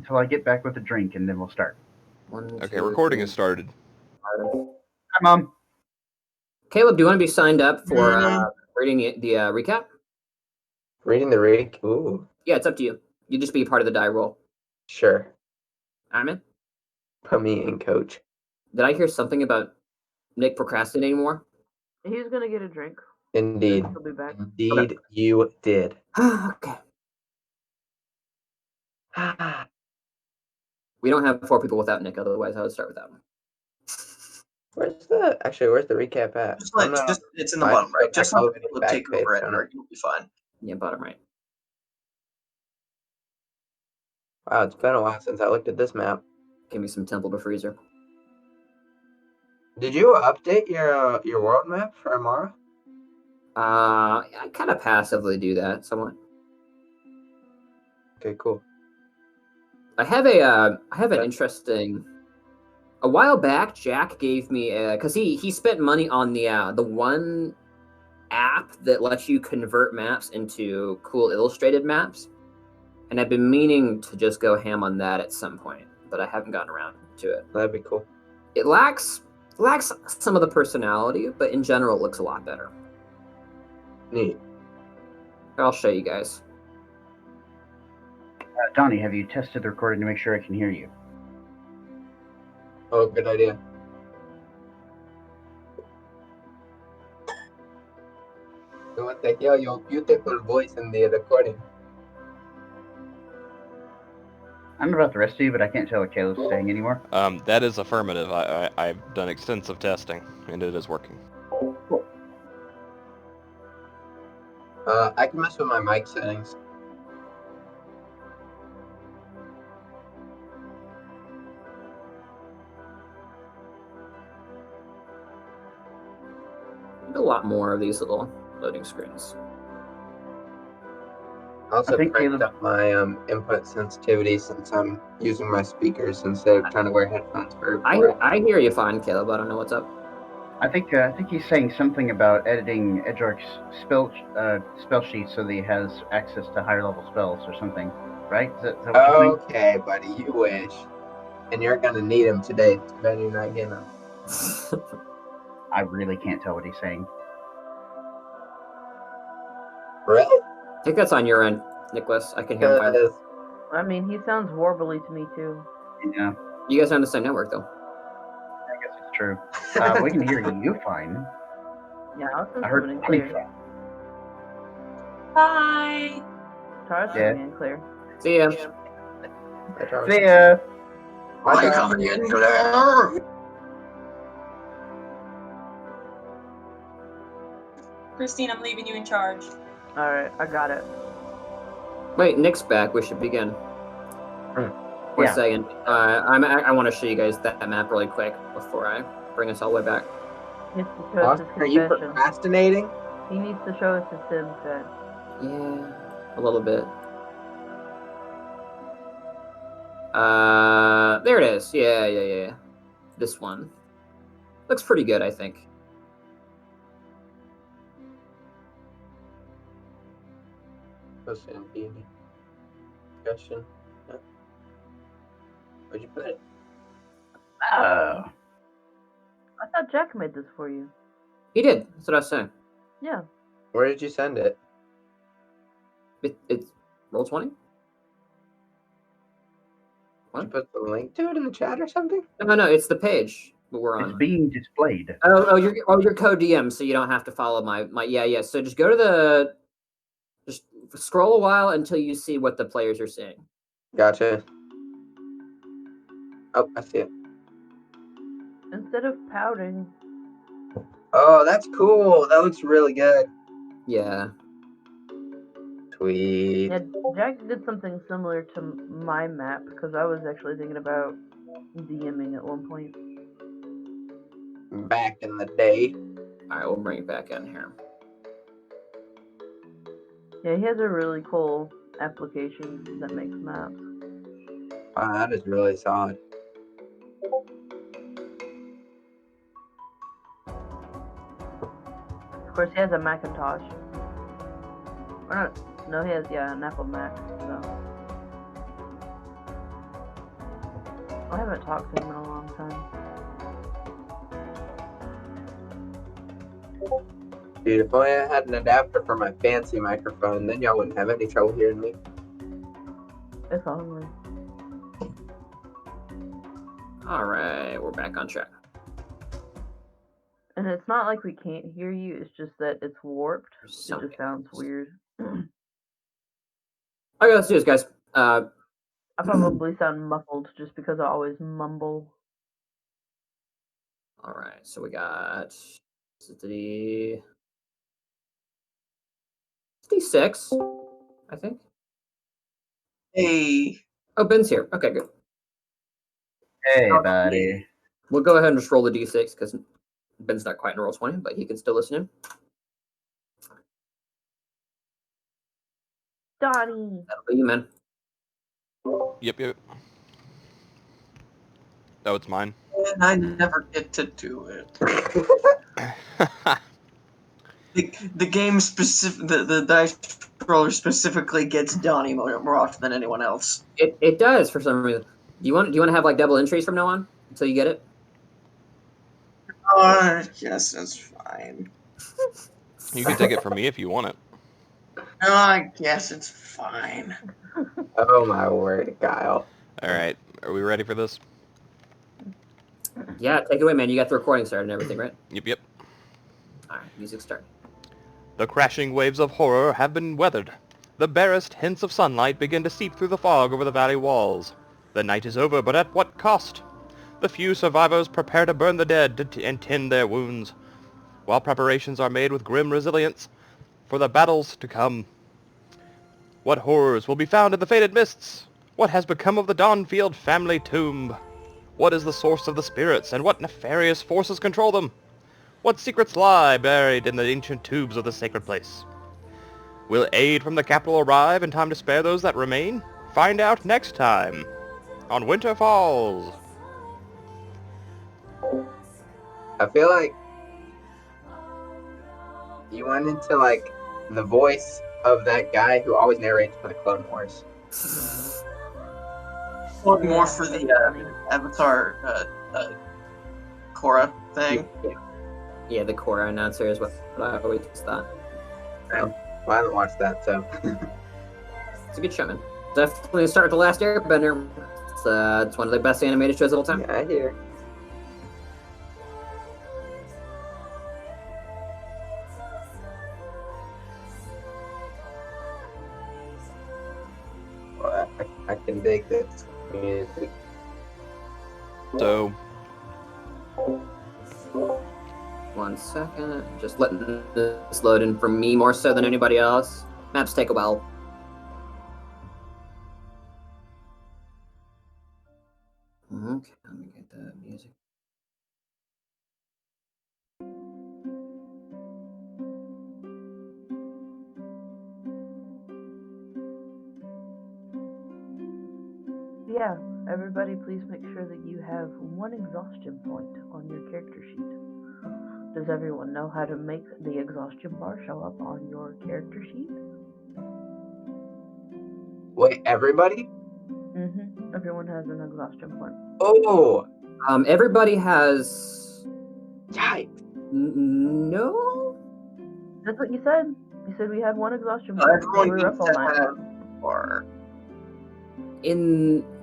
until I get back with a drink, and then we'll start. Okay, recording has started. Hi, Mom. Caleb, do you want to be signed up for reading the recap? Reading the recap? Ooh. Yeah, it's up to you. You just be part of the die roll. Sure. I'm in. Put me in, coach. Did I hear something about Nick procrastinating more? He's gonna get a drink. Indeed. He'll be back. Indeed, okay. You did. Okay. We don't have 4 people without Nick, otherwise I would start with that one. Where's the recap at? It's in the bottom right. Just let people take over it, or you'll be fine. Yeah, bottom right. Wow, it's been a while since I looked at this map. Give me some Temple to Freezer. Did you update your world map for Amara? I kind of passively do that somewhat. Okay, cool. I have an interesting. A while back, Jack gave me because he spent money on the one app that lets you convert maps into cool illustrated maps, and I've been meaning to just go ham on that at some point, but I haven't gotten around to it. That'd be cool. It lacks some of the personality, but in general, it looks a lot better. Neat. I'll show you guys. Donnie, have you tested the recording to make sure I can hear you? Oh, good idea. You want to hear your beautiful voice in the recording? I don't know about the rest of you, but I can't tell what Caleb's saying anymore. That is affirmative. I've done extensive testing, and it is working. Cool. I can mess with my mic settings. A lot more of these little loading screens. I also cranked up my input sensitivity since I'm using my speakers instead of trying to wear headphones for. I hear you fine, Caleb. I don't know what's up. I think he's saying something about editing Edgearch's spell sheet so that he has access to higher level spells or something, right? Is that what you're saying? Okay, buddy, you wish. And you're gonna need them today. Too bad you're not getting them. I really can't tell what he's saying. Really? I think that's on your end, Nicholas. I can hear him fine. I mean, he sounds warbly to me too. Yeah. You guys are on the same network, though. I guess it's true. We can hear you fine. Yeah, I heard it clear. Bye. Tara's coming in clear. See ya. See ya. Bye, coming in clear. Christine, I'm leaving you in charge. Alright, I got it. Wait, Nick's back. We should begin. For a second. I want to show you guys that map really quick before I bring us all the way back. Are you procrastinating? He needs to show us his sim set. Yeah, a little bit. There it is. Yeah. This one. Looks pretty good, I think. Discussion. Where'd you put it? Oh. I thought Jack made this for you. He did. That's what I was saying. Yeah. Where did you send it? It's Roll20. What? Did you put the link to it in the chat or something? No. It's the page that we're on. It's being displayed. You're co-DM, so you don't have to follow my. Yeah. So just go to just scroll a while until you see what the players are seeing. Gotcha. Oh, I see it. Instead of pouting. Oh, that's cool. That looks really good. Yeah. Sweet. Yeah, Jack did something similar to my map because I was actually thinking about DMing at one point. Back in the day. All right, we'll bring it back in here. Yeah, he has a really cool application that makes maps. Wow, that is really solid. Of course, he has a Macintosh. Or not, no, he has, an Apple Mac, so. I haven't talked to him in a long time. Dude, if only I had an adapter for my fancy microphone, then y'all wouldn't have any trouble hearing me. If only. Alright, we're back on track. And it's not like we can't hear you, it's just that it's warped. It Something. just sounds weird. Okay, let's do this, guys. I probably sound muffled just because I always mumble. Alright, so we got the D6, I think. Hey. Oh, Ben's here. Okay, good. Hey, buddy. We'll go ahead and just roll the D6 because Ben's not quite in roll 20, but he can still listen in. Donnie! That'll be you, man. Yep. Oh, it's mine. And I never get to do it. The game specific, the dice roller specifically gets Donnie more often than anyone else. It does for some reason. Do you want to have like double entries from now on until you get it? Oh, yes, that's fine. You can take it from me if you want it. No, I guess it's fine. Oh my word, Kyle. Alright, are we ready for this? Yeah, take it away, man. You got the recording started and everything, right? Yep. Alright, music start. The crashing waves of horror have been weathered. The barest hints of sunlight begin to seep through the fog over the valley walls. The night is over, but at what cost? The few survivors prepare to burn the dead and tend their wounds, while preparations are made with grim resilience for the battles to come. What horrors will be found in the faded mists? What has become of the Dawnfield family tomb? What is the source of the spirits, and what nefarious forces control them? What secrets lie buried in the ancient tubes of the sacred place? Will aid from the capital arrive in time to spare those that remain? Find out next time on Winter Falls. I feel like you went into like the voice of that guy who always narrates for the Clone Wars. More for the Avatar Korra thing. Yeah, the Korra announcer is what I always thought. Well, I haven't watched that, so. It's a good show, man. Definitely start with The Last Airbender. It's one of the best animated shows of all time. Yeah, I hear. Well, I can dig this music. So, 1 second. Just letting this load in for me more so than anybody else. Maps take a while. Okay, let me get the music. Yeah, everybody please make sure that you have one exhaustion point on your character sheet. Does everyone know how to make the exhaustion bar show up on your character sheet? Wait, everybody? Mm-hmm. Everyone has an exhaustion point. Oh! Everybody has... Yikes. No? That's what you said. You said we had one exhaustion point. Everyone We were up needs all to night. have or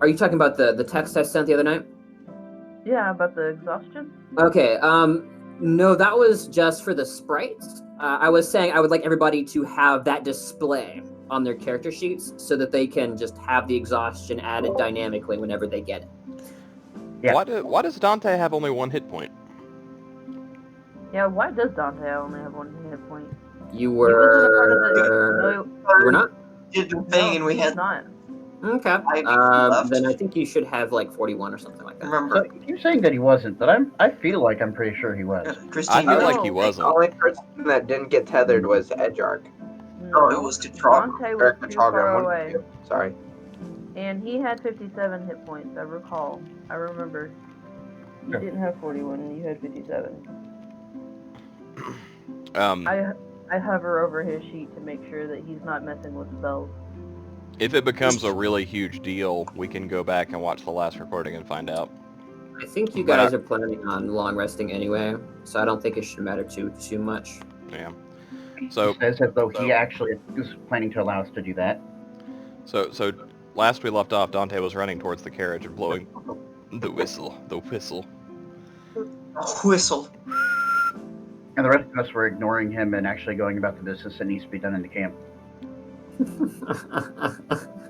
Are you talking about the text I sent the other night? Yeah, about the exhaustion? Okay, no, that was just for the sprites. I was saying I would like everybody to have that display on their character sheets so that they can just have the exhaustion added dynamically whenever they get it. Yeah. why does Dante have only 1 hit point? Yeah, why does Dante only have one hit point? You He wasn't a part of the... were... No, You were not? did the thing, and we he's had. not. Okay. left. Then I think you should have like 41 or something like that. Remember, So you're saying that he wasn't, but I feel like I'm pretty sure he was. Christine. I feel you like know- he The wasn't. only person that didn't get tethered was Edgeark. No, it was Katrog. Dante was Or too Katrog, far one away. of you. Sorry. And he had 57 hit points, I recall. I remember. You Sure. didn't have 41, you had 57. I hover over his sheet to make sure that he's not messing with spells. If it becomes a really huge deal, we can go back and watch the last recording and find out. I think you But guys are planning on long resting anyway, so I don't think it should matter too much. Yeah. He So says as though he actually is planning to allow us to do that. so last we left off, Dante was running towards the carriage and blowing the whistle. The whistle. Whistle. And the rest of us were ignoring him and actually going about the business that needs to be done in the camp.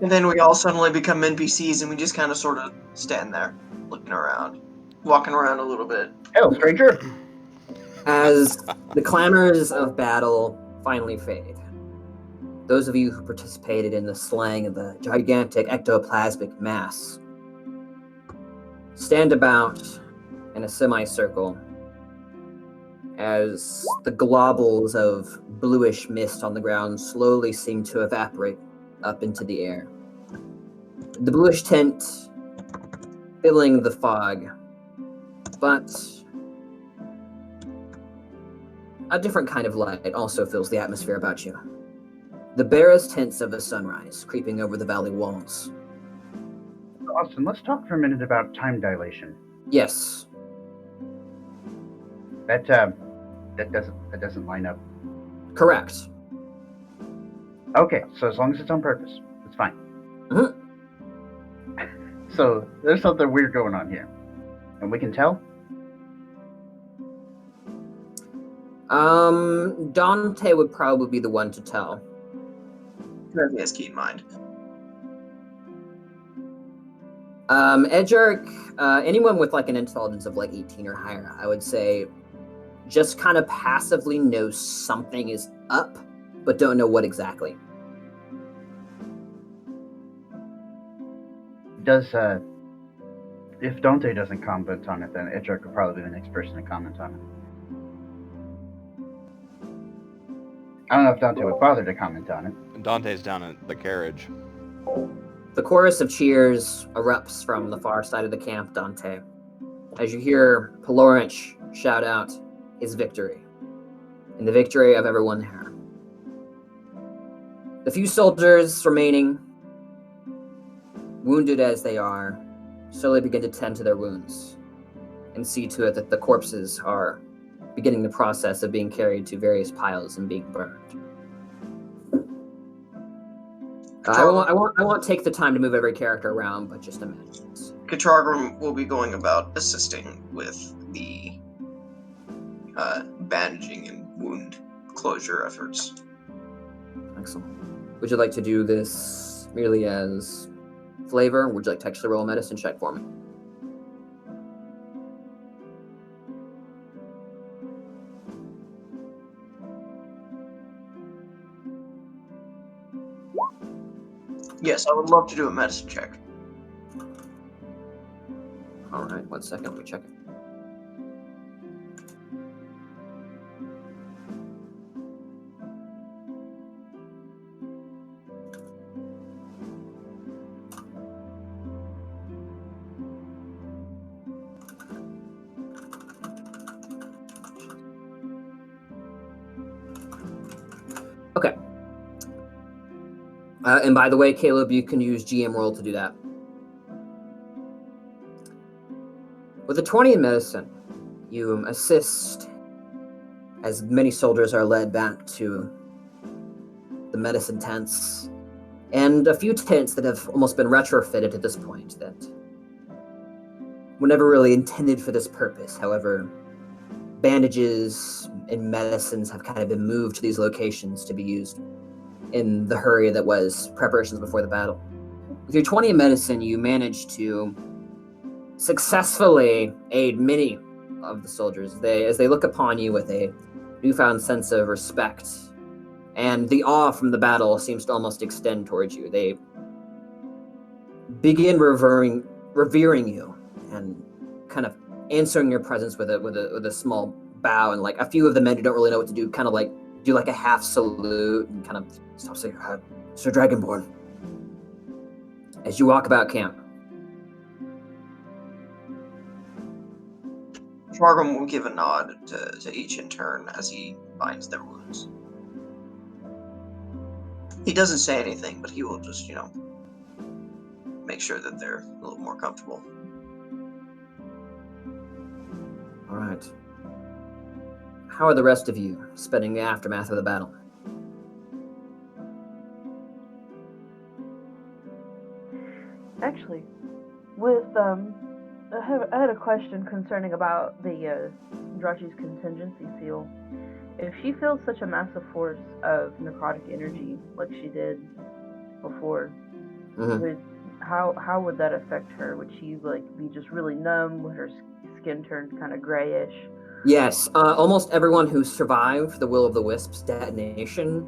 And then we all suddenly become NPCs and we just kind of sort of stand there, looking around, walking around a little bit. Hello, stranger! As the clamors of battle finally fade, those of you who participated in the slaying of the gigantic ectoplasmic mass stand about in a semicircle as the globules of bluish mist on the ground slowly seem to evaporate up into the air. The bluish tint filling the fog, but a different kind of light also fills the atmosphere about you. The barest hints of the sunrise creeping over the valley walls. Austin, let's talk for a minute about time dilation. Yes, That doesn't line up. correct. Okay, so as long as it's on purpose, it's fine. Mhm. So there's something weird going on here, and we can tell. Dante would probably be the one to tell. He has keen mind. Edgark, anyone with like an intelligence of like 18 or higher, I would say, just kind of passively knows something is up, but don't know what exactly. If Dante doesn't comment on it, then Edgar could probably be the next person to comment on it. I don't know if Dante would bother to comment on it. Dante's down at the carriage. The chorus of cheers erupts from the far side of the camp, Dante, as you hear Pelorinch shout out his victory, and the victory of everyone there. The few soldiers remaining, wounded as they are, slowly begin to tend to their wounds and see to it that the corpses are beginning the process of being carried to various piles and being burned. I won't take the time to move every character around, but just a minute. Katragram will be going about assisting with the bandaging and wound closure efforts. Excellent. Would you like to do this merely as flavor, or would you like to actually roll a medicine check for me? Yes, I would love to do a medicine check. All right, 1 second, let me check it. Okay. And by the way, Caleb, you can use GM roll to do that. With a 20 in medicine, you assist as many soldiers are led back to the medicine tents, and a few tents that have almost been retrofitted at this point that were never really intended for this purpose. However, bandages and medicines have kind of been moved to these locations to be used in the hurry that was preparations before the battle. With your 20 in medicine, you managed to successfully aid many of the soldiers. As they look upon you with a newfound sense of respect, and the awe from the battle seems to almost extend towards you. They begin revering you and kind of answering your presence with a small bow, and like a few of the men who don't really know what to do kind of like do like a half salute and kind of stop saying, Sir Dragonborn. As you walk about camp, Katragram will give a nod to each in turn as he binds their wounds. He doesn't say anything, but he will just, make sure that they're a little more comfortable. All right. How are the rest of you spending the aftermath of the battle? Actually, with I had a question concerning about the Drachi's contingency seal. If she feels such a massive force of necrotic energy like she did before, how would that affect her? Would she be just really numb? Would her skin turn kind of grayish? Yes, almost everyone who survived the Will of the Wisps detonation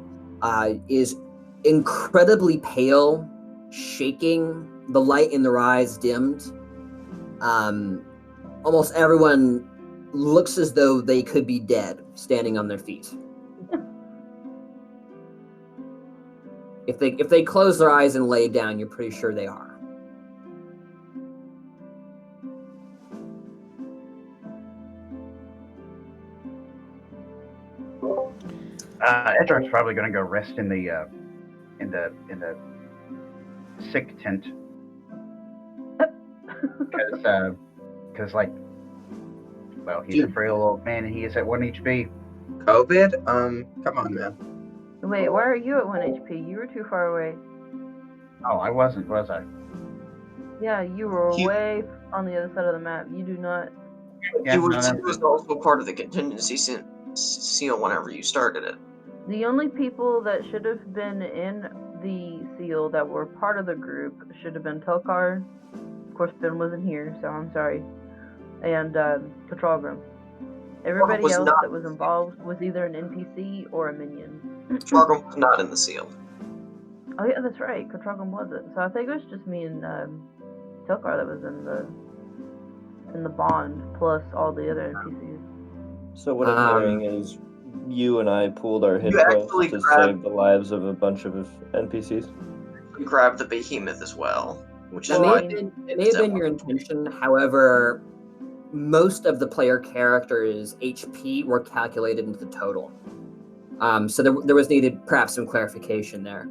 is incredibly pale, shaking. The light in their eyes dimmed. Almost everyone looks as though they could be dead, standing on their feet. If they close their eyes and lay down, you're pretty sure they are. Edgar's probably going to go rest in the sick tent because he's a frail old man and he is at 1 HP. COVID? Come on, man. Wait, why are you at 1 HP? You were too far away. Oh, I wasn't, was I? Yeah, you were way on the other side of the map. You do not. Yeah, He was also part of the contingency seal whenever you started it. The only people that should have been in the seal that were part of the group should have been Tokar. Of course, Ben wasn't here, so I'm sorry. And Katralgrim. Everybody else that was involved was either an NPC or a minion. Katralgrim was not in the seal. Oh yeah, that's right. Katralgrim wasn't. So I think it was just me and Tokar that was in the bond, plus all the other NPCs. So what I'm hearing is you and I pooled our hit points to save the lives of a bunch of NPCs. You grabbed the behemoth as well, which it may have been your intention. However, most of the player characters' HP were calculated into the total. So there was needed perhaps some clarification there.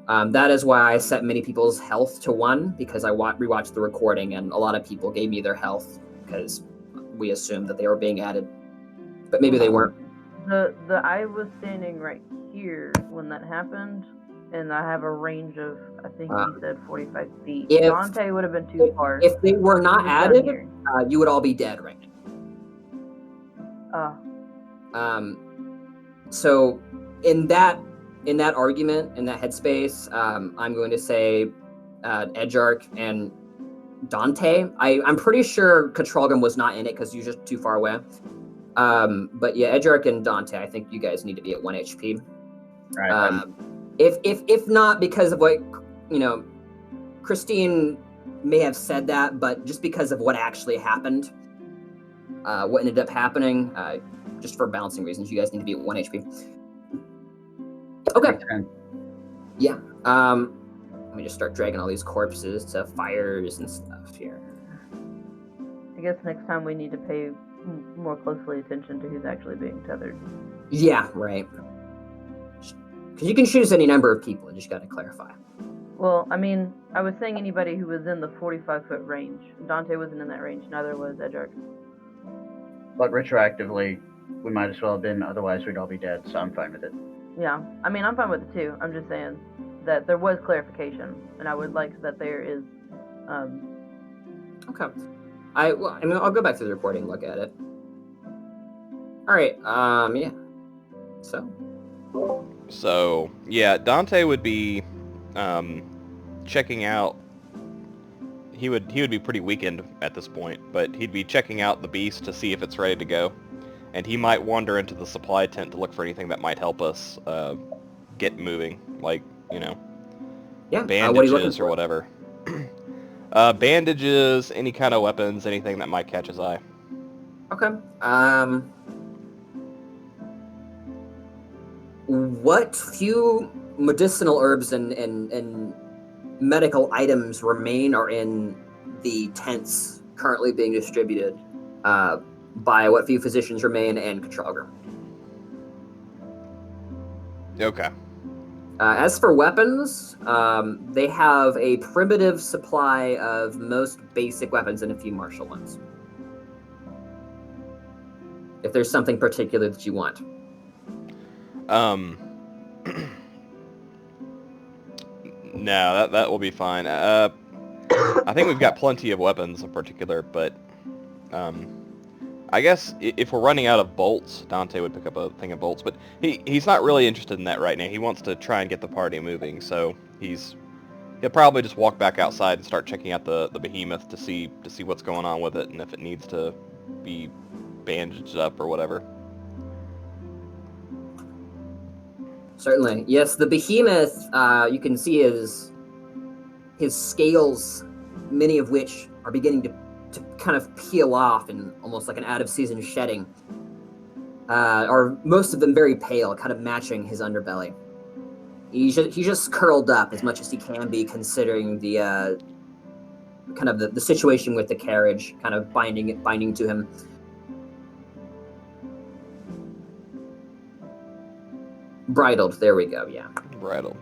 That is why I set many people's health to 1, because I rewatched the recording and a lot of people gave me their health because we assumed that they were being added, but maybe they weren't. I was standing right here when that happened, and I have a range of, I think he said 45 feet. Dante would have been too far. If they were not added, you would all be dead right now. So in that argument, in that headspace, I'm going to say Edgark and Dante. I'm pretty sure Katralgrim was not in it because you're just too far away. But yeah, Edgark and Dante, I think you guys need to be at 1 HP. Right. If not because of what, Christine may have said that, but just because of what actually happened, what ended up happening, just for balancing reasons, you guys need to be at 1 HP. Okay. Yeah. Let me just start dragging all these corpses to fires and stuff here. I guess next time we need to pay more closely attention to who's actually being tethered. Yeah, right. Because you can choose any number of people, I just got to clarify. Well, I mean, I was saying anybody who was in the 45-foot range. Dante wasn't in that range, neither was Edgark. But retroactively, we might as well have been, otherwise we'd all be dead, so I'm fine with it. Yeah, I mean, I'm fine with it too. I'm just saying that there was clarification, and I would like that there is. Okay. I'll go back to the recording and look at it. All right. Yeah. So yeah, Dante would be checking out. He would be pretty weakened at this point, but he'd be checking out the beast to see if it's ready to go. And he might wander into the supply tent to look for anything that might help us get moving, like, bandages or whatever. Bandages, any kind of weapons, anything that might catch his eye. Okay. What few medicinal herbs and medical items remain are in the tents currently being distributed by what few physicians remain and Katralgrim. Okay. As for weapons, they have a primitive supply of most basic weapons and a few martial ones. If there's something particular that you want. No, that will be fine. I think we've got plenty of weapons in particular, but I guess if we're running out of bolts, Dante would pick up a thing of bolts, but he's not really interested in that right now. He wants to try and get the party moving, so he'll probably just walk back outside and start checking out the behemoth to see what's going on with it and if it needs to be bandaged up or whatever. Certainly. Yes, the behemoth, you can see his scales, many of which are beginning to kind of peel off in almost like an out-of-season shedding. Or most of them very pale, kind of matching his underbelly. He's just curled up as much as he can be, considering the kind of the situation with the carriage, kind of binding to him. Bridled, there we go, yeah. Bridled.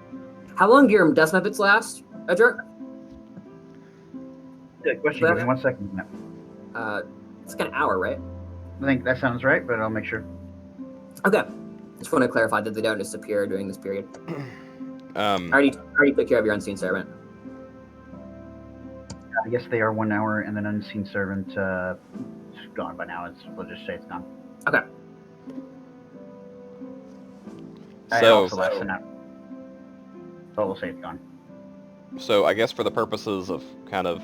How long do your dust methods last, Edgar? Good question. Give me 1 second. It's like an hour, right? I think that sounds right, but I'll make sure. Okay. Just want to clarify that they don't disappear during this period. I already took care of your unseen servant. I guess they are 1 hour, and then unseen servant is gone by now. We'll just say it's gone. Okay. Also less than that. So we'll say it's gone. So I guess for the purposes of kind of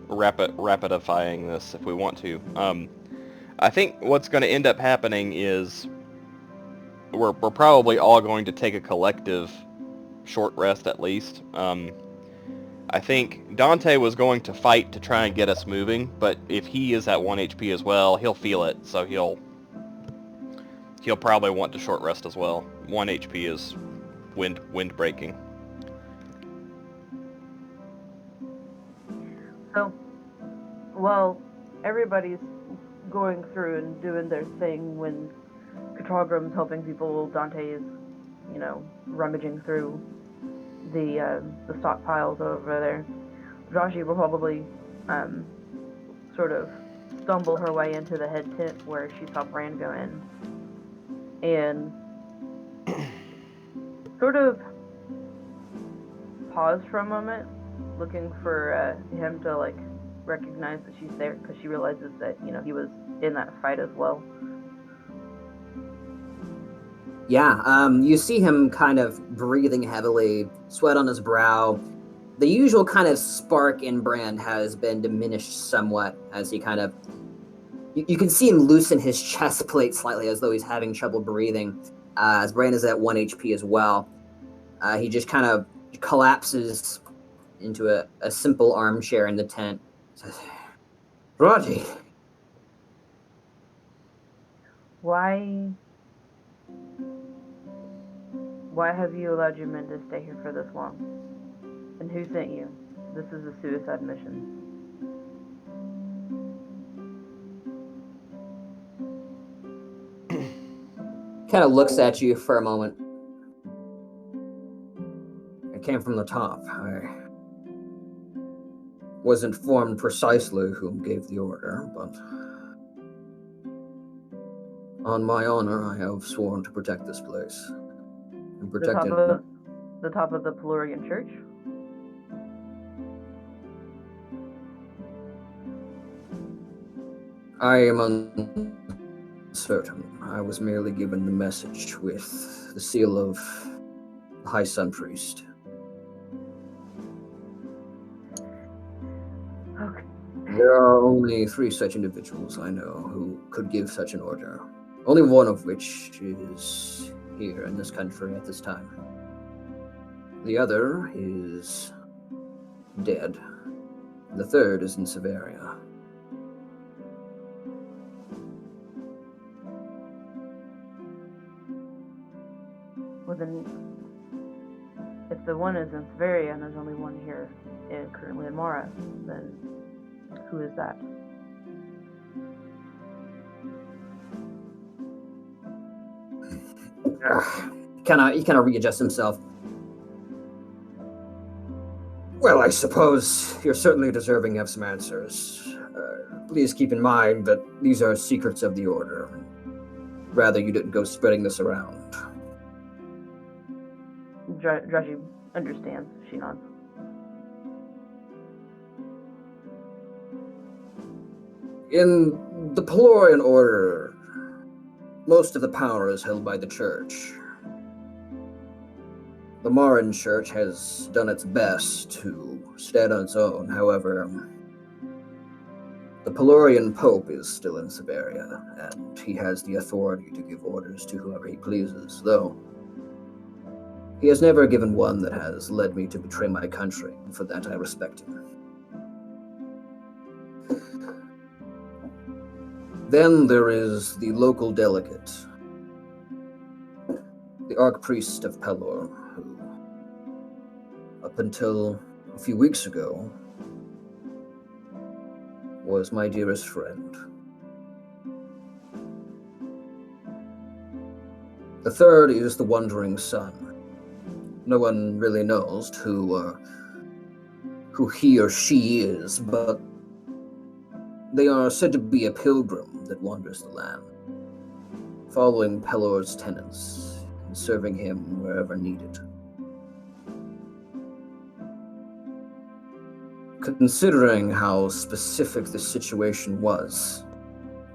rapidifying this, if we want to, I think what's going to end up happening is we're probably all going to take a collective short rest at least. I think Dante was going to fight to try and get us moving, but if he is at 1 HP as well, he'll feel it, so he'll probably want to short rest as well. 1 HP is wind breaking. So, while everybody's going through and doing their thing, when Katrogram's helping people, Dante is, rummaging through the stockpiles over there. Raji will probably sort of stumble her way into the head tent where she saw Bran go in, and sort of pause for a moment, looking for him to recognize that she's there, because she realizes that he was in that fight as well. Yeah, you see him kind of breathing heavily, sweat on his brow. The usual kind of spark in Bran has been diminished somewhat as he kind of... You can see him loosen his chest plate slightly as though he's having trouble breathing, as Bran is at 1 HP as well. He just kind of collapses into a simple armchair in the tent. Says, Raji! Why have you allowed your men to stay here for this long? And who sent you? This is a suicide mission. Kind of looks at you for a moment. It came from the top. I wasn't informed precisely whom gave the order, but on my honor, I have sworn to protect this place. And protect it. The top of the Pelurian Church? I am uncertain. I was merely given the message with the seal of the High Sun Priest. Okay. There are only 3 such individuals I know who could give such an order. Only one of which is here in this country at this time. The other is dead. The third is in Severia. Well then, if the one is in Severia and there's only one here currently in Mara, then who is that? He kind of readjusts himself. Well, I suppose you're certainly deserving of some answers. Please keep in mind that these are secrets of the Order. Rather, you didn't go spreading this around. Draji understands. She nods. In the Pelorian Order, most of the power is held by the Church. The Marin Church has done its best to stand on its own. However, the Pelorian Pope is still in Siberia, and he has the authority to give orders to whoever he pleases, though he has never given one that has led me to betray my country, and for that I respect him. Then there is the local delegate, the Archpriest of Pelor, who, up until a few weeks ago, was my dearest friend. The third is the Wandering Son. No one really knows who he or she is, but they are said to be a pilgrim that wanders the land, following Pelor's tenets and serving him wherever needed. Considering how specific this situation was,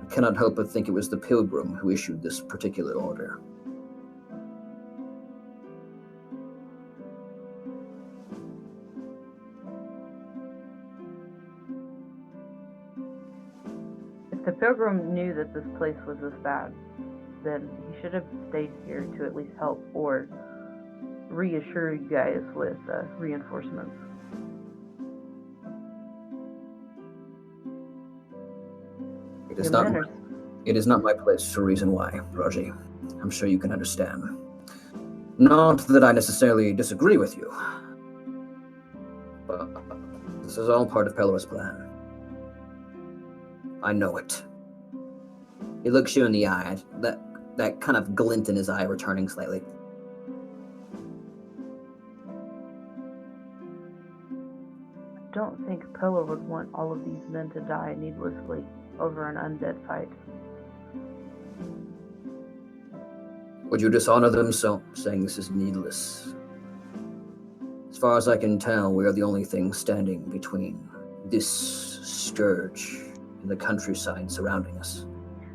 I cannot help but think it was the pilgrim who issued this particular order. If the pilgrim knew that this place was this bad, then he should have stayed here to at least help or reassure you guys with reinforcements. It is not my place to reason why, Raji. I'm sure you can understand. Not that I necessarily disagree with you, but this is all part of Pelor's plan. I know it. He looks you in the eye, that kind of glint in his eye returning slightly. I don't think Pelor would want all of these men to die needlessly over an undead fight. Would you dishonor them so saying this is needless? As far as I can tell, we are the only thing standing between this scourge and the countryside surrounding us.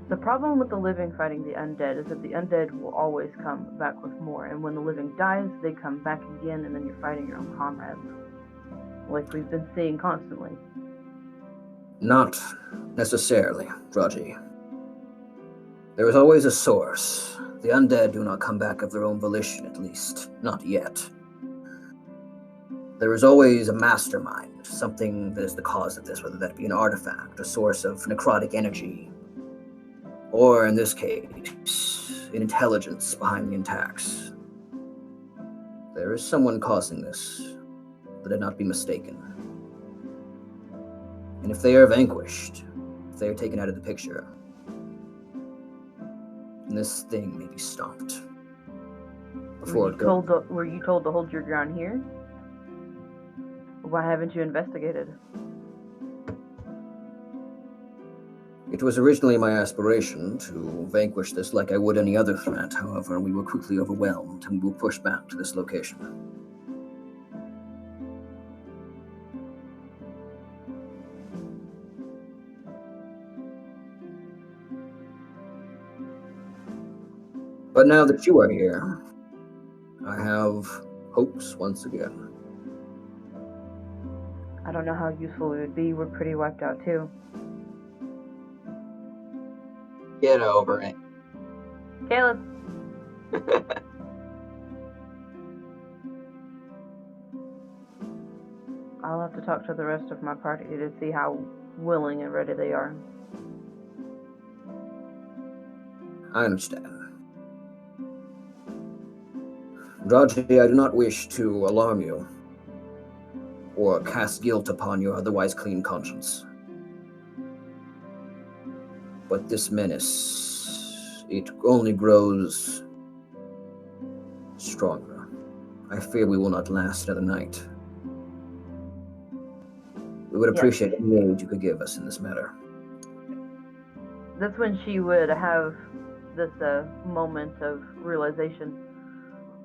The problem with the living fighting the undead is that the undead will always come back with more, and when the living dies, they come back again, and then you're fighting your own comrades. Like we've been seeing constantly. Not necessarily, Raji. There is always a source. The undead do not come back of their own volition, at least. Not yet. There is always a mastermind, something that is the cause of this, whether that be an artifact, a source of necrotic energy, or, in this case, an intelligence behind the attacks. There is someone causing this. Let it not be mistaken. And if they are vanquished, if they are taken out of the picture, then this thing may be stopped. Before it goes. Were you told to hold your ground here? Why haven't you investigated? It was originally my aspiration to vanquish this like I would any other threat. However, we were quickly overwhelmed and we were pushed back to this location. But now that you are here, I have hopes once again. I don't know how useful it would be. We're pretty wiped out too. Get over it. Caleb. I'll have to talk to the rest of my party to see how willing and ready they are. I understand. Raji, I do not wish to alarm you or cast guilt upon your otherwise clean conscience. But this menace, it only grows stronger. I fear we will not last another night. We would appreciate any aid you could give us in this matter. That's when she would have this moment of realization.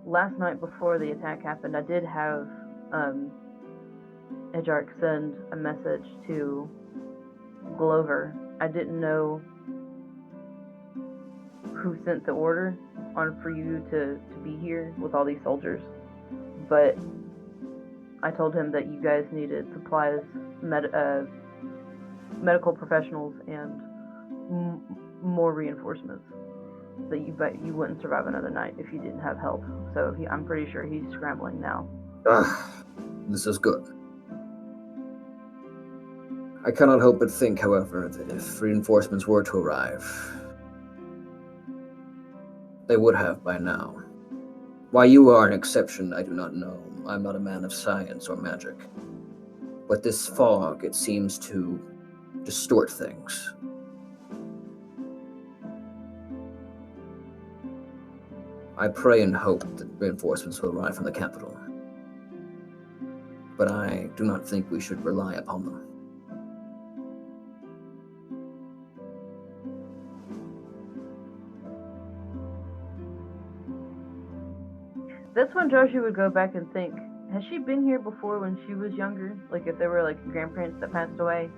Last night before the attack happened, I did have Ejark send a message to Glover. I didn't know who sent the order for you to be here with all these soldiers, but I told him that you guys needed supplies, medical professionals, and more reinforcements. That you wouldn't survive another night if you didn't have help. So I'm pretty sure he's scrambling now. This is good. I cannot help but think, however, that if reinforcements were to arrive, they would have by now. Why you are an exception, I do not know. I'm not a man of science or magic. But this fog, it seems to distort things. I pray and hope that reinforcements will arrive from the capital. But I do not think we should rely upon them. That's when Joshi would go back and think, has she been here before when she was younger? Like if there were like grandparents that passed away?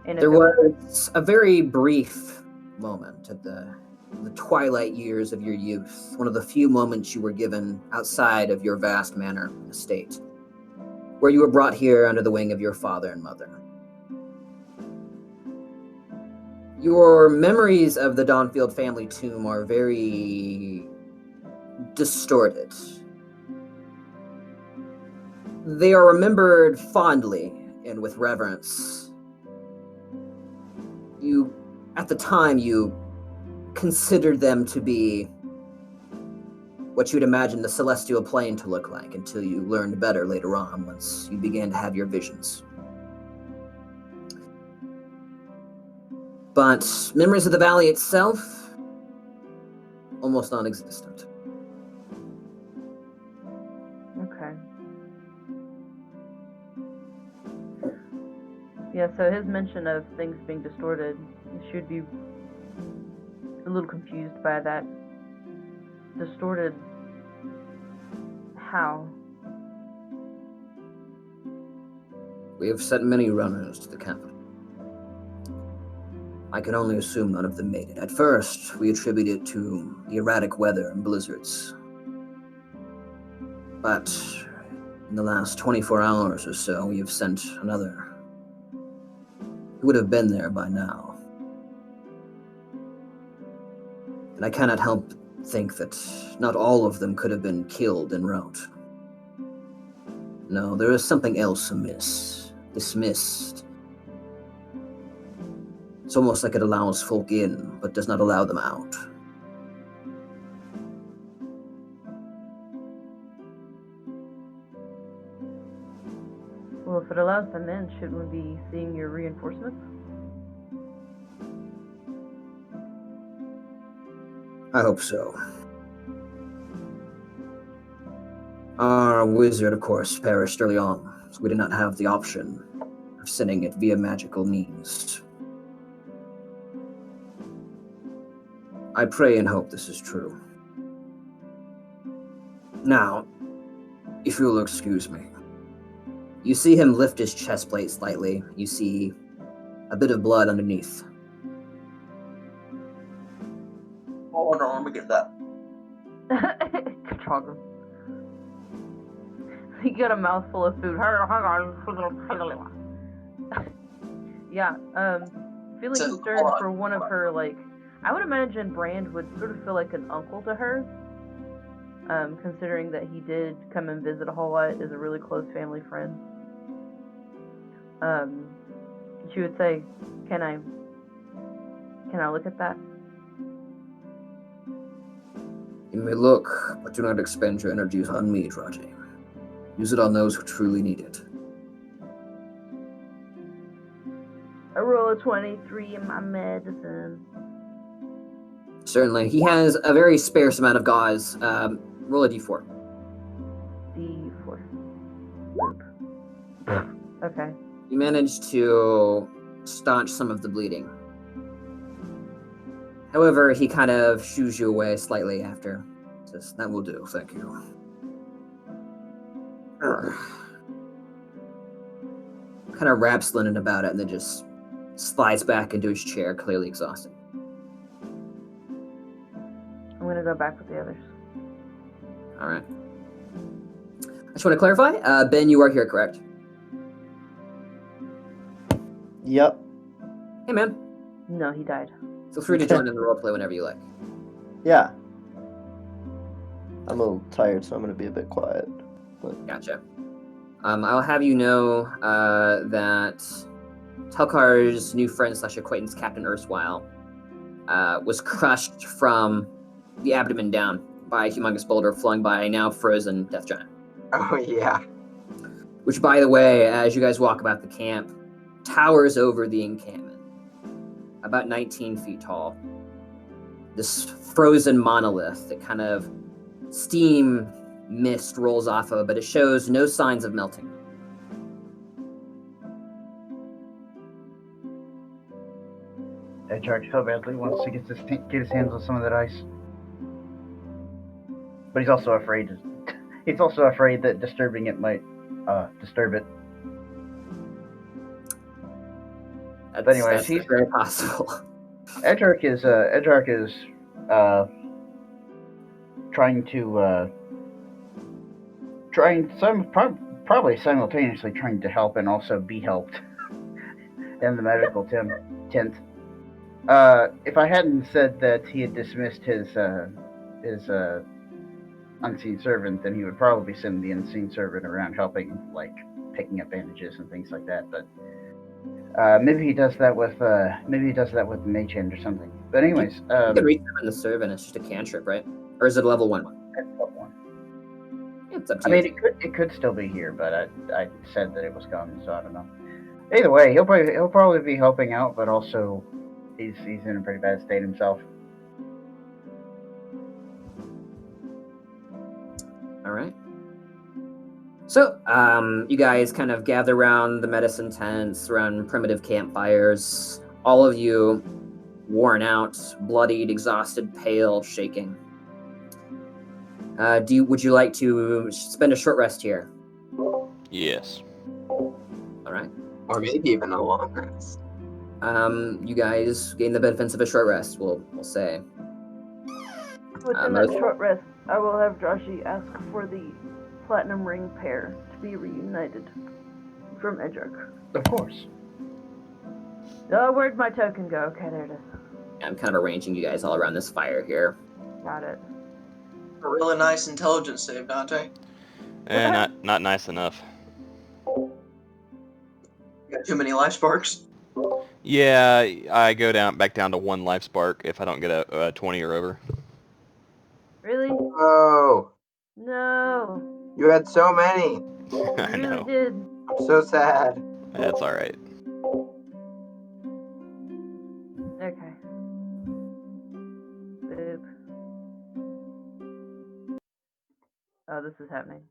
And there was a very brief moment at the twilight years of your youth, one of the few moments you were given outside of your vast manor and estate, where you were brought here under the wing of your father and mother. Your memories of the Dawnfield family tomb are very distorted. They are remembered fondly and with reverence. At the time, you considered them to be what you'd imagine the celestial plane to look like until you learned better later on, once you began to have your visions. But memories of the valley itself, almost non-existent. Okay. Yeah, so his mention of things being distorted should be a little confused by that. Distorted how? We have sent many runners to the capital. I can only assume none of them made it. At first, we attributed it to the erratic weather and blizzards. But in the last 24 hours or so, we have sent another. He would have been there by now. And I cannot help think that not all of them could have been killed en route. No, there is something else amiss. Dismissed. It's almost like it allows folk in, but does not allow them out. Well, if it allows them in, shouldn't we be seeing your reinforcements? I hope so. Our wizard, of course, perished early on, so we did not have the option of sending it via magical means. I pray and hope this is true. Now, if you'll excuse me. You see him lift his chest plate slightly. You see a bit of blood underneath. Hold on, let me get that. Control. He got a mouthful of food. Yeah, feeling concerned for one of her, like, I would imagine Brand would sort of feel like an uncle to her, considering that he did come and visit a whole lot, is a really close family friend. She would say, can I look at that? You may look, but do not expend your energies on me, Draji. Use it on those who truly need it. I roll a 23 in my medicine. Certainly. He has a very sparse amount of gauze. Roll a d4. Okay. You manage to staunch some of the bleeding. However, he kind of shoos you away slightly after. Says, "That will do, thank you." Kind of wraps linen about it and then just slides back into his chair, clearly exhausted. I'm gonna go back with the others. All right. I just want to clarify, Ben, you are here, correct? Yep. Hey, man. No, he died. Feel free to join in the roleplay whenever you like. Yeah. I'm a little tired, so I'm going to be a bit quiet. But... Gotcha. I'll have you know that Telkar's new friend / acquaintance, Captain Erstwhile, was crushed from the abdomen down by a humongous boulder flung by a now frozen death giant. Oh, yeah. Which, by the way, as you guys walk about the camp, towers over the encampment. About 19 feet tall. This frozen monolith that kind of steam mist rolls off of, but it shows no signs of melting. Edgearch so badly wants to get his hands on some of that ice, but he's also afraid. He's also afraid that disturbing it might disturb it. But anyways, he's very possible. Edgearch is probably simultaneously trying to help and also be helped in the medical tent. If I hadn't said that he had dismissed his unseen servant, then he would probably send the unseen servant around helping, like picking up bandages and things like that. But maybe he does that with Mage Hand or something. But anyways, you can reach him in the servant. It's just a cantrip, right? Or is it level 1? It's level 1. Yeah, it's up to you. I mean, it could still be here, but I said that it was gone, so I don't know. Either way, he'll probably be helping out, but also he's in a pretty bad state himself. All right. So, you guys kind of gather around the medicine tents, around primitive campfires. All of you worn out, bloodied, exhausted, pale, shaking. Would you like to spend a short rest here? Yes. All right. Or maybe even a long rest. You guys gain the benefits of a short rest, we'll say. Within that short rest, I will have Joshi ask for the Platinum Ring pair to be reunited from Edgearch. Of course. Oh, where'd my token go? Okay, there it is. I'm kind of arranging you guys all around this fire here. Got it. A really nice intelligence save, Dante. Not nice enough. You got too many life sparks? Yeah, I go back down to 1 life spark if I don't get a 20 or over. Really? Oh, No. you had so many. I know. You did. I'm so sad. That's all right. Okay. Boop. Oh, this is happening.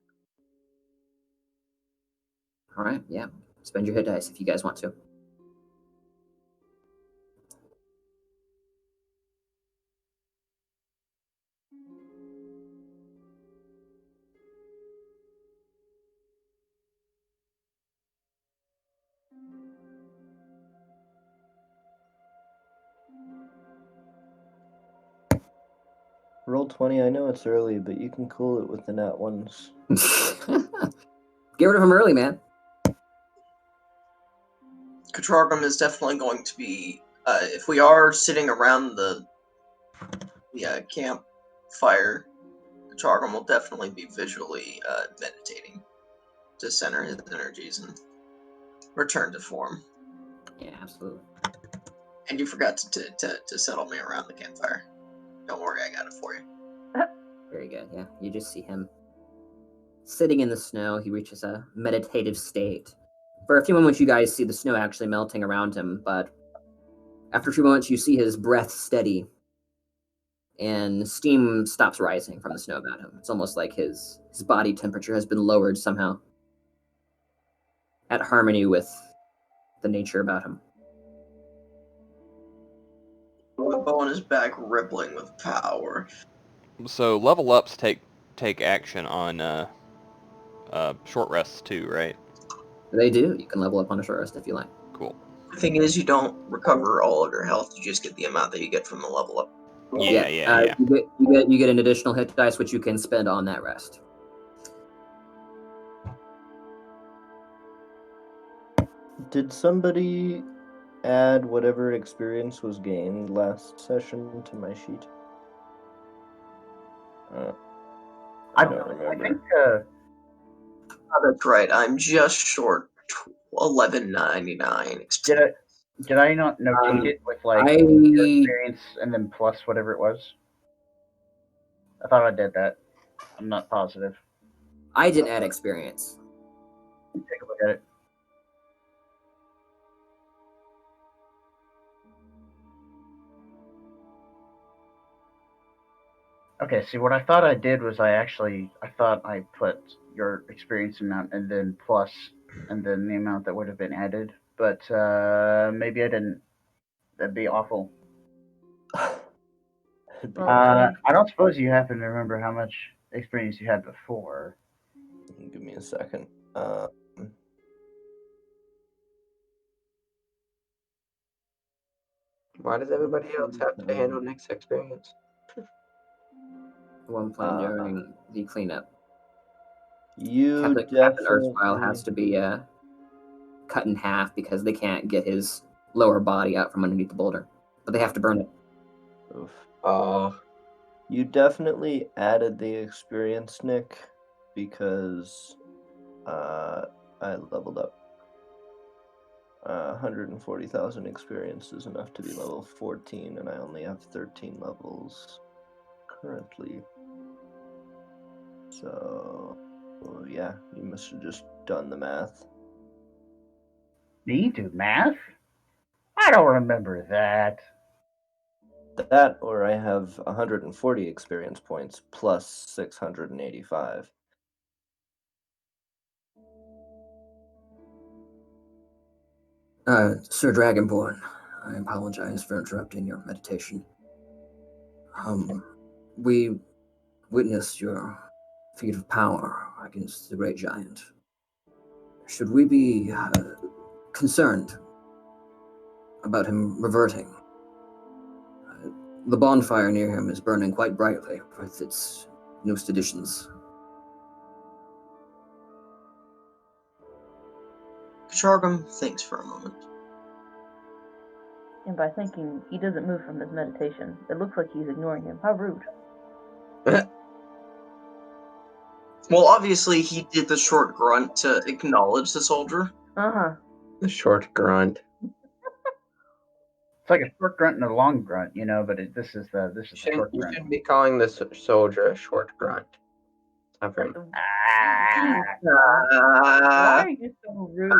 All right, yeah. Spend your hit dice if you guys want to. Roll 20, I know it's early, but you can cool it with the nat ones. Get rid of them early, man. Katrargum is definitely going to be, if we are sitting around the campfire, Katrargum will definitely be visually meditating to center his energies and return to form. Yeah, absolutely. And you forgot to settle me around the campfire. Don't worry, I got it for you. Very good, yeah. You just see him sitting in the snow. He reaches a meditative state. For a few moments, you guys see the snow actually melting around him, but after a few moments, you see his breath steady, and steam stops rising from the snow about him. It's almost like his body temperature has been lowered somehow. at harmony with the nature about him. The bow on his back rippling with power. So level ups take action on short rests too, right? They do. You can level up on a short rest if you like. Cool. The thing is, you don't recover all of your health. You just get the amount that you get from the level up. Yeah. You get an additional hit dice, which you can spend on that rest. Did somebody add whatever experience was gained last session to my sheet? I don't remember. I think, that's right. I'm just short 1199 experience. Did I not notate it with your experience and then plus whatever it was? I thought I did that. I'm not positive. I didn't add experience. Take a look at it. Okay, see, what I thought I did was I thought I put your experience amount and then plus, and then the amount that would have been added. But maybe I didn't. That'd be awful. I don't suppose you happen to remember how much experience you had before. Give me a second. Why does everybody else have to handle Nick's experience? One playing during the cleanup. Captain Earthfile has to be cut in half because they can't get his lower body out from underneath the boulder, but they have to burn it. Oof. You definitely added the experience, Nick, because I leveled up. 140,000 experience is enough to be level 14, and I only have 13 levels currently. So, yeah, you must have just done the math. Me do math? I don't remember that. That, or I have 140 experience points plus 685. Sir Dragonborn, I apologize for interrupting your meditation. We witnessed your feat of power against the great giant. Should we be concerned about him reverting? The bonfire near him is burning quite brightly with its newest additions. Kachargum thinks for a moment. And by thinking, he doesn't move from his meditation. It looks like he's ignoring him. How rude. Well, obviously, he did the short grunt to acknowledge the soldier. Uh-huh. The short grunt. It's like a short grunt and a long grunt, but this is the short grunt. You shouldn't be calling this soldier a short grunt. Why are you so rude?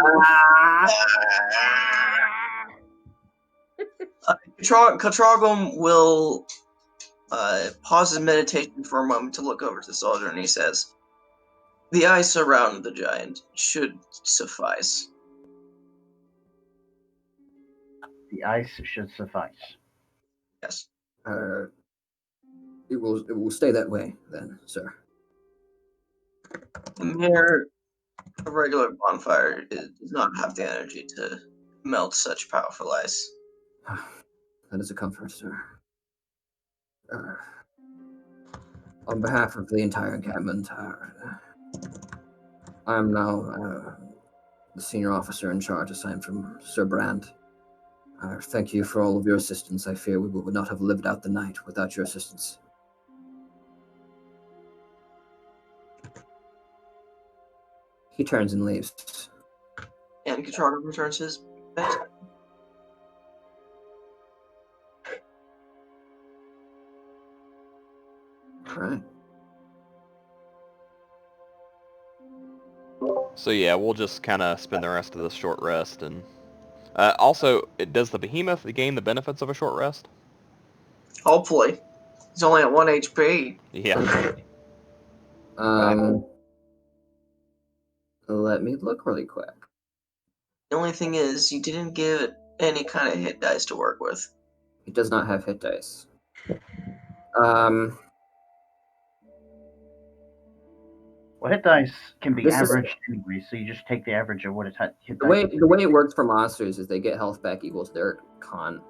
Kachargum will pause his meditation for a moment to look over to the soldier, and he says, "The ice around the giant should suffice." The ice should suffice. Yes. It will stay that way then, sir. A regular bonfire does not have the energy to melt such powerful ice. That is a comfort, sir. On behalf of the entire encampment, I am now the senior officer in charge assigned from Sir Brand. Thank you for all of your assistance. I fear we would not have lived out the night without your assistance. He turns and leaves. And Kachargum returns his bed. All right. So yeah, we'll just kind of spend the rest of the short rest, and also, does the behemoth gain the benefits of a short rest? Hopefully, he's only at 1 HP. Yeah. Let me look really quick. The only thing is, you didn't give it any kind of hit dice to work with. It does not have hit dice. Well, hit dice can be This is- averaged anyway, so you just take the average of what its hit The dice. way it works for monsters is they get health back equals their con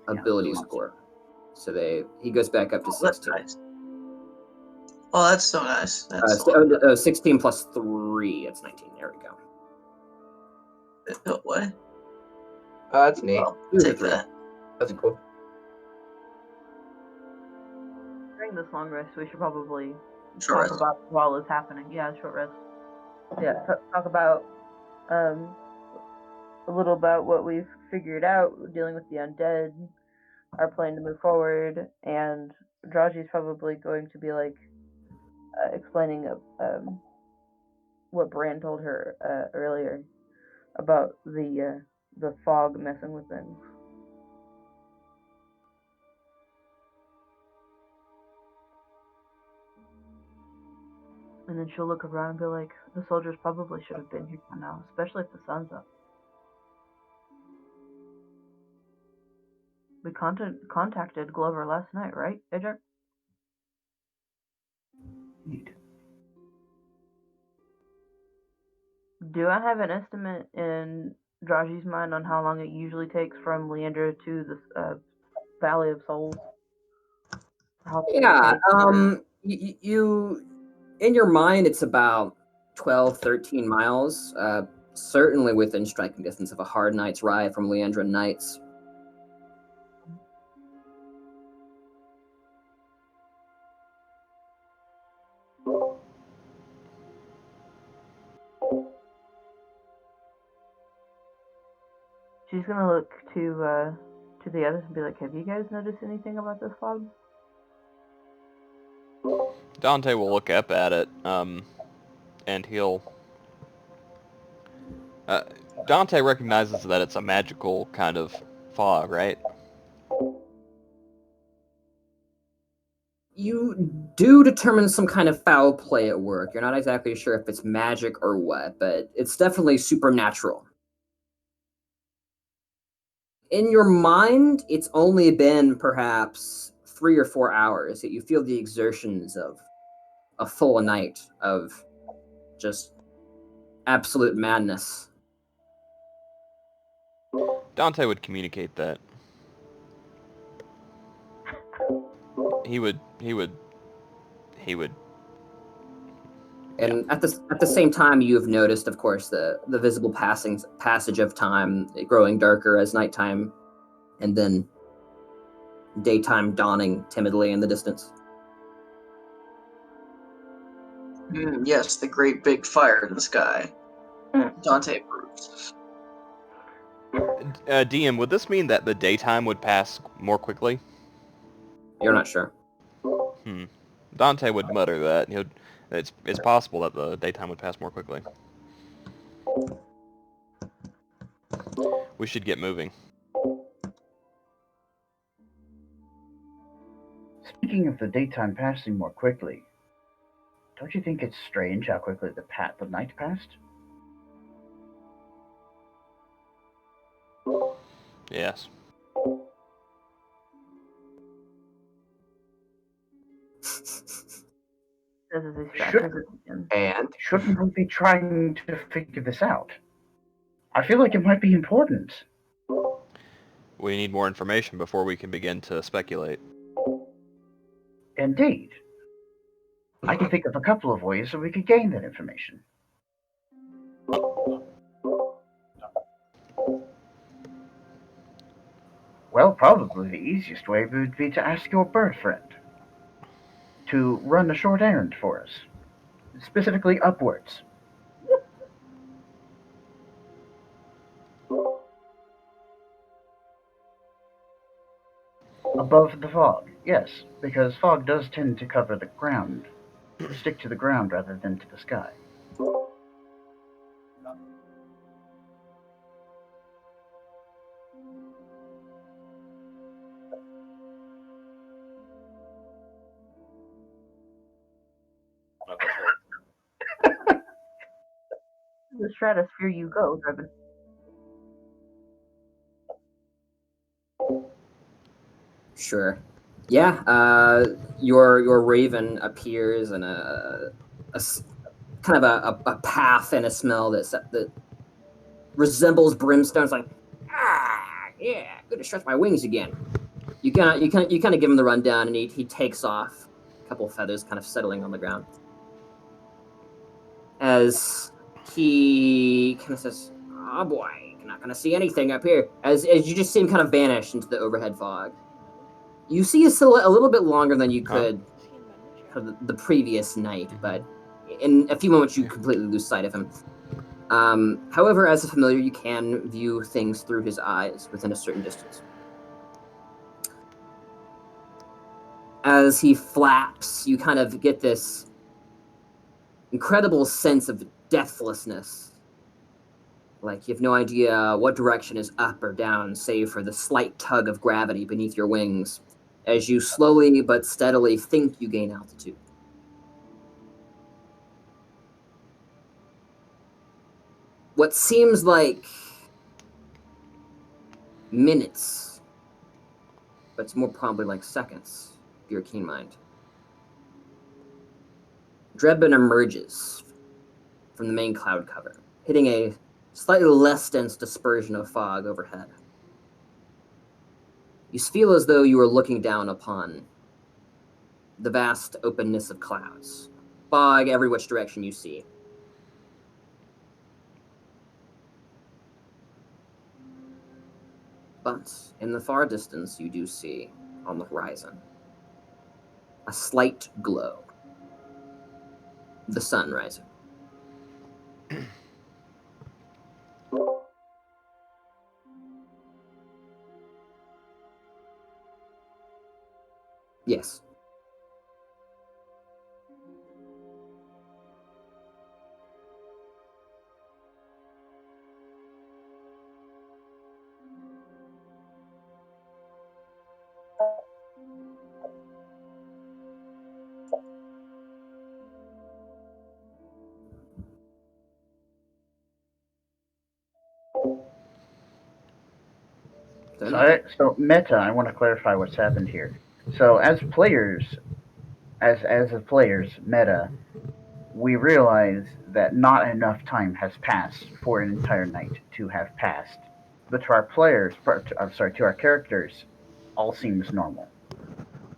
ability score. So he goes back up to Oh, that's 16. nice. Oh, that's so nice. That's so 16 plus 3, it's 19. There we go. what? Oh, that's neat. Well, Here's a take 3. that. That's cool. During this long rest, we should probably Short talk rest. about while it's happening. Yeah, short rest. Yeah, talk about a little about what we've figured out dealing with the undead, our plan to move forward, and Draji's probably going to be like explaining what Bran told her earlier about the fog messing with things. And then she'll look around and be like, the soldiers probably should have been here by now, especially if the sun's up. We contacted Glover last night, right, Edgar? Do I have an estimate in Draji's mind on how long it usually takes from Leandra to the Valley of Souls? Yeah, you in your mind it's about 12, 13 miles, certainly within striking distance of a hard night's ride from Leandra Knights. She's gonna look to the others and be like, have you guys noticed anything about this fog? Dante will look up at it, and he'll... Dante recognizes that it's a magical kind of fog, right? You do determine some kind of foul play at work. You're not exactly sure if it's magic or what, but it's definitely supernatural. In your mind, it's only been perhaps 3 or 4 hours that you feel the exertions of a full night of just absolute madness. Dante would communicate that. He would. And at the same time, you have noticed, of course, the visible passage of time growing darker as nighttime, and then daytime dawning timidly in the distance. Yes, the great big fire in the sky. Dante approves. DM, would this mean that the daytime would pass more quickly? You're not sure. Dante would mutter that. It's possible that the daytime would pass more quickly. We should get moving. Speaking of the daytime passing more quickly, don't you think it's strange how quickly the night passed? Yes. And Shouldn't we be trying to figure this out? I feel like it might be important. We need more information before we can begin to speculate. Indeed. I can think of a couple of ways that we could gain that information. Well, probably the easiest way would be to ask your bird friend to run a short errand for us, specifically upwards. Above the fog, yes, because fog does tend to cover the ground, stick to the ground rather than to the sky. the stratosphere you go, Drebin. Sure. Yeah. Your raven appears in kind of a path and a smell that resembles brimstone. It's like, yeah, good to stretch my wings again. You kind of give him the rundown, and he takes off. A couple of feathers kind of settling on the ground as he kind of says, "Oh boy, you're not gonna see anything up here." As you just see him kind of vanish into the overhead fog. You see a silhouette a little bit longer than you could the previous night, but in a few moments you completely lose sight of him. However, as a familiar, you can view things through his eyes within a certain distance. As he flaps, you kind of get this incredible sense of depthlessness. Like you have no idea what direction is up or down, save for the slight tug of gravity beneath your wings, as you slowly but steadily think you gain altitude. What seems like minutes, but it's more probably like seconds, if you're a keen mind. Drebin emerges from the main cloud cover, hitting a slightly less dense dispersion of fog overhead. You feel as though you are looking down upon the vast openness of clouds. Fog every which direction you see. But in the far distance, you do see, on the horizon, a slight glow. The sun rising. Yes. So meta, I want to clarify what's happened here. So as players, as of players, meta, we realize that not enough time has passed for an entire night to have passed. But to our players, to our characters, all seems normal.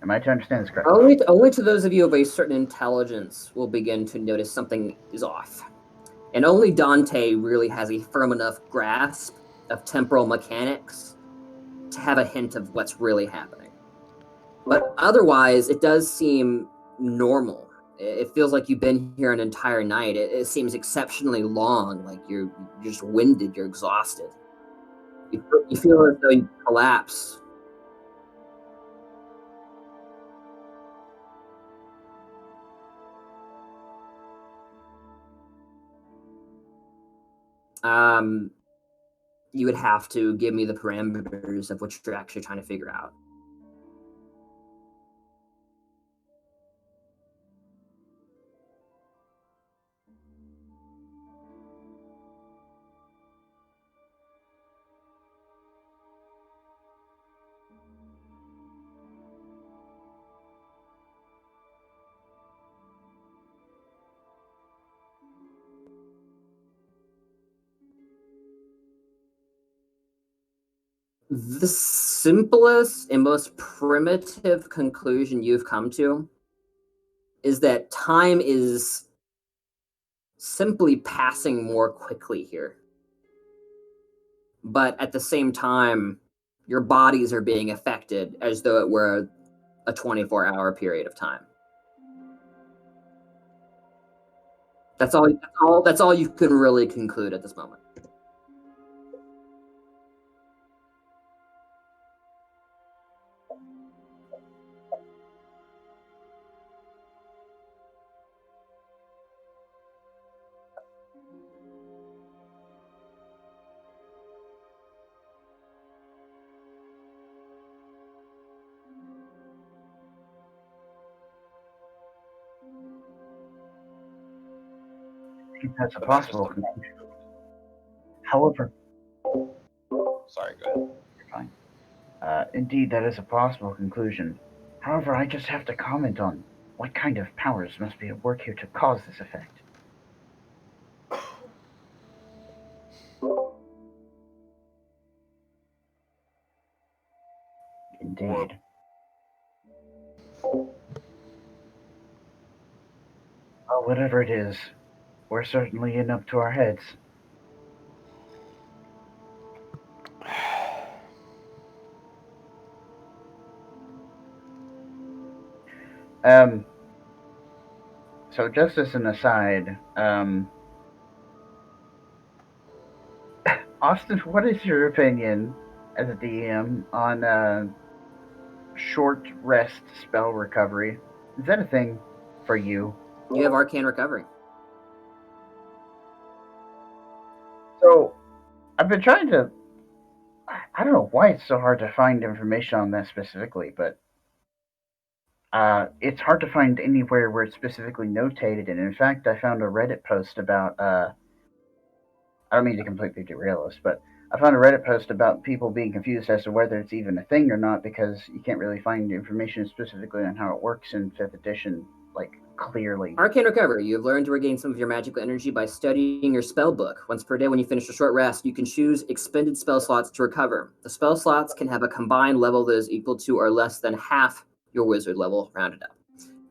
Am I to understand this correctly? Only to those of you of a certain intelligence will begin to notice something is off. And only Dante really has a firm enough grasp of temporal mechanics to have a hint of what's really happening. But otherwise, it does seem normal. It feels like you've been here an entire night. It seems exceptionally long, like you're just winded, you're exhausted. You feel as though you collapse. You would have to give me the parameters of what you're actually trying to figure out. The simplest and most primitive conclusion you've come to is that time is simply passing more quickly here. But at the same time, your bodies are being affected as though it were a 24-hour period of time. That's all you can really conclude at this moment. I think that's a possible conclusion. However, Sorry, go ahead. you're fine. Indeed, that is a possible conclusion. However, I just have to comment on what kind of powers must be at work here to cause this effect. Indeed. Well, whatever it is, we're certainly in up to our heads. So just as an aside, Austin, what is your opinion as a DM on short rest spell recovery? Is that a thing for you? You have arcane recovery. So, I've been trying to. I don't know why it's so hard to find information on that specifically, but it's hard to find anywhere where it's specifically notated. And in fact, I found a Reddit post about. I don't mean to completely derail us, but I found a Reddit post about people being confused as to whether it's even a thing or not because you can't really find information specifically on how it works in 5th edition, like, clearly. Arcane recovery. You have learned to regain some of your magical energy by studying your spell book. Once per day, when you finish a short rest, you can choose expended spell slots to recover. The spell slots can have a combined level that is equal to or less than half your wizard level, rounded up.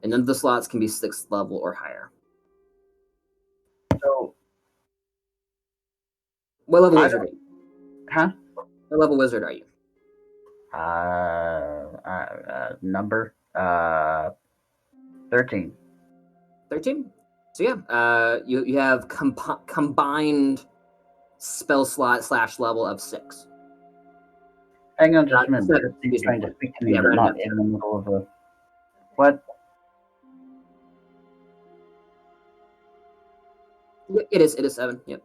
And none of the slots can be 6th level or higher. So, What level I wizard don't- are you? huh? What level wizard are you? Number 13. 13? So yeah, you have combined spell slot / level of 6. Hang on just a minute. Seven. He's trying to speak to me, Yeah, but right not now. in the middle of a. What? It is 7. Yep.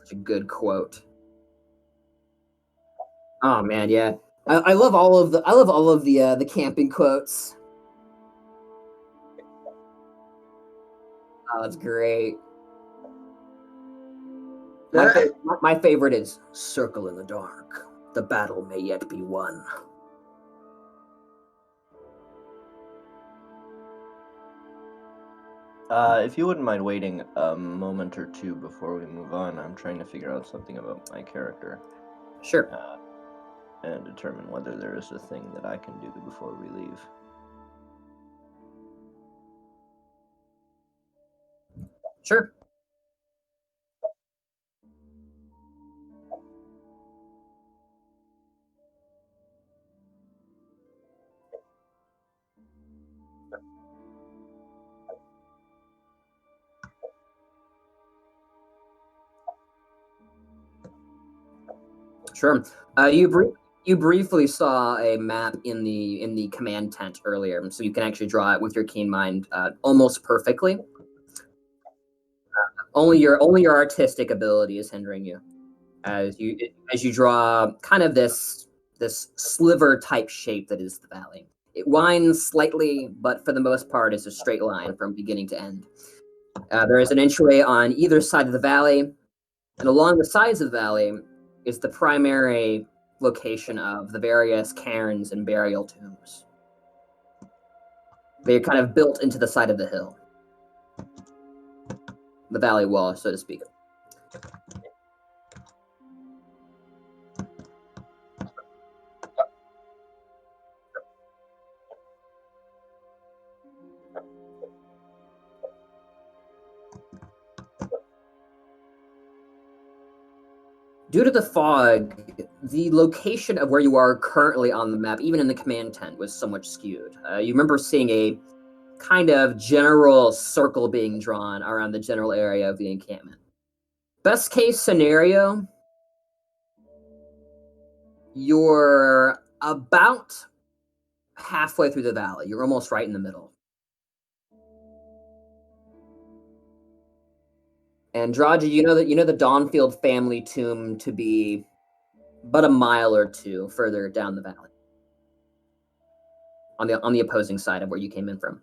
Such a good quote. Oh man, yeah. I love all of the camping quotes. Oh, that's great. My favorite is "Circle in the dark. The battle may yet be won." If you wouldn't mind waiting a moment or two before we move on, I'm trying to figure out something about my character Sure. and determine whether there is a thing that I can do before we leave. Sure. Sure. You briefly saw a map in the command tent earlier, so you can actually draw it with your keen mind almost perfectly. Only your artistic ability is hindering you, as you draw kind of this sliver type shape that is the valley. It winds slightly, but for the most part, it's a straight line from beginning to end. There is an entryway on either side of the valley, and along the sides of the valley is the primary location of the various cairns and burial tombs. They're kind of built into the side of the hill, the valley wall, so to speak. Due to the fog, the location of where you are currently on the map, even in the command tent, was somewhat skewed. You remember seeing a kind of general circle being drawn around the general area of the encampment. Best case scenario, you're about halfway through the valley. You're almost right in the middle. And Draji, you know the Dawnfield family tomb to be but a mile or two further down the valley, on the opposing side of where you came in from.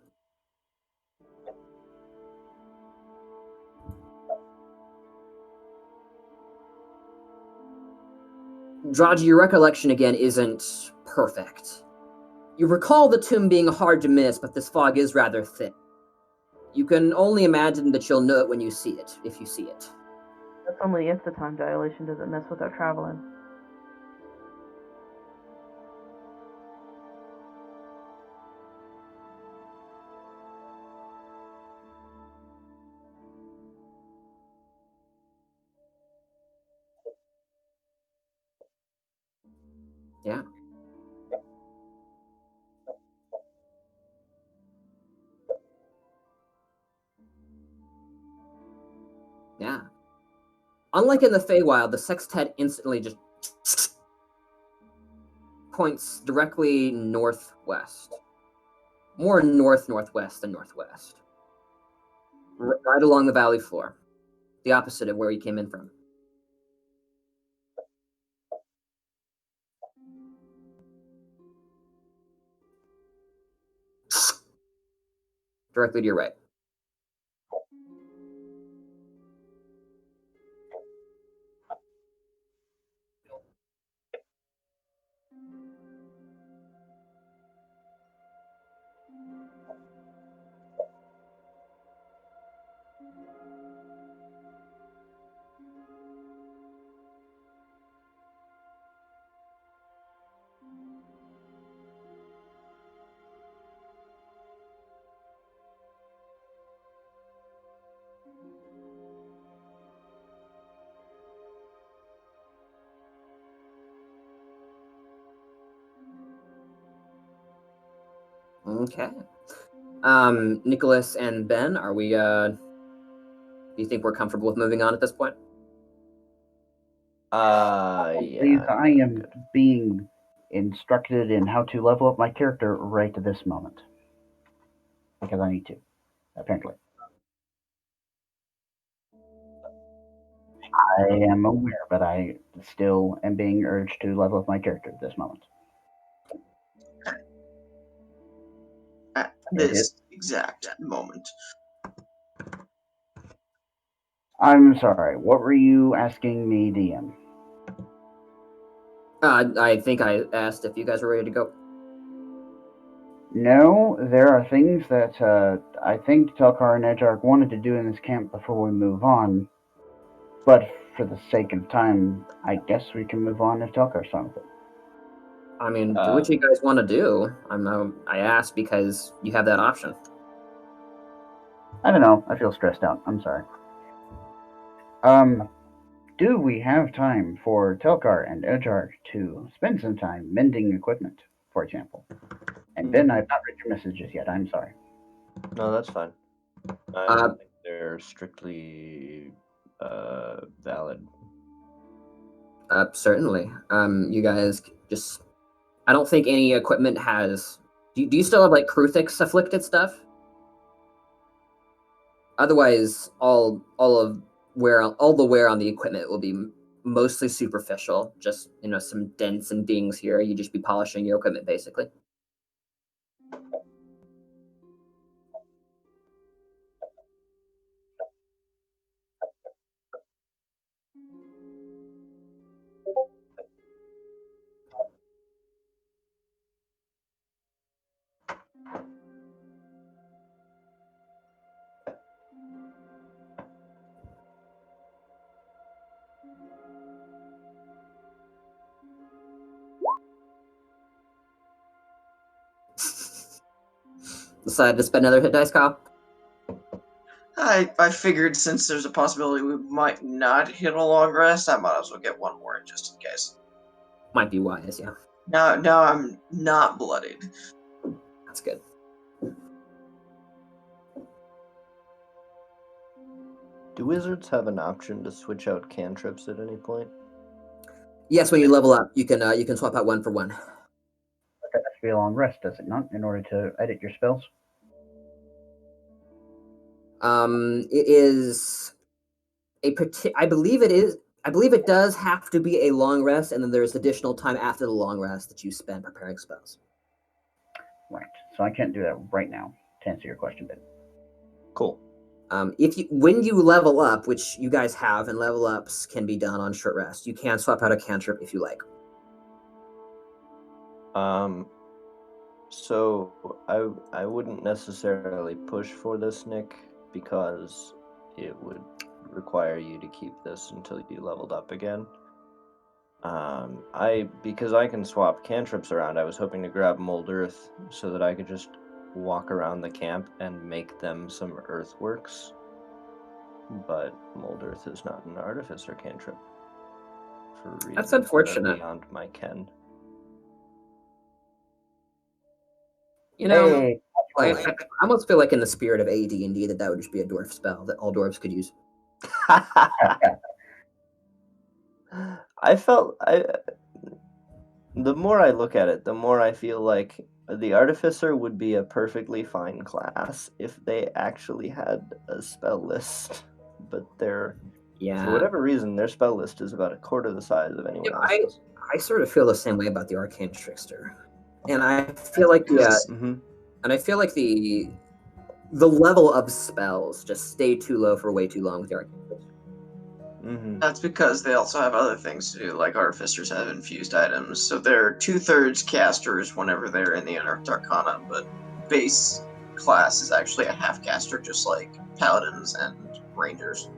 Draji, your recollection again isn't perfect. You recall the tomb being hard to miss, but this fog is rather thick. You can only imagine that you'll know it when you see it, if you see it. That's only if the time dilation doesn't mess with our traveling. Yeah. Yeah. Unlike in the Feywild, the sextet instantly just points directly northwest. More north-northwest than northwest. Right along the valley floor. The opposite of where you came in from. Directly to your right. Okay. Nicholas and Ben, are we, do you think we're comfortable with moving on at this point? Please, Yeah. I am being instructed in how to level up my character right this moment. Because I need to, apparently. I am aware, but I still am being urged to level up my character at this moment. At this exact moment. I'm sorry, what were you asking me, DM? I think I asked if you guys were ready to go. No, there are things that I think Telkar and Edgearch wanted to do in this camp before we move on. But for the sake of time, I guess we can move on if Telkar's fine with it. I mean, do what you guys want to do. I asked because you have that option. I don't know. I feel stressed out. I'm sorry. Do we have time for Telkar and Edgearch to spend some time mending equipment, for example? And Ben, I've not read your messages yet. I'm sorry. No, that's fine. I don't think they're strictly valid. Certainly. You guys just... I don't think any equipment has... Do you still have, like, Kruthix afflicted stuff? Otherwise, all the wear on the equipment will be mostly superficial. Just, some dents and dings here. You just be polishing your equipment, basically. Decided to spend another hit dice, Kyle? I figured since there's a possibility we might not hit a long rest, I might as well get one more in just in case. Might be wise, yeah. Now I'm not bloodied. That's good. Do wizards have an option to switch out cantrips at any point? Yes, when you level up, you can swap out 1 for 1. That has to be a long rest, does it not, in order to edit your spells? It is I believe it is. I believe it does have to be a long rest, and then there's additional time after the long rest that you spend preparing spells. Right. So I can't do that right now, to answer your question, Ben. Cool. When you level up, which you guys have, and level ups can be done on short rest, you can swap out a cantrip if you like. So I wouldn't necessarily push for this, Nick, because it would require you to keep this until you leveled up again. Because I can swap cantrips around, I was hoping to grab Mold Earth so that I could just walk around the camp and make them some earthworks. But Mold Earth is not an artificer cantrip. For reasons That's that are unfortunate. beyond my ken. You know, Hey, I almost feel like in the spirit of AD&D that would just be a dwarf spell that all dwarves could use. The more I look at it, the more I feel like the artificer would be a perfectly fine class if they actually had a spell list, but for whatever reason, their spell list is about a quarter the size of anyone else's. I sort of feel the same way about the Arcane Trickster, and I feel like the level of spells just stay too low for way too long with the Arcane Trickster. Mm-hmm. That's because they also have other things to do, like artificers have infused items, so they're 2/3 casters whenever they're in the Unearthed Arcana, but base class is actually a half caster, just like paladins and rangers.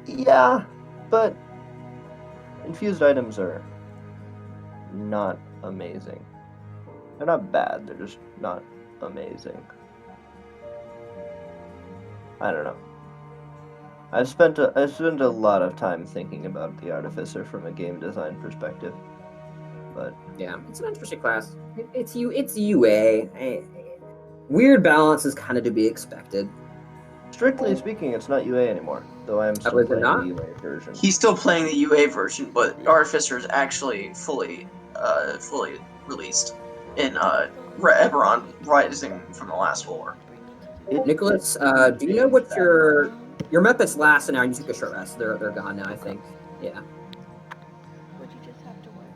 Yeah, but infused items are not amazing. They're not bad, they're just not amazing. I don't know. I've spent a lot of time thinking about the Artificer from a game design perspective, but yeah, it's an interesting class. It's UA. Weird balance is kind of to be expected. Strictly speaking, it's not UA anymore, though I am still playing the UA version. He's still playing the UA version, but Artificer is actually fully released in Eberron Rising from the Last War. Nicholas, do you know what your Muppets last an hour and you took a short rest? They're gone now, I think. Yeah.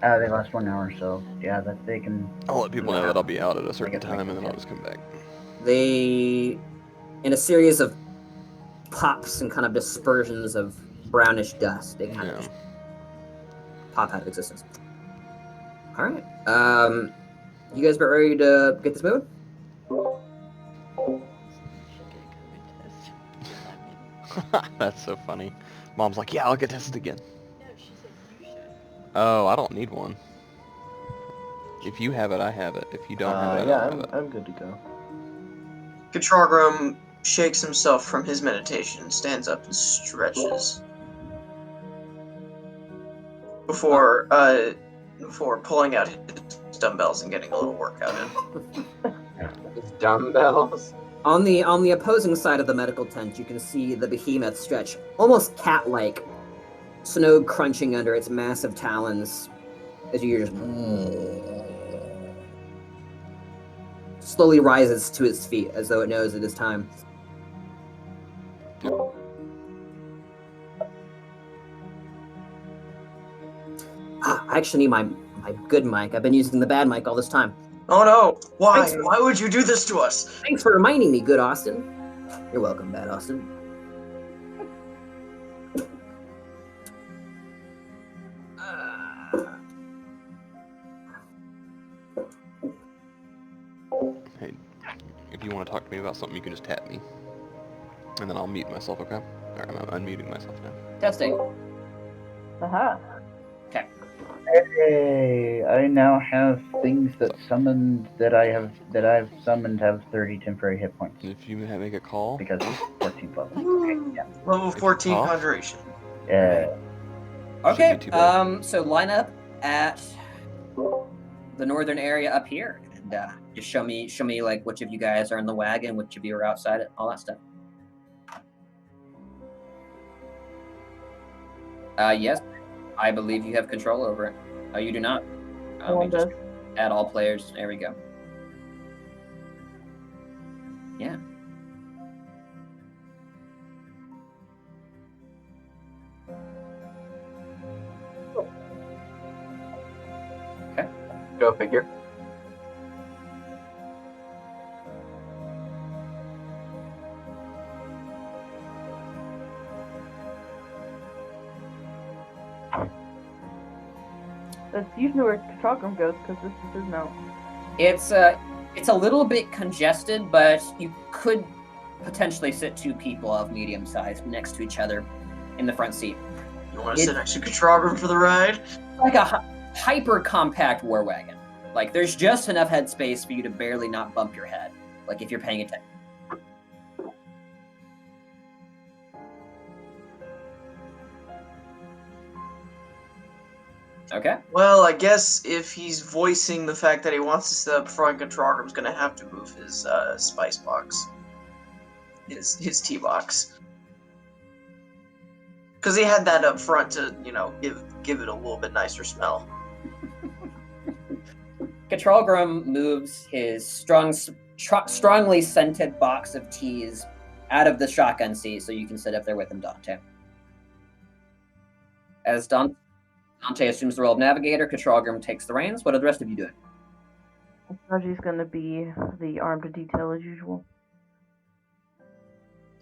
They last 1 hour, so yeah, that they can. I'll let people know that I'll be out at a certain time, and then I'll just come back. They, in a series of pops and kind of dispersions of brownish dust, they kind of just pop out of existence. All right. You guys about ready to get this moving? That's so funny. Mom's like, yeah, I'll get tested again. Oh, I don't need one. If you have it, I have it. If you don't have it, I don't have it. I'm good to go. Katrogrum shakes himself from his meditation, stands up and stretches. Before pulling out his dumbbells and getting a little workout in. His dumbbells? On the opposing side of the medical tent, you can see the behemoth stretch, almost cat-like, Snow crunching under its massive talons as you hear just slowly rises to its feet as though it knows it is time. I actually need my good mic. I've been using the bad mic all this time. Oh no! Why? Why would you do this to us? Thanks for reminding me, good Austin. You're welcome, bad Austin. Hey, if you want to talk to me about something, you can just tap me. And then I'll mute myself, okay? Alright, I'm unmuting myself now. Testing. Aha. Okay. Hey, I now have things that I've summoned have 30 temporary hit points If you make a call. because it's 14th level. Okay, yeah. Level 14 Off. conjuration. Yeah. Shouldn't be too bad. So line up at the northern area up here, and just show me like which of you guys are in the wagon, which of you are outside it, all that stuff. Yes, I believe you have control over it. Oh, you do not. No one just does. add all players. There we go. Yeah. Go figure. That's usually where Katrogrim goes because this is his mount. It's a little bit congested, but you could potentially sit two people of medium size next to each other in the front seat. You want to sit next to Katrogrim for the ride? Like a hyper compact war wagon. Like there's just enough headspace for you to barely not bump your head. Like if you're paying attention. Okay. Well, I guess if he's voicing the fact that he wants to sit up front, Katrogrim's gonna have to move his spice box. His tea box. Because he had that up front to, give it a little bit nicer smell. Katrogrim moves his strongly scented box of teas out of the shotgun seat so you can sit up there with him, Dante. As Dante assumes the role of navigator, Katrogrim takes the reins. What are the rest of you doing? Raji's gonna be the arm to detail as usual.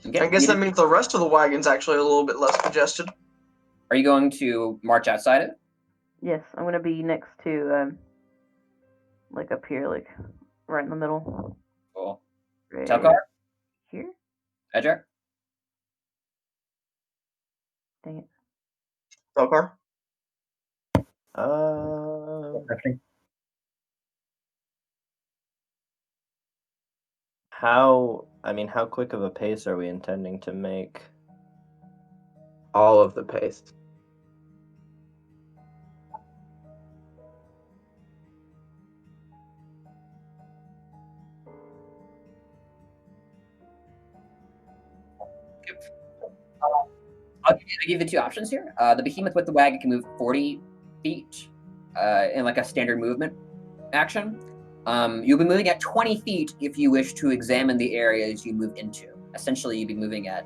Okay, I guess that means the rest of the wagon's actually a little bit less congested. Are you going to march outside it? Yes, I'm gonna be next to like up here, like right in the middle. Cool. Right Telkar? here. Edger? Dang it. Telkar? Happening. How quick of a pace are we intending to make? All of the pace. I'll give you the two options here. The behemoth with the wagon can move 40 feet in like a standard movement action. You'll be moving at 20 feet if you wish to examine the areas you move into. Essentially, you'd be moving at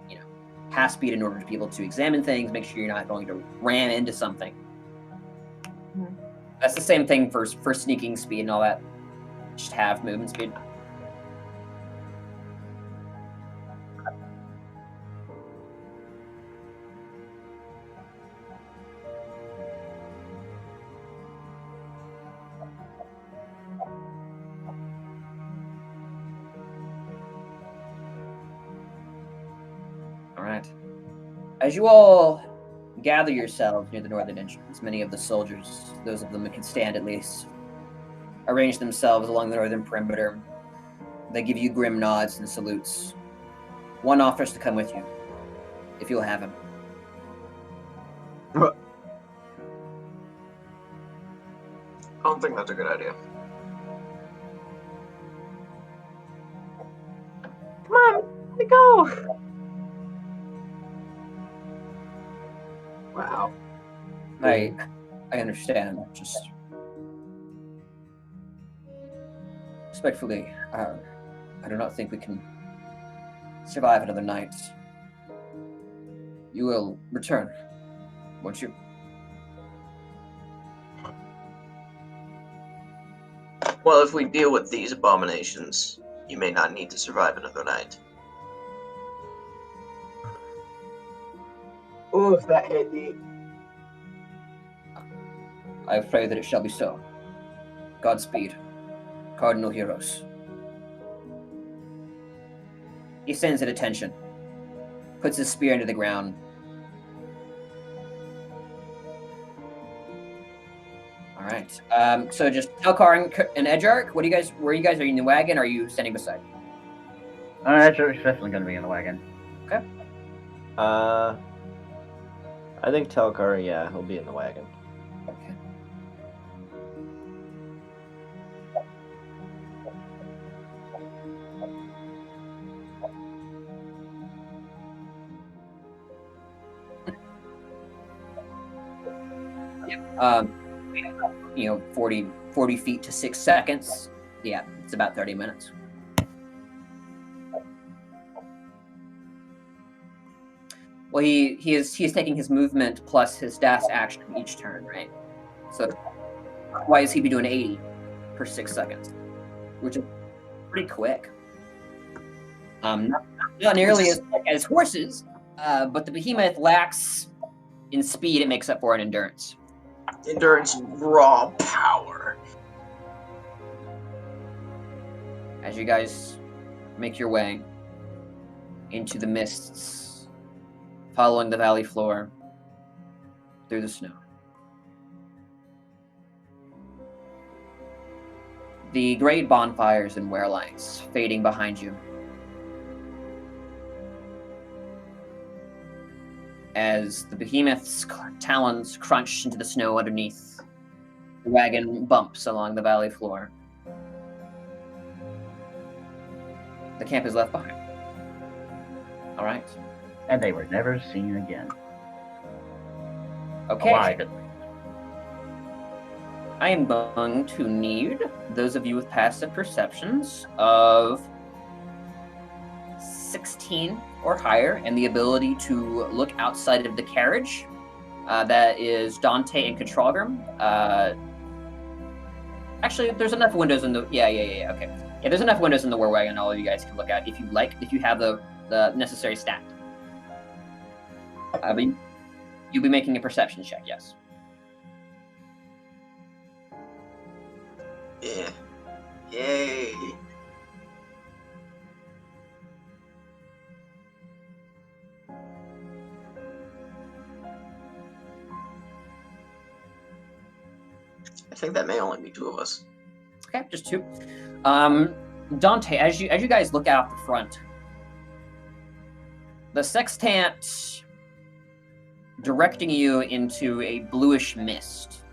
half speed in order to be able to examine things, make sure you're not going to ram into something. Mhm. That's the same thing for sneaking speed and all that. Just half movement speed. All right. As you all gather yourselves near the northern entrance, many of the soldiers, those of them that can stand at least, arrange themselves along the northern perimeter. They give you grim nods and salutes. One offers to come with you, if you'll have him. I don't think that's a good idea. Come on, let go. Wow. I understand. Just respectfully, I do not think we can survive another night. You will return, won't you? Well, if we deal with these abominations, you may not need to survive another night. Oof, that hit me. I pray that it shall be so. Godspeed, Cardinal Heroes. He stands at attention, puts his spear into the ground. All right. So just Telkar and Edgearch. Where are you guys? Are you in the wagon? Or are you standing beside? Edgearch's definitely going to be in the wagon. Okay. I think Telkar, yeah, he'll be in the wagon. Okay. You know, 40 feet to 6 seconds. Yeah, it's about 30 minutes. Well, he is taking his movement plus his dash action each turn, right? So why is he be doing 80 per 6 seconds, which is pretty quick. Not nearly as quick as horses, but the behemoth lacks in speed. It makes up for in endurance. Endurance, raw power. As you guys make your way into the mists, following the valley floor through the snow. The great bonfires and warelights fading behind you. As the behemoth's talons crunch into the snow underneath, the wagon bumps along the valley floor. The camp is left behind. All right. And they were never seen again. Okay. Alive, at least. I am going to need those of you with passive perceptions of 16 or higher and the ability to look outside of the carriage. That is Dante and Katralgrim. Actually, there's enough windows in the... Yeah, okay. Yeah, there's enough windows in the war wagon all of you guys can look at if you like, if you have the necessary stat. But you'll be making a perception check, yes. Yeah. Yay. I think that may only be two of us. Okay, just two. Dante, as you guys look out the front, the sextant directing you into a bluish mist.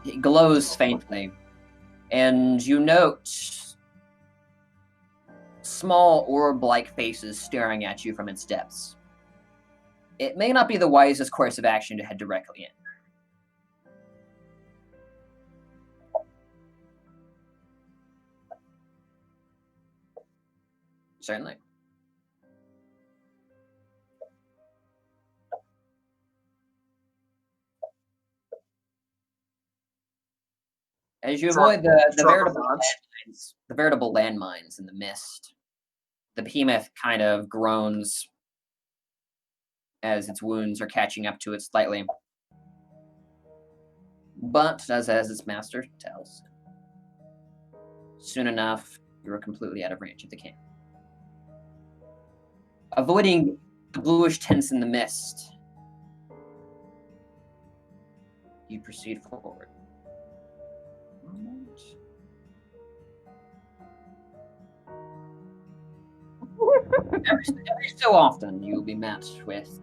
It glows faintly, and you note small orb-like faces staring at you from its depths. It may not be the wisest course of action to head directly in. Certainly. As you avoid the veritable landmines in the mist, the behemoth kind of groans as its wounds are catching up to it slightly. But, as its master tells, soon enough, you are completely out of range of the camp. Avoiding the bluish tints in the mist, you proceed forward. Every so often, you'll be met with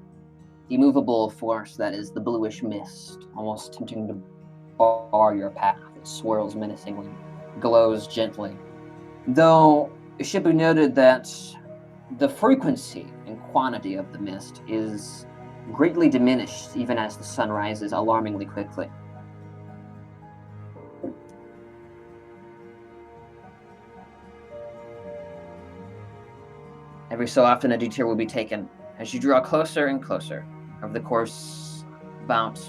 the movable force that is the bluish mist, almost tempting to bar your path. It swirls menacingly, glows gently. Though, it should be noted that the frequency and quantity of the mist is greatly diminished even as the sun rises alarmingly quickly. Every so often a detour will be taken as you draw closer and closer over the course about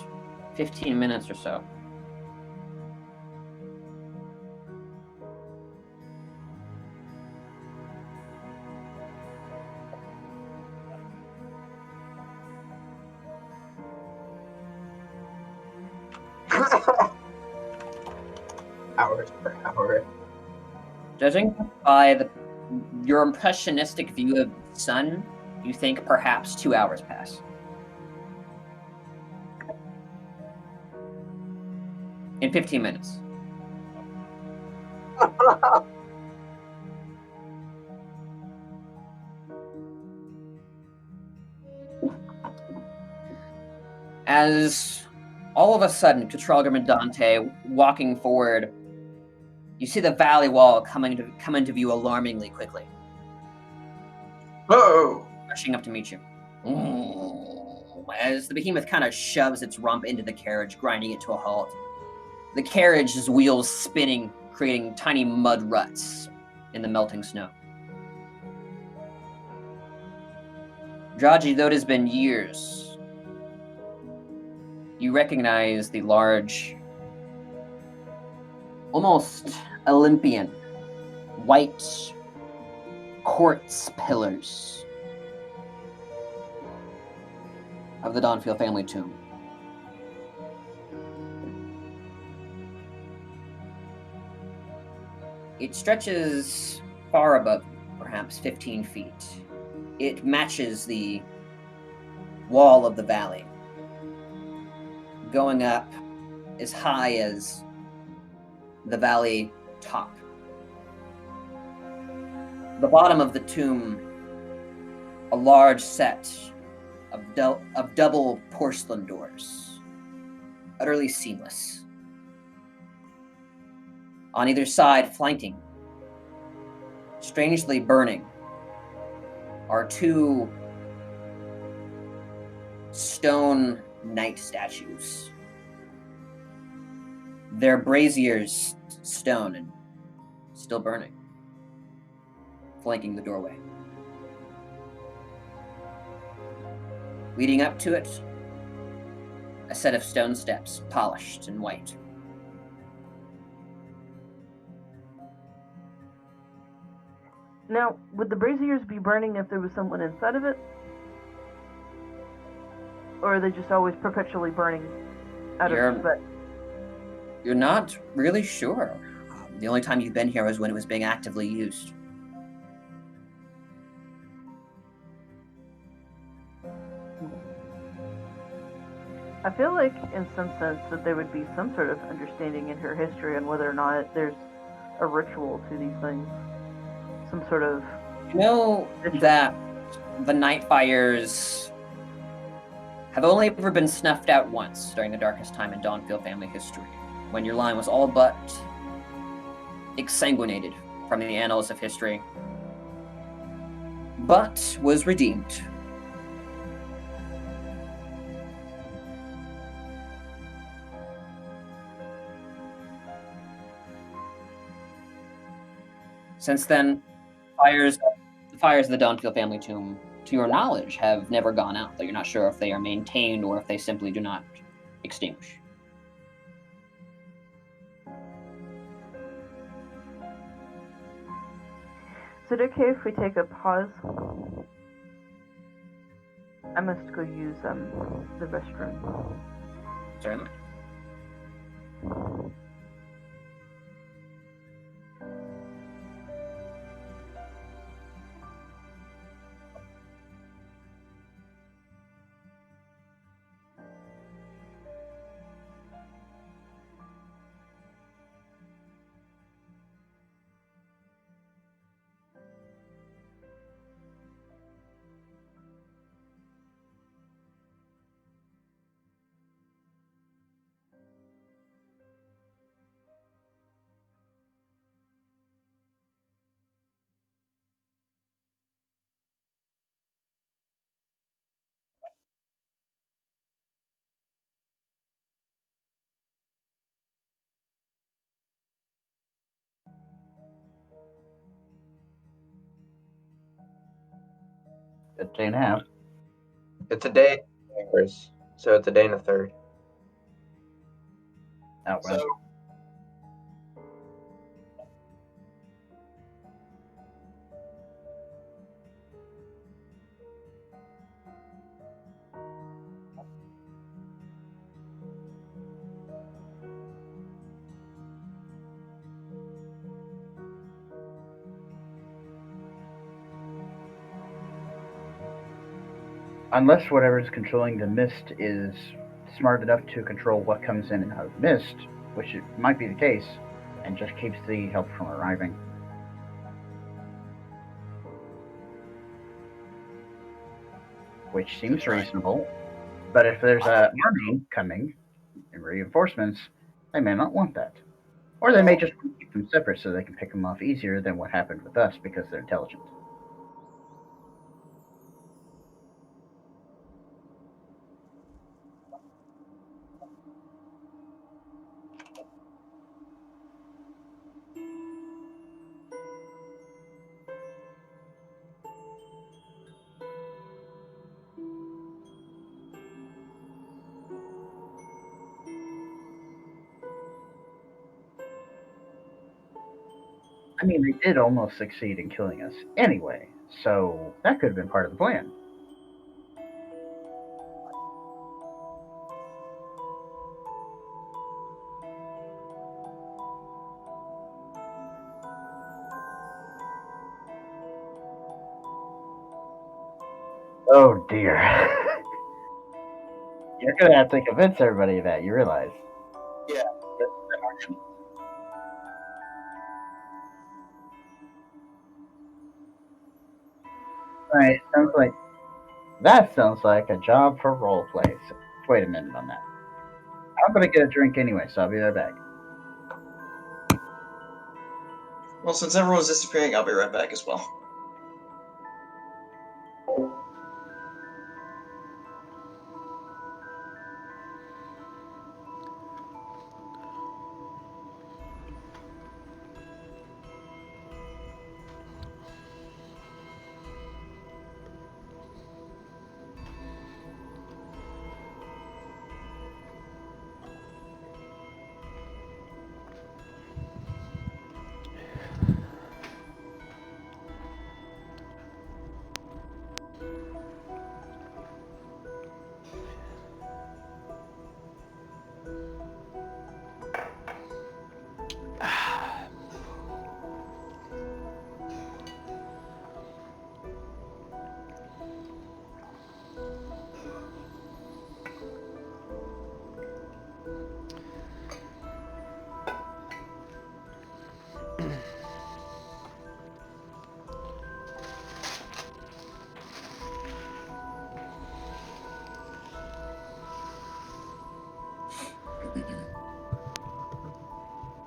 15 minutes or so. Hours per hour. Judging by your impressionistic view of the sun, you think perhaps 2 hours pass. In 15 minutes. As all of a sudden, Katralgrim and Dante walking forward, you see the valley wall come into view alarmingly quickly. Oh! Rushing up to meet you. As the behemoth kind of shoves its rump into the carriage, grinding it to a halt. The carriage's wheels spinning, creating tiny mud ruts in the melting snow. Draji, though it has been years, you recognize the large, almost Olympian, white quartz pillars of the Dawnfield family tomb. It stretches far above you, perhaps 15 feet. It matches the wall of the valley, going up as high as the valley top. The bottom of the tomb, a large set of double porcelain doors, utterly seamless. On either side, flanking, strangely burning, are two stone knight statues. Their braziers stone and still burning, flanking the doorway. Leading up to it, a set of stone steps, polished and white. Now, would the braziers be burning if there was someone inside of it? Or are they just always perpetually burning out of respect? You're not really sure. The only time you've been here was when it was being actively used. I feel like, in some sense, that there would be some sort of understanding in her history on whether or not there's a ritual to these things. Some sort of... You know that the night fires have only ever been snuffed out once during the darkest time in Dawnfield family history, when your line was all but exsanguinated from the annals of history, but was redeemed. Since then, the fires of the Dawnfield family tomb, to your knowledge, have never gone out, though you're not sure if they are maintained or if they simply do not extinguish. Is it okay if we take a pause? I must go use the restroom. Certainly. A day and a half. It's a day, Chris. So it's a day and a third. Outrun. Unless whatever's controlling the mist is smart enough to control what comes in and out of the mist, which it might be the case, and just keeps the help from arriving. Which seems reasonable, but if there's an army coming and reinforcements, they may not want that. Or they may just keep them separate so they can pick them off easier than what happened with us because they're intelligent. I mean, they did almost succeed in killing us anyway, so that could have been part of the plan. Oh dear. You're gonna have to convince everybody of that, you realize. Yeah. Right, that sounds like a job for roleplay. So, wait a minute on that. I'm gonna get a drink anyway, so I'll be right back. Well, since everyone's disappearing, I'll be right back as well.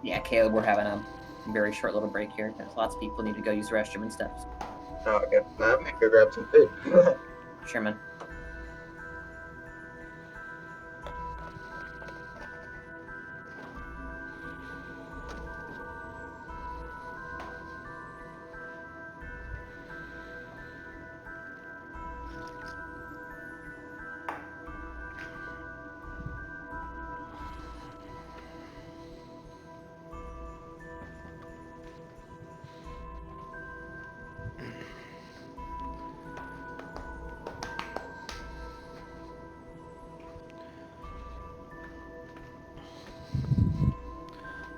Yeah, Caleb, we're having a very short little break here because lots of people need to go use the restroom and stuff. Oh, okay. Now I'm gonna go grab some food. Sure, man.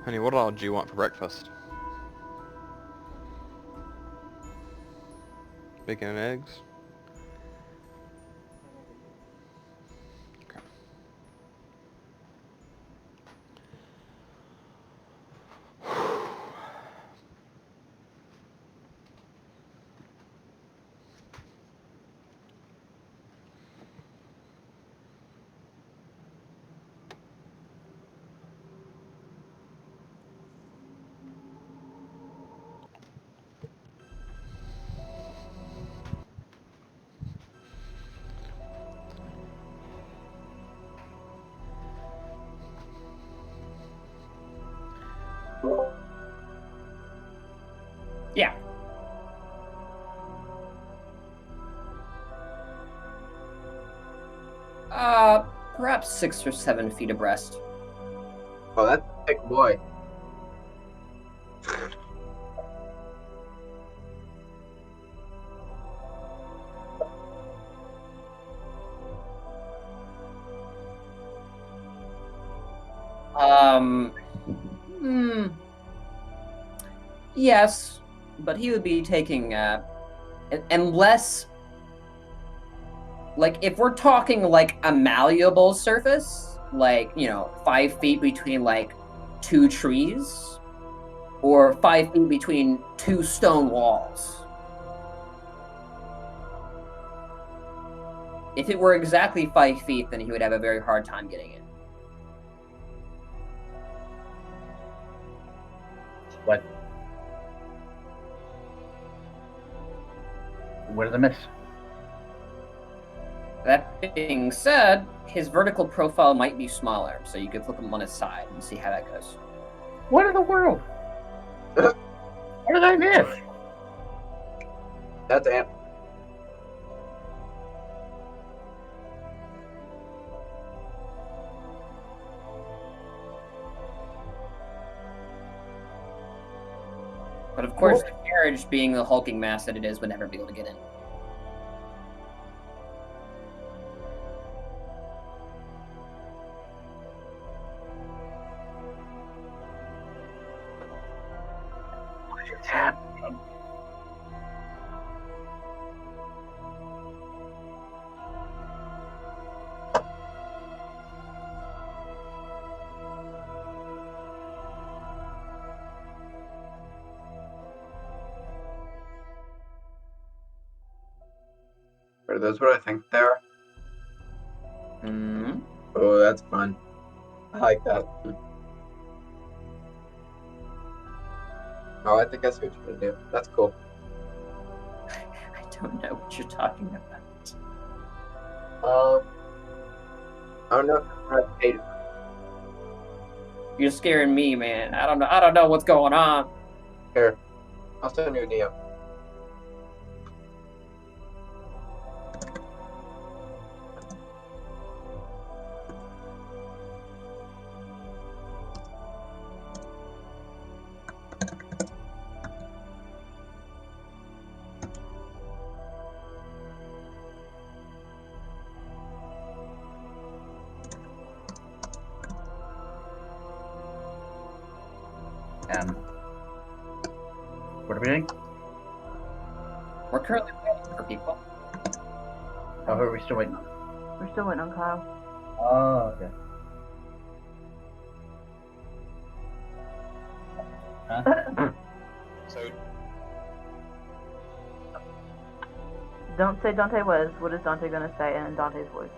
Honey, what all do you want for breakfast? Bacon and eggs? Okay. Yeah. Perhaps 6 or 7 feet abreast. Oh, that's a big boy. Yes, but he would be taking, unless, like, if we're talking, like, a malleable surface, like, 5 feet between, like, 2 trees, or 5 feet between 2 stone walls. If it were exactly 5 feet, then he would have a very hard time getting in. What? What did I miss? That being said, his vertical profile might be smaller, so you could flip him on his side and see how that goes. What in the world? What did I miss? That's Ant. But of course, the carriage, being the hulking mass that it is, would never be able to get in. What's happening? Are those what I think they are? Mm-hmm. Oh, that's fun. I like that. Oh, I think I see what you're gonna do. That's cool. I don't know what you're talking about. I don't know if I'm paid. You're scaring me, man. I don't know what's going on. Here, I'll send you a DM. What are we doing? We're currently waiting for people. Oh, who are we still waiting on? We're still waiting on Kyle. Oh, okay. Huh? So, Don't say Dante was. What is Dante gonna say in Dante's voice?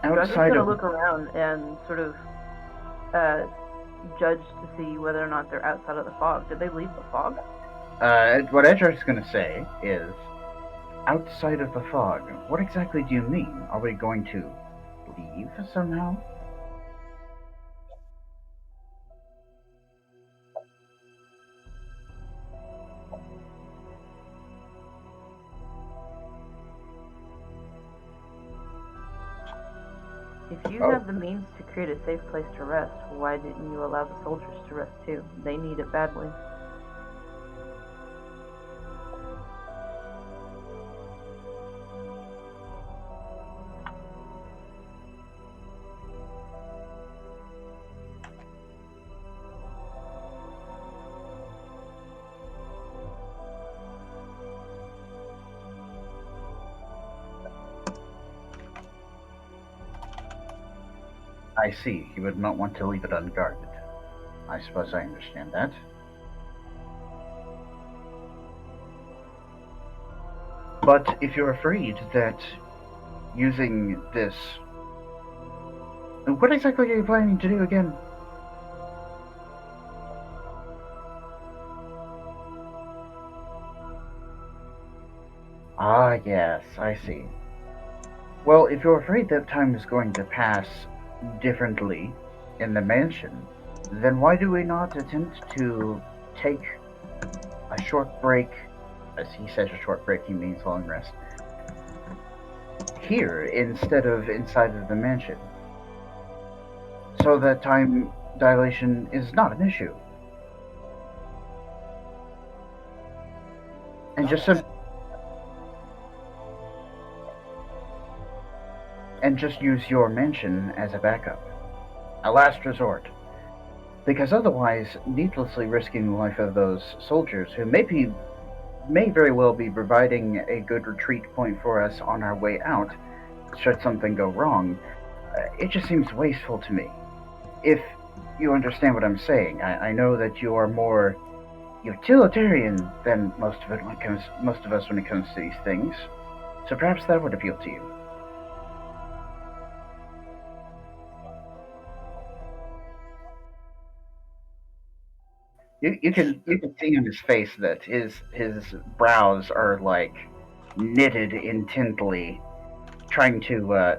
Josh is Outside gonna of look around and sort of judge to see whether or not they're outside of the fog. Did they leave the fog? what Edgar's going to say is, outside of the fog, what exactly do you mean? Are we going to leave somehow? If you have the means to create a safe place to rest, why didn't you allow the soldiers to rest too? They need it badly. I see. He would not want to leave it unguarded. I suppose I understand that. But if you're afraid that using this... What exactly are you planning to do again? Ah, yes, I see. Well, if you're afraid that time is going to pass differently in the mansion, then why do we not attempt to take a short break? As he says a short break, he means long rest. here instead of inside of the mansion, so that time dilation is not an issue. And just use your mansion as a backup, a last resort. Because otherwise, needlessly risking the life of those soldiers who may very well be providing a good retreat point for us on our way out, should something go wrong, it just seems wasteful to me. If you understand what I'm saying, I know that you are more utilitarian than most of us when it comes to these things, so perhaps that would appeal to you. You can see on his face that his brows are like knitted intently, trying to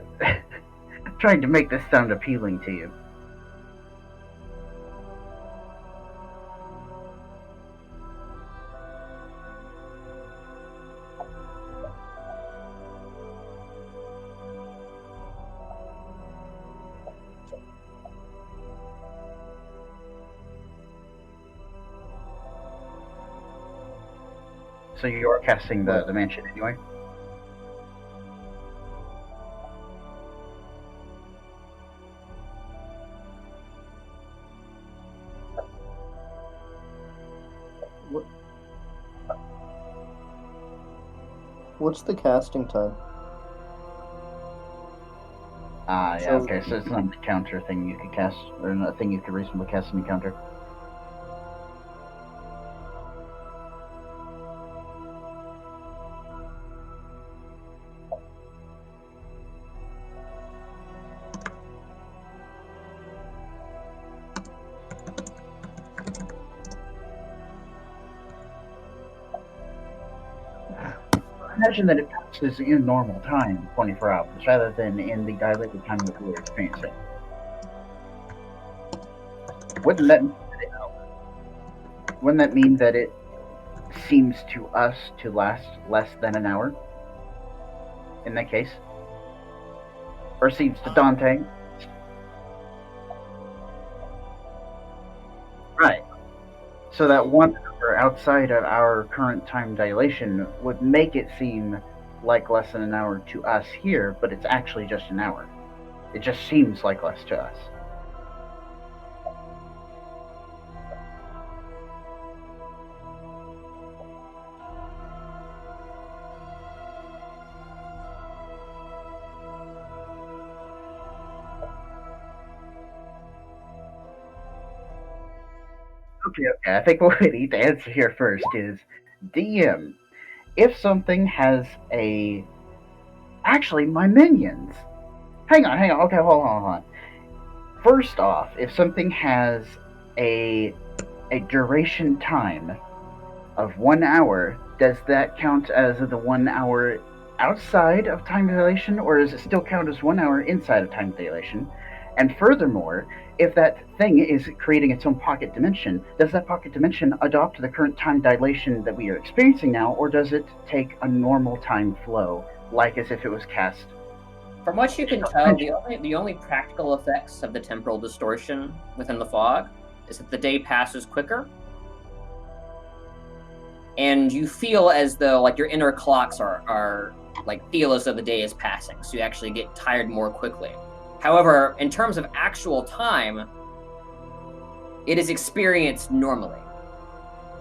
trying to make this sound appealing to you. So you are casting the mansion anyway? What's the casting time? Yeah, okay, so it's not a counter thing you could cast, or not a thing you could reasonably cast in a counter. Imagine that it passes in normal time, 24 hours, rather than in the dilated time that we're experiencing. Wouldn't that mean that it seems to us to last less than an hour? In that case? Or seems to Dante? Right. So that 1 hour outside of our current time dilation would make it seem like less than an hour to us here, but it's actually just an hour. It just seems like less to us. Okay. I think what we need to answer here first is, DM, if something has a... Actually, my minions! Hang on. Okay, hold on. First off, if something has a duration time of 1 hour, does that count as the 1 hour outside of time dilation, or does it still count as 1 hour inside of time dilation? And furthermore, if that thing is creating its own pocket dimension, does that pocket dimension adopt the current time dilation that we are experiencing now, or does it take a normal time flow, like as if it was cast? From what you can tell, the only practical effects of the temporal distortion within the fog is that the day passes quicker, and you feel as though like your inner clocks are like feel as though the day is passing, so you actually get tired more quickly. However, in terms of actual time, it is experienced normally.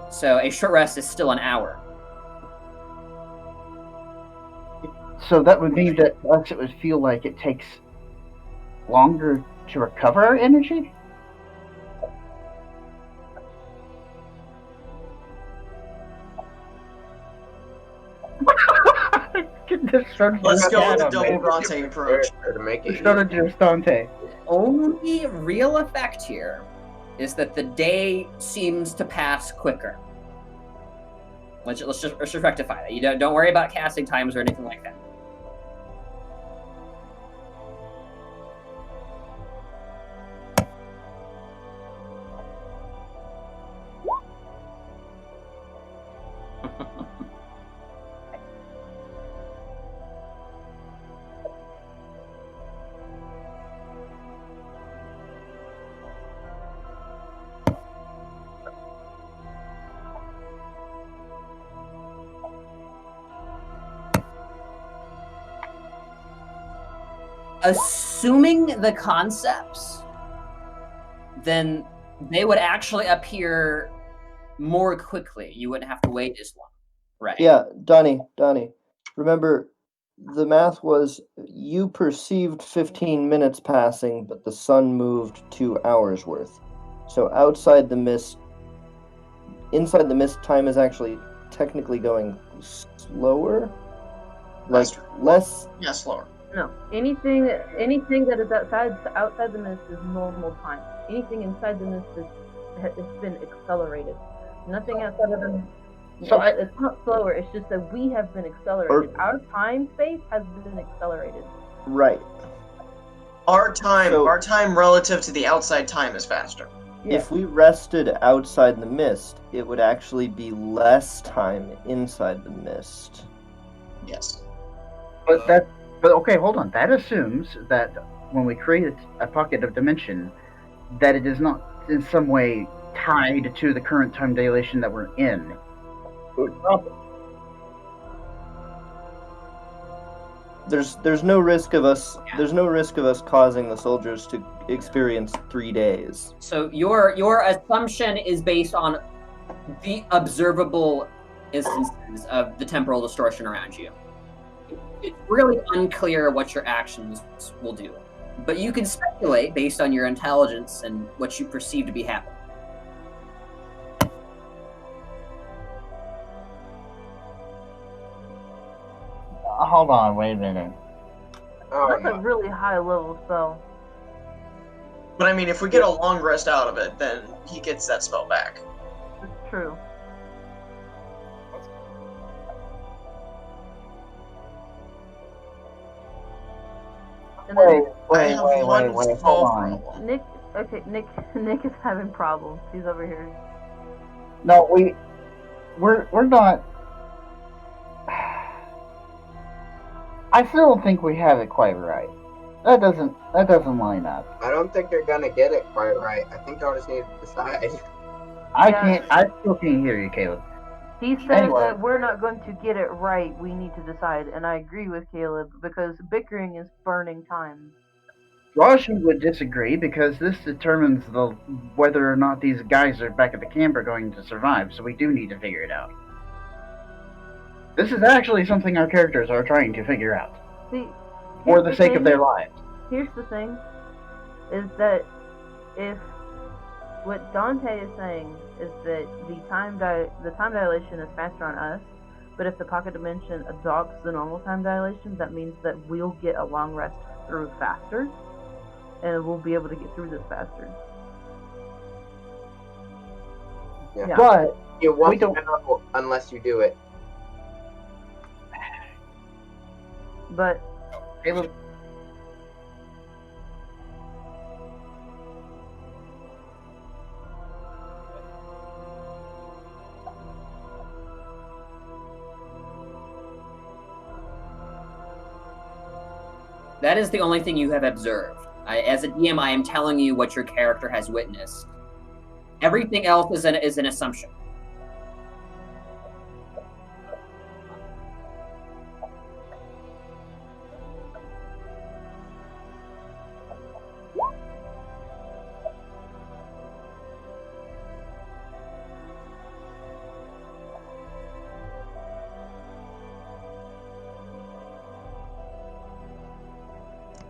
So a short rest is still an hour. So that would mean that to us it would feel like it takes longer to recover our energy? Let's go with the double Dante approach. Dante. Only real effect here is that the day seems to pass quicker. Let's just rectify that. You don't worry about casting times or anything like that. Assuming the concepts, then they would actually appear more quickly. You wouldn't have to wait as long, right? Yeah, Donnie, remember, the math was you perceived 15 minutes passing, but the sun moved 2 hours worth. So inside the mist, time is actually technically going slower? Like, less... Yeah, slower. No, anything that is outside the mist is normal time. Anything inside the mist it's been accelerated. Nothing outside of the mist. So it's not slower. It's just that we have been accelerated. Our time space has been accelerated. Right. Our time relative to the outside time is faster. Yeah. If we rested outside the mist, it would actually be less time inside the mist. Yes. But okay, hold on. That assumes that when we create a pocket of dimension, that it is not in some way tied to the current time dilation that we're in. There's no risk of us. There's no risk of us causing the soldiers to experience 3 days. So your assumption is based on the observable instances of the temporal distortion around you. It's really unclear what your actions will do, but you can speculate based on your intelligence and what you perceive to be happening. Hold on, wait a minute. That's a really high level spell. But I mean, if we get a long rest out of it, then he gets that spell back. It's true. And then Wait, hold on. Nick is having problems. He's over here. No, we're not. I still don't think we have it quite right. That doesn't line up. I don't think you're gonna get it quite right. I think y'all just need to decide. I still can't hear you, Caleb. He says that we're not going to get it right. We need to decide, and I agree with Caleb because bickering is burning time. Raji would disagree because this determines whether or not these guys are back at the camp are going to survive. So we do need to figure it out. This is actually something our characters are trying to figure out. See, for the sake of their lives. Here's the thing, is that if what Dante is saying is that the time dilation is faster on us, but if the pocket dimension adopts the normal time dilation, that means that we'll get a long rest through faster, and we'll be able to get through this faster. Yeah. But you won't know unless you do it. But Caleb, That is the only thing you have observed. As a DM, I am telling you what your character has witnessed. Everything else is an assumption.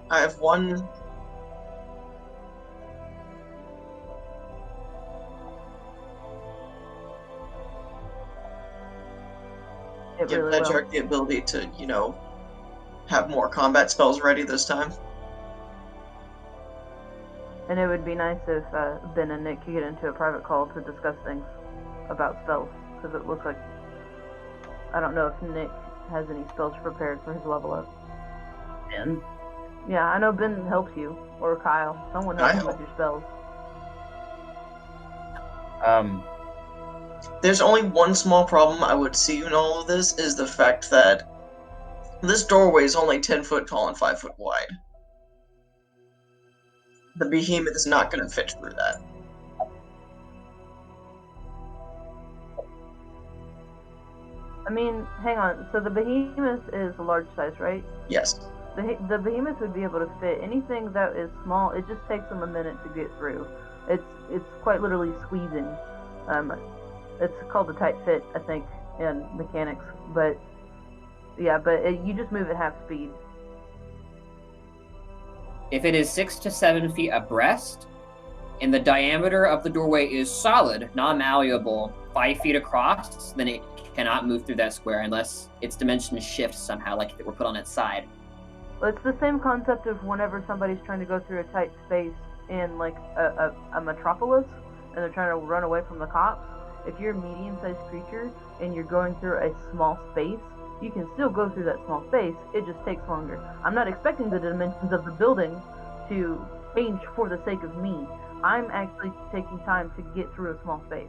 I have one. Give Bedjark the ability to, have more combat spells ready this time. And it would be nice if Ben and Nick could get into a private call to discuss things about spells, because it looks like I don't know if Nick has any spells prepared for his level up. Ben? Yeah, I know Ben helps you, or Kyle. Someone helps you with your spells. There's only one small problem I would see in all of this, is the fact that this doorway is only 10 foot tall and 5 foot wide. The behemoth is not going to fit through that. I mean, hang on. So the behemoth is a large size, right? Yes. The behemoth would be able to fit anything that is small. It just takes them a minute to get through. It's quite literally squeezing. It's called a tight fit, I think, in mechanics. But yeah, you just move at half speed. If it is 6 to 7 feet abreast, and the diameter of the doorway is solid, non-malleable, 5 feet across, then it cannot move through that square unless its dimensions shift somehow, like if it were put on its side. Well, it's the same concept of whenever somebody's trying to go through a tight space in like a metropolis, and they're trying to run away from the cops. If you're a medium-sized creature and you're going through a small space, you can still go through that small space. It just takes longer. I'm not expecting the dimensions of the building to change for the sake of me. I'm actually taking time to get through a small space.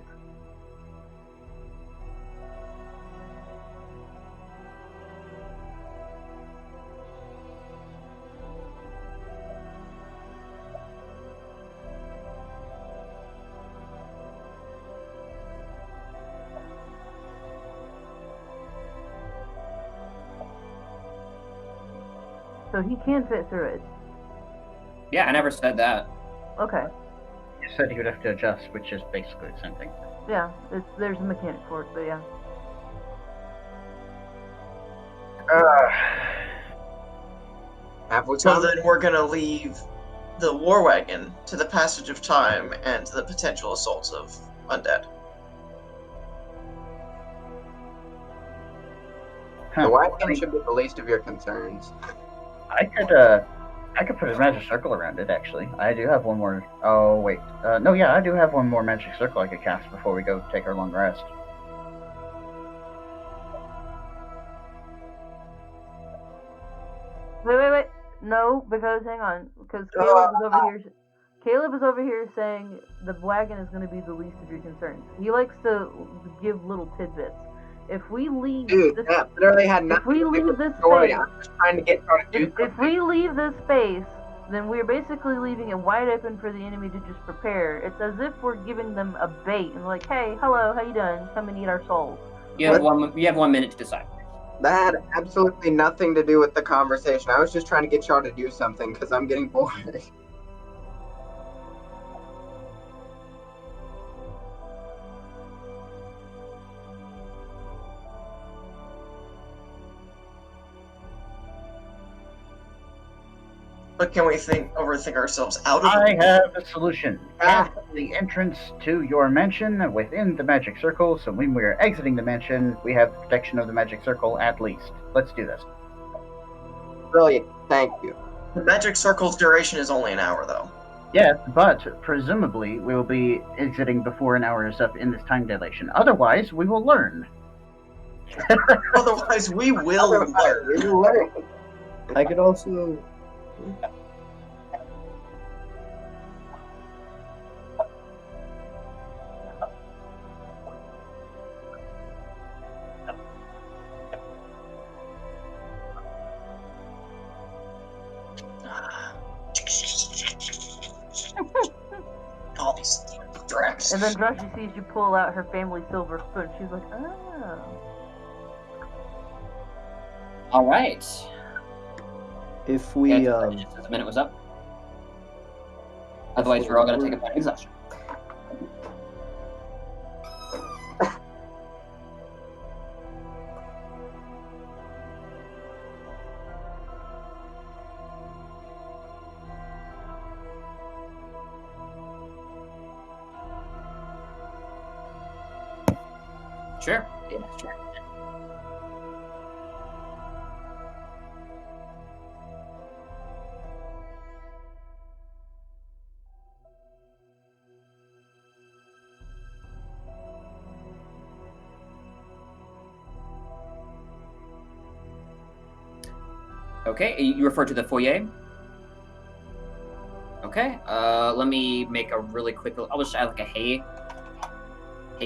So he can fit through it. Yeah, I never said that. Okay. You said he would have to adjust, which is basically the same thing. Yeah, there's a mechanic for it, but yeah. Have we So come? then we're gonna leave the war wagon to the passage of time and to the potential assaults of undead. The wagon should be the least of your concerns. I could put a magic circle around it, actually. I do have one more. Oh, wait. No, yeah, I do have one more magic circle I could cast before we go take our long rest. Wait. No, because hang on. Because Caleb is over here saying the wagon is going to be the least of your concerns. He likes to give little tidbits. If we leave Dude, this, that literally had nothing if we to do leave with this the story. space, I'm just trying to get her to do if we leave this space, then we're basically leaving it wide open for the enemy to just prepare. It's as if we're giving them a bait and like, hey, hello, how you doing? Come and eat our souls. You have 1 minute to decide. That had absolutely nothing to do with the conversation. I was just trying to get y'all to do something because I'm getting bored. But can we overthink ourselves out of I it? have a solution. Cast the entrance to your mansion within the magic circle, so when we're exiting the mansion, we have protection of the magic circle at least. Let's do this. Brilliant. Thank you. The magic circle's duration is only an hour, though. Yes, but presumably we will be exiting before an hour is up in this time dilation. Otherwise, we will learn. Otherwise, we will learn. I could also. All these drafts. And then Drushy sees you pull out her family silver spoon. She's like, oh. All right. If we The minute was up. Otherwise, we're all going to take a point of exhaustion. Sure. Yeah, sure. Okay, you refer to the foyer? Okay, let me make a really quick, I'll just add like a hay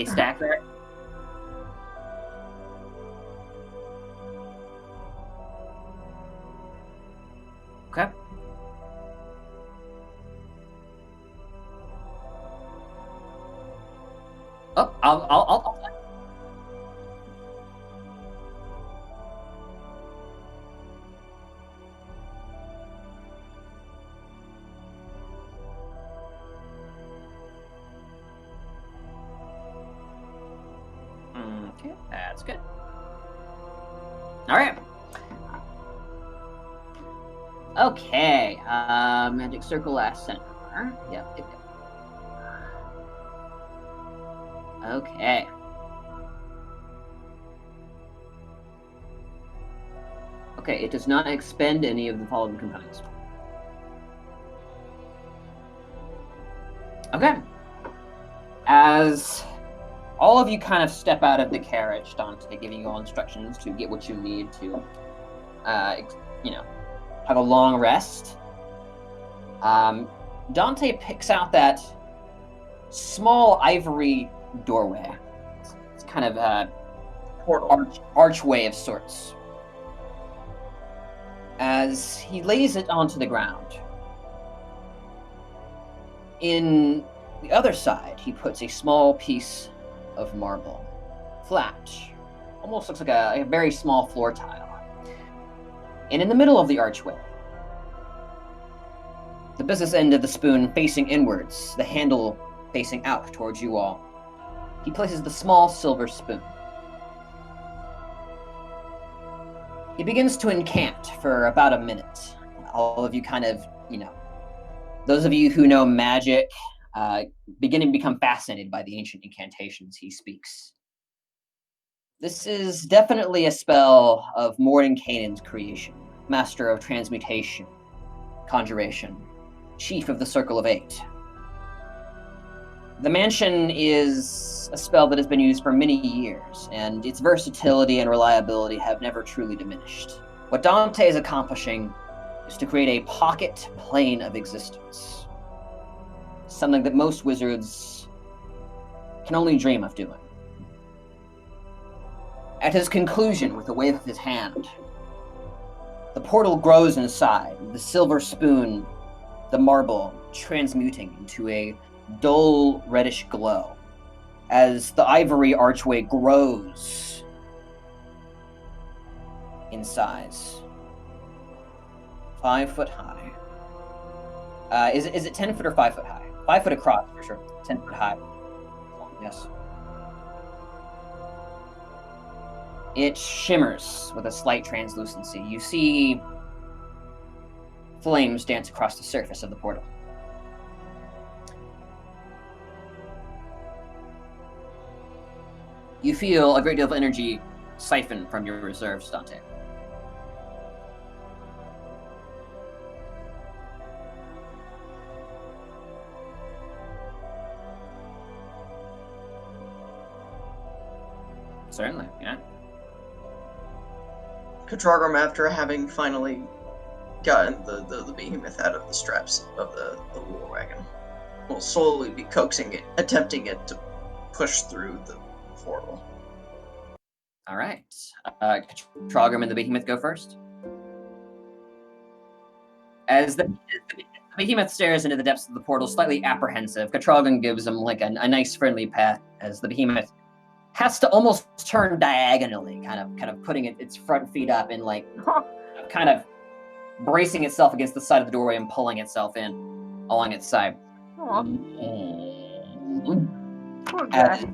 stack there. Okay. Oh, I'll That's good. All right. Okay. Magic circle last center. Yep. Okay. Okay, it does not expend any of the following components. Okay. As all of you kind of step out of the carriage, Dante giving you all instructions to get what you need to, have a long rest. Dante picks out that small ivory doorway. It's kind of a archway of sorts. As he lays it onto the ground. In the other side, he puts a small piece of marble, flat, almost looks like a very small floor tile. And in the middle of the archway, the business end of the spoon facing inwards, the handle facing out towards you all, he places the small silver spoon. He begins to incant for about a minute. All of you kind of, those of you who know magic, beginning to become fascinated by the ancient incantations he speaks. This is definitely a spell of Mordenkainen's creation, master of transmutation, conjuration, chief of the Circle of Eight. The mansion is a spell that has been used for many years, and its versatility and reliability have never truly diminished. What Dante is accomplishing is to create a pocket plane of existence, something that most wizards can only dream of doing. At his conclusion, with a wave of his hand, the portal grows inside, the silver spoon, the marble, transmuting into a dull reddish glow as the ivory archway grows in size. 5 foot high. Is it 10 foot or 5 foot high? 5 foot across for sure. 10 foot high. Yes. It shimmers with a slight translucency. You see flames dance across the surface of the portal. You feel a great deal of energy siphon from your reserves, Dante. Certainly, yeah. Katragram, after having finally gotten the behemoth out of the straps of the war wagon, will slowly be coaxing it, attempting it to push through the portal. All right. Katragram and the behemoth go first. As the behemoth stares into the depths of the portal, slightly apprehensive, Katragram gives him like a nice friendly pat as the behemoth has to almost turn diagonally, kind of putting its front feet up and like kind of bracing itself against the side of the doorway and pulling itself in along its side. Poor guy.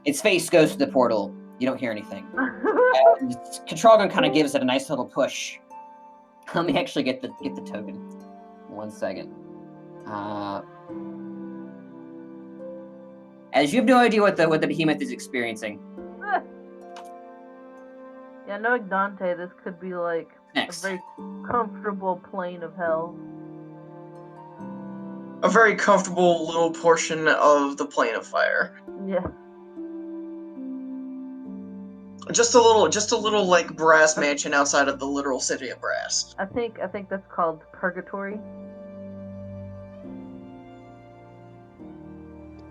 Its face goes to the portal. You don't hear anything. Katragram kind of gives it a nice little push. Let me actually get the token. 1 second. As you have no idea what the behemoth is experiencing. Yeah, knowing Dante, this could be like Next. a very comfortable plane of hell. A very comfortable little portion of the plane of fire. Yeah. Just a little like brass mansion outside of the literal city of brass. I think that's called purgatory.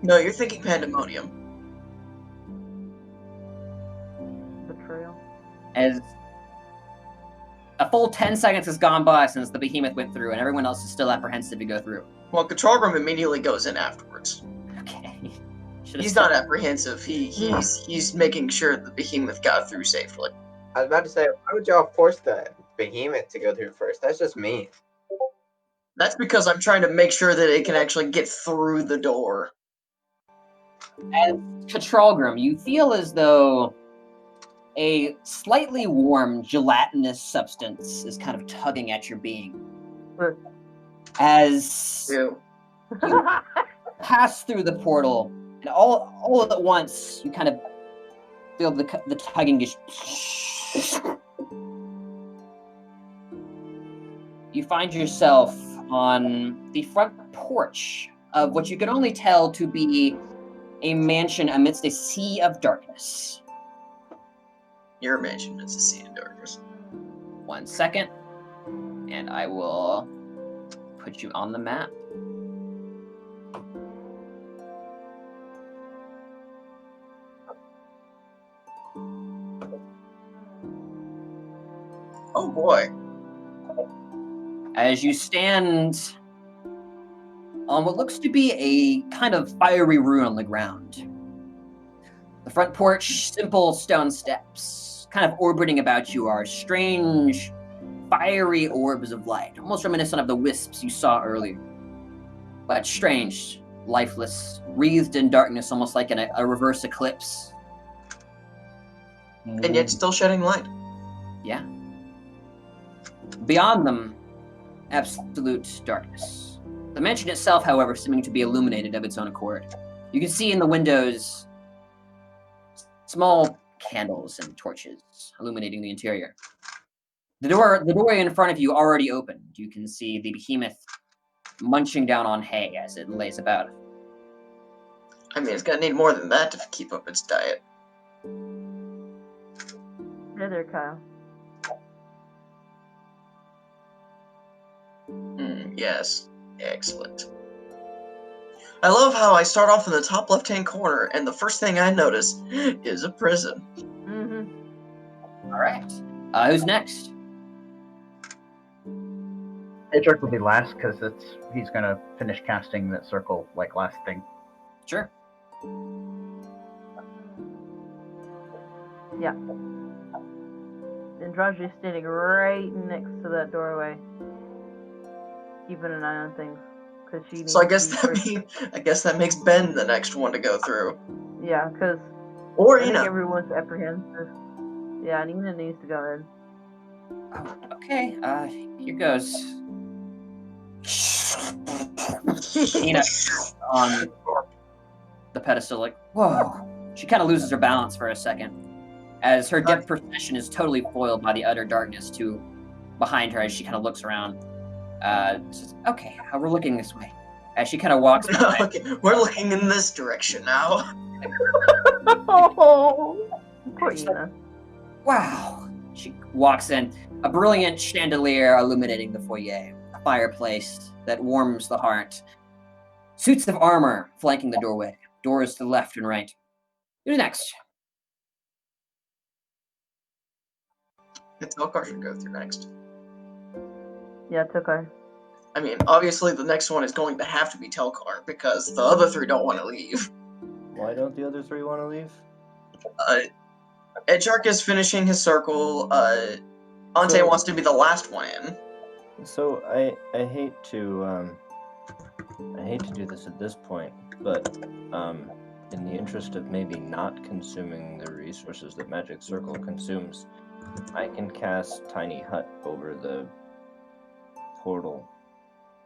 No, you're thinking pandemonium. Betrayal. As a full 10 seconds has gone by since the behemoth went through, and everyone else is still apprehensive to go through. Well, Katragram immediately goes in afterwards. Okay. He's not apprehensive. He's making sure the behemoth got through safely. I was about to say, why would y'all force the behemoth to go through first? That's just mean. That's because I'm trying to make sure that it can actually get through the door. As Katralgrim, you feel as though a slightly warm, gelatinous substance is kind of tugging at your being. As Ew. you pass through the portal, and all at once, you kind of feel the tugging just... You find yourself on the front porch of what you can only tell to be a mansion amidst a sea of darkness. Your mansion is a sea of darkness. 1 second, and I will put you on the map. Oh boy. As you stand on what looks to be a kind of fiery ruin on the ground. The front porch, simple stone steps. Kind of orbiting about you are strange, fiery orbs of light, almost reminiscent of the wisps you saw earlier. But strange, lifeless, wreathed in darkness, almost like in a reverse eclipse. And yet still shedding light. Yeah. Beyond them, absolute darkness. The mansion itself, however, seeming to be illuminated of its own accord. You can see in the windows small candles and torches illuminating the interior. The doorway in front of you already opened. You can see the behemoth munching down on hay as it lays about. I mean, it's gonna need more than that to keep up its diet. Hey there, Kyle. Yes. Excellent. I love how I start off in the top left-hand corner, and the first thing I notice is a prison. Mm-hmm. All right. Who's next? Edric will be last because he's gonna finish casting that circle like last thing. Sure. Yeah. Andraji's standing right next to that doorway, keeping an eye on things. So I guess that makes Ben the next one to go through. Yeah, because Or I think Ina. everyone's apprehensive. Yeah, and Ina needs to go in. Oh, okay. Here goes. Ina on the pedestal, like, whoa. She kind of loses her balance for a second, as her depth perception is totally foiled by the utter darkness behind her as she kind of looks around. Says, okay, we're looking this way. As she kind of walks behind. Okay, we're looking in this direction now. Oh, poor Ina. Wow. She walks in, a brilliant chandelier illuminating the foyer, a fireplace that warms the heart, suits of armor flanking the doorway, doors to the left and right. Who's next? The Telkar should go through next. Yeah, it's okay. I mean, obviously the next one is going to have to be Telkar, because the other three don't want to leave. Why don't the other three want to leave? Edjark is finishing his circle. Dante wants to be the last one in. So I hate to do this at this point, but in the interest of maybe not consuming the resources that Magic Circle consumes, I can cast Tiny Hut over the portal,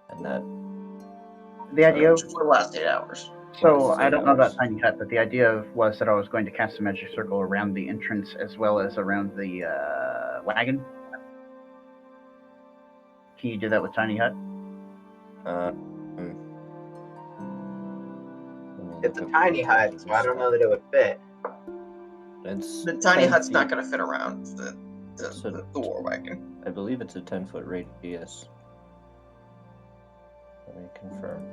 and that The idea for the last 8 hours. So I don't know about Tiny Hut, but the idea was that I was going to cast a magic circle around the entrance as well as around the wagon. Can you do that with Tiny Hut? It's a tiny hut, so I don't know that it would fit. The tiny hut's not going to fit around the war wagon. I believe it's a 10-foot radius. Let me confirm.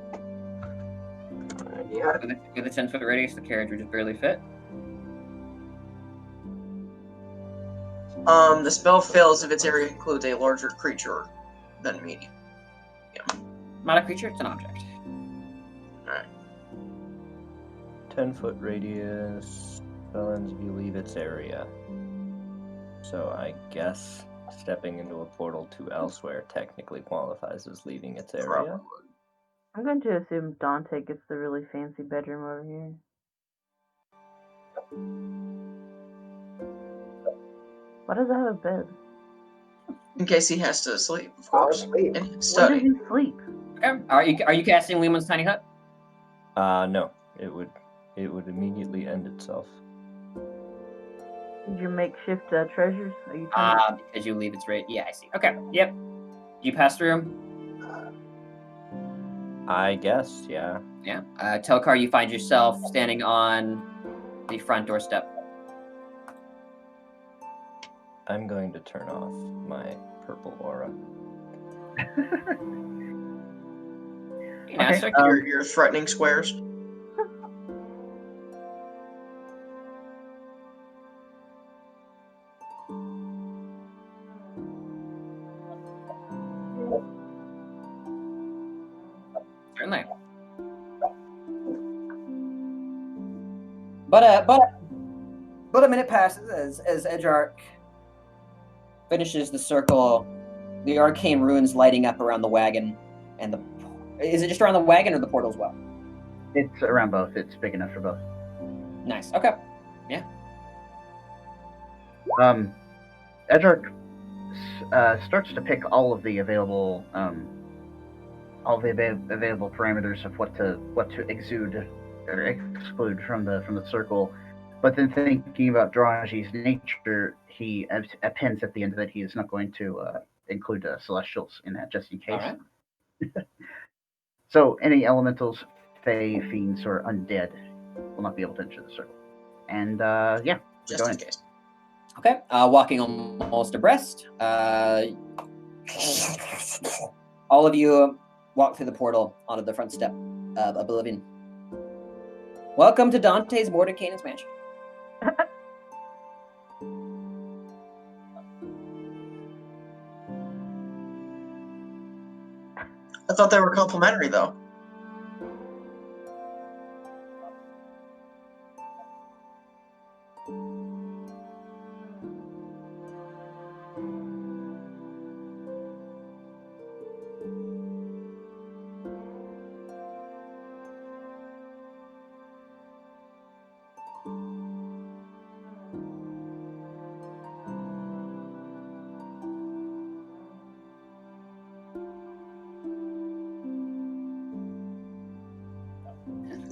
Yeah. With a 10-foot radius, the carriage would just barely fit. The spell fails if its area includes a larger creature than medium. Not a creature, it's an object. Alright. 10-foot radius. Spell ends if you leave its area. So I guess stepping into a portal to elsewhere technically qualifies as leaving its area. I'm going to assume Dante gets the really fancy bedroom over here. Why does it have a bed? In case he has to sleep, of I'll course. sleep. And Where does study. he sleep? Okay. Are you casting Leomund's tiny hut? No. It would immediately end itself. Did you makeshift treasures? Are you trying to... Because you leave its rate. Yeah, I see. Okay. Yep. You pass through. I guess, yeah. Yeah. Telkar, you find yourself standing on the front doorstep. I'm going to turn off my purple aura. Yeah, Okay, Your threatening squares. certainly. But a minute passes as Edgearch finishes the circle. The arcane runes lighting up around the wagon, and is it just around the wagon or the portal as well? It's around both. It's big enough for both. Nice. Okay. Edric starts to pick all of the available available parameters of what to exude or exclude from the circle. But then thinking about Draji's nature, he appends at the end that he is not going to include celestials in that, just in case. All right. So any elementals, fae, fiends, or undead will not be able to enter the circle. And yeah, Just go in ahead. case. Okay. Walking almost abreast. All of you walk through the portal onto the front step of Oblivion. Welcome to Dante's Mordenkainen's mansion. I thought they were complimentary, though.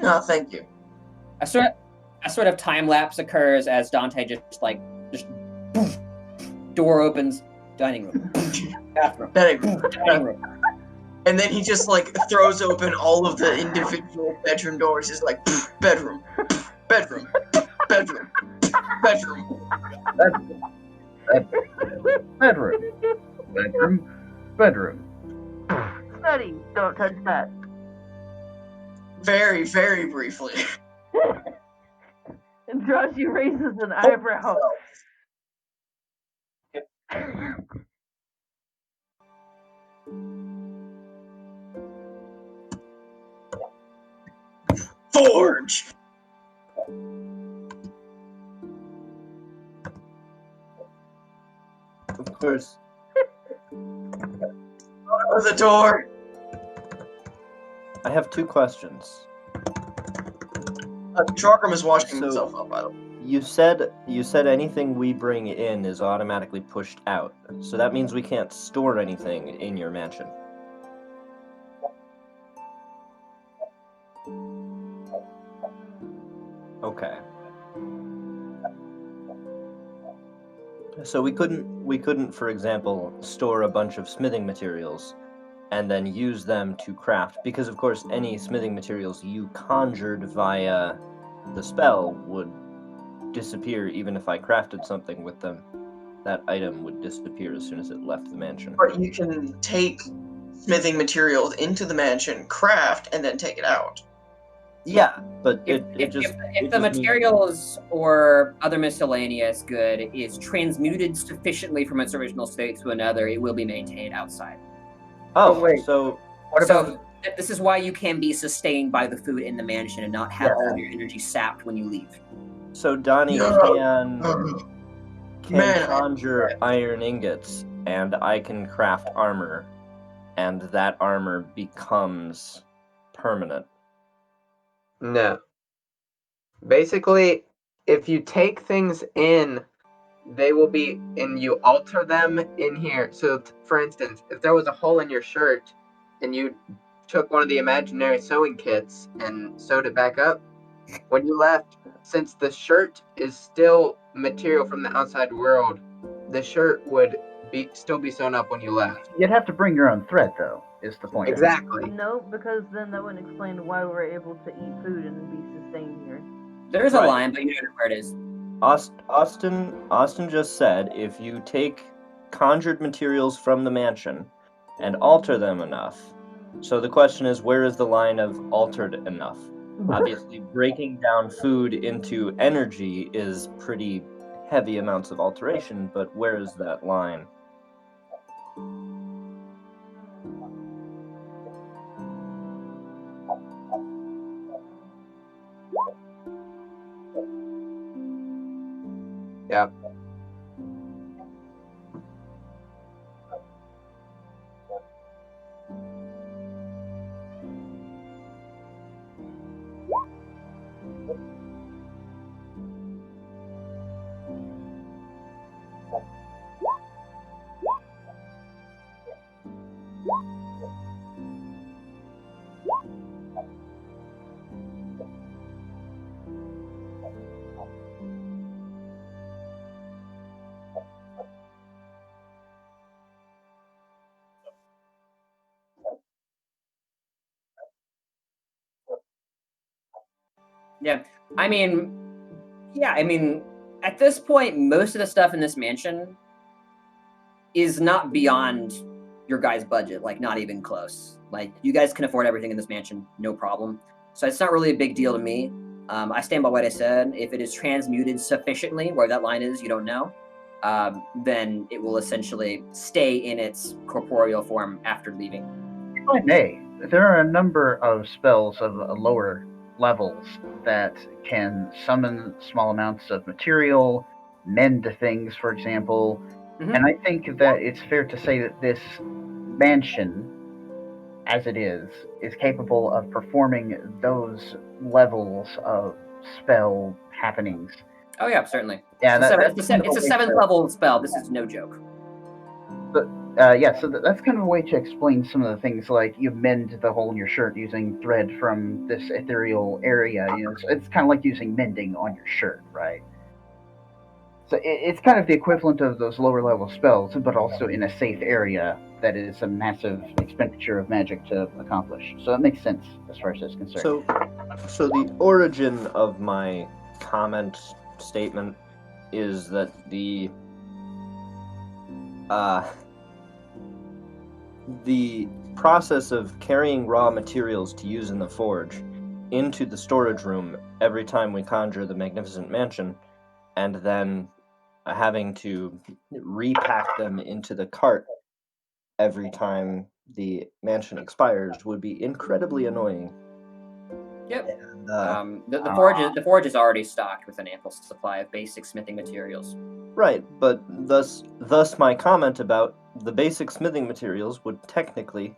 No, thank you. A sort of time lapse occurs as Dante just poof, door opens, dining room, bathroom, dining room. And then he just throws open all of the individual bedroom doors. He's like, bedroom, bedroom, bedroom, bedroom. Bedroom, bedroom, bedroom. Study. Don't touch that. Very, very briefly. And Draji raises an eyebrow. Forge! Of course. Out the door! I have two questions. Trogram is washing So- himself up, by the way. You said anything we bring in is automatically pushed out. So that means we can't store anything in your mansion. Okay. So we couldn't, for example, store a bunch of smithing materials and then use them to craft, because of course any smithing materials you conjured via the spell would disappear. Even if I crafted something with them, that item would disappear as soon as it left the mansion. But you can take smithing materials into the mansion, craft, and then take it out. Yeah, but If it just the materials or other miscellaneous good is transmuted sufficiently from its original state to another, it will be maintained outside. Oh, wait. so What about This is why you can be sustained by the food in the mansion and not have all of your energy sapped when you leave. so Donnie can Man, conjure iron ingots, and I can craft armor, and that armor becomes permanent. No. Basically, if you take things in, they will be, and you alter them in here. So, for instance, if there was a hole in your shirt, and you took one of the imaginary sewing kits and sewed it back up, when you left, since the shirt is still material from the outside world, the shirt would still be sewn up when you left. You'd have to bring your own thread, though, is the point. Exactly. No, because then that wouldn't explain why we're able to eat food and be sustained here. There is a Right. line, but you don't know where it is. Austin just said if you take conjured materials from the mansion and alter them enough. So the question is, where is the line of altered enough? Obviously, breaking down food into energy is pretty heavy amounts of alteration, but where is that line? Yeah. Yeah, I mean, at this point, most of the stuff in this mansion is not beyond your guys' budget, like not even close. Like you guys can afford everything in this mansion, no problem. So it's not really a big deal to me. I stand by what I said. If it is transmuted sufficiently, where that line is, you don't know, then it will essentially stay in its corporeal form after leaving. If I may, there are a number of spells of lower levels that can summon small amounts of material, mend things, for example. Mhm. And I think that it's fair to say that this mansion, as it is capable of performing those levels of spell happenings. Oh yeah, certainly. Yeah, It's a seventh level spell. This is no joke. So that's kind of a way to explain some of the things, like you mend the hole in your shirt using thread from this ethereal area. It's kind of like using mending on your shirt, right? So it's kind of the equivalent of those lower level spells, but also in a safe area that is a massive expenditure of magic to accomplish. So it makes sense as far as that's concerned. So the origin of my comment statement is that the process of carrying raw materials to use in the forge into the storage room every time we conjure the magnificent mansion, and then having to repack them into the cart every time the mansion expires would be incredibly annoying. Yep. And, the forge is already stocked with an ample supply of basic smithing materials. Right, but thus my comment about the basic smithing materials would technically,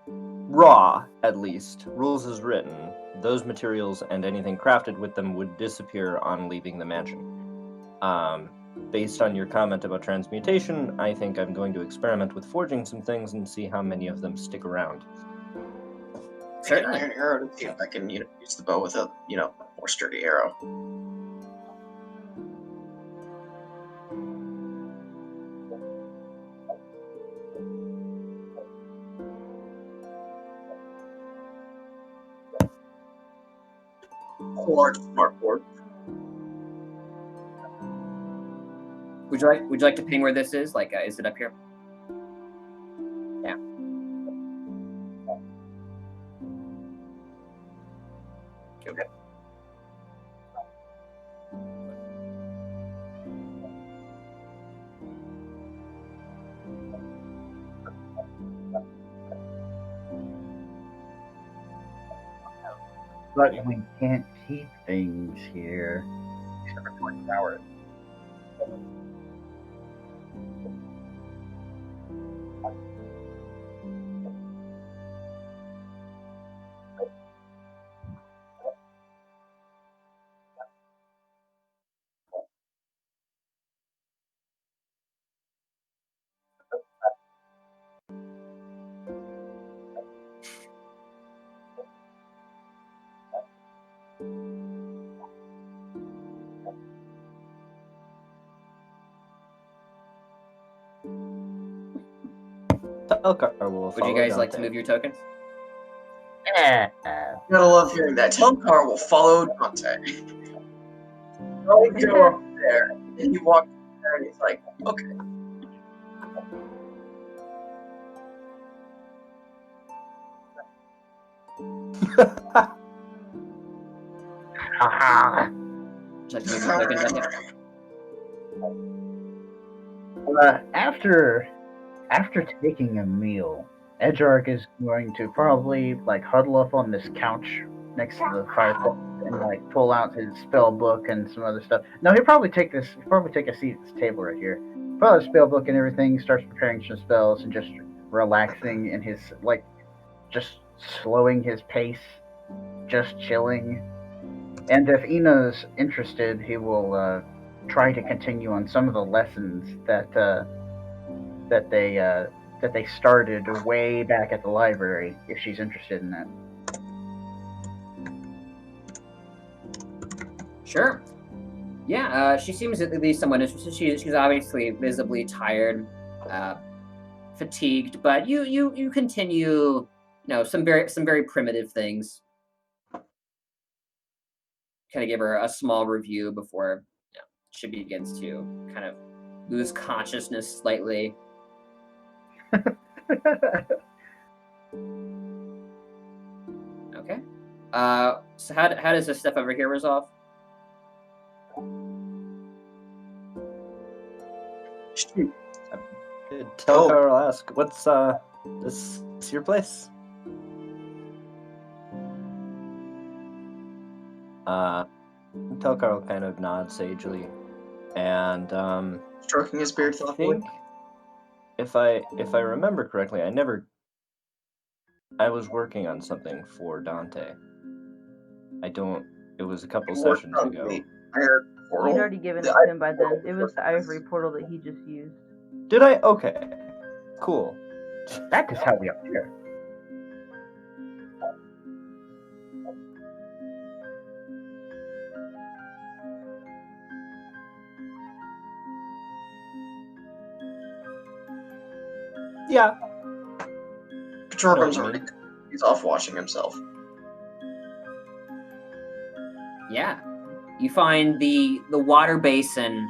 raw at least, rules as written, those materials and anything crafted with them would disappear on leaving the mansion. Based on your comment about transmutation, I think I'm going to experiment with forging some things and see how many of them stick around. Certainly. An iron arrow to see if I can use the bow with a more sturdy arrow. A large smartboard. Would you like to ping where this is? Like, is it up here? Yeah. Okay. But we can't keep things here. Except for 24 hours. Telkar will Would follow you guys like to Dante. move your tokens? Yeah. Gotta love hearing that. Telkar will follow Dante. I'll go up there, and he walks there, and he's like, okay. Haha. Would you like to move your tokens, Dante? After taking a meal, Edgearch is going to probably like huddle up on this couch next to the fireplace and like pull out his spell book and some other stuff. No, he'll probably take a seat at this table right here. Pull out his spell book and everything, starts preparing some spells and just relaxing in his like just slowing his pace, just chilling. And if Ina's interested, he will try to continue on some of the lessons that they started way back at the library. If she's interested in that. Sure. Yeah, she seems at least somewhat interested. She's obviously visibly tired, fatigued, but you continue, some very primitive things. Kind of give her a small review before she begins to kind of lose consciousness slightly. Okay. So how does this stuff over here resolve? Shoot. Telkar will ask, "What's this is your place?" Telkar will kind of nod sagely, and Stroking his beard I thoughtfully. think if I remember correctly, I was working on something for Dante. It was a couple sessions ago. Iron He'd portal. already given it to him by then. It was the ivory portal that he just used. Did I? Okay. Cool. That is how we appear. Yeah. Patrolgrim's No, I already. mean- He's off washing himself. Yeah. You find the water basin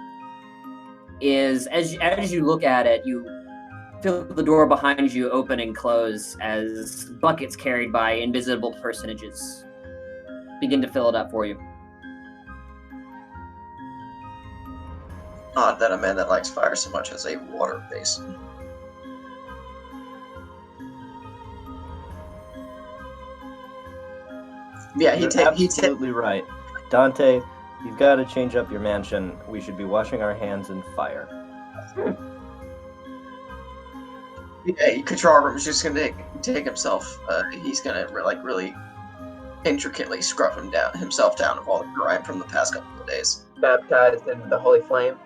is, as you look at it, you feel the door behind you open and close as buckets carried by invisible personages begin to fill it up for you. Odd that a man that likes fire so much has a water basin. Yeah, You're absolutely right. Dante, you've got to change up your mansion. We should be washing our hands in fire. Yeah, Katrargrim's just gonna take himself. He's gonna really intricately scrub himself down of all the grime from the past couple of days. Baptized in the holy flame.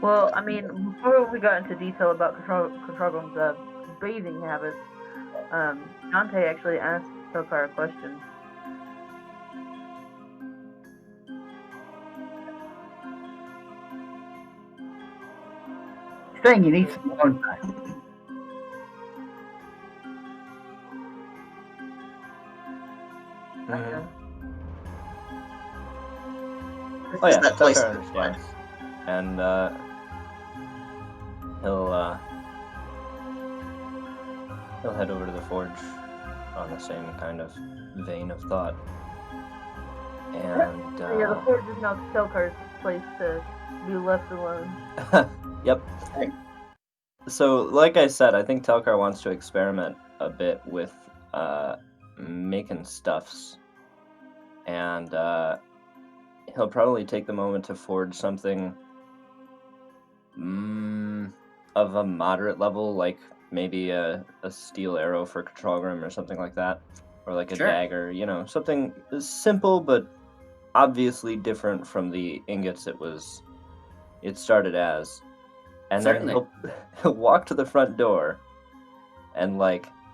Well, I mean, before we got into detail about Katrargrim's bathing habits, Dante actually asked Telkar a question. Saying you need some alone time. Mhm. This Oh is yeah, that place. Telkar understands, and he'll head over to the forge on the same kind of vein of thought. And Yeah, the forge is now Telkar's place to be left alone. Yep. So, like I said, I think Telkar wants to experiment a bit with making stuffs, and he'll probably take the moment to forge something of a moderate level, like maybe a steel arrow for Katralgrim or something like that, or like a Sure. dagger, something simple but obviously different from the ingots it started as. And Certainly. then he'll walk to the front door and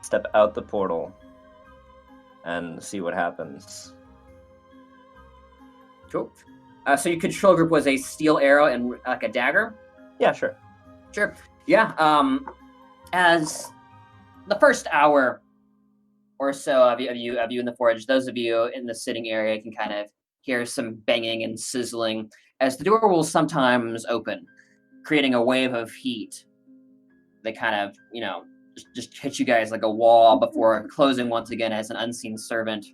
step out the portal and see what happens. Cool. So your control group was a steel arrow and like a dagger? Yeah, sure. Sure. Yeah. As the first hour or so of you in the forge, those of you in the sitting area can kind of hear some banging and sizzling as the door will sometimes open, creating a wave of heat. They kind of, just hit you guys like a wall before closing once again as an unseen servant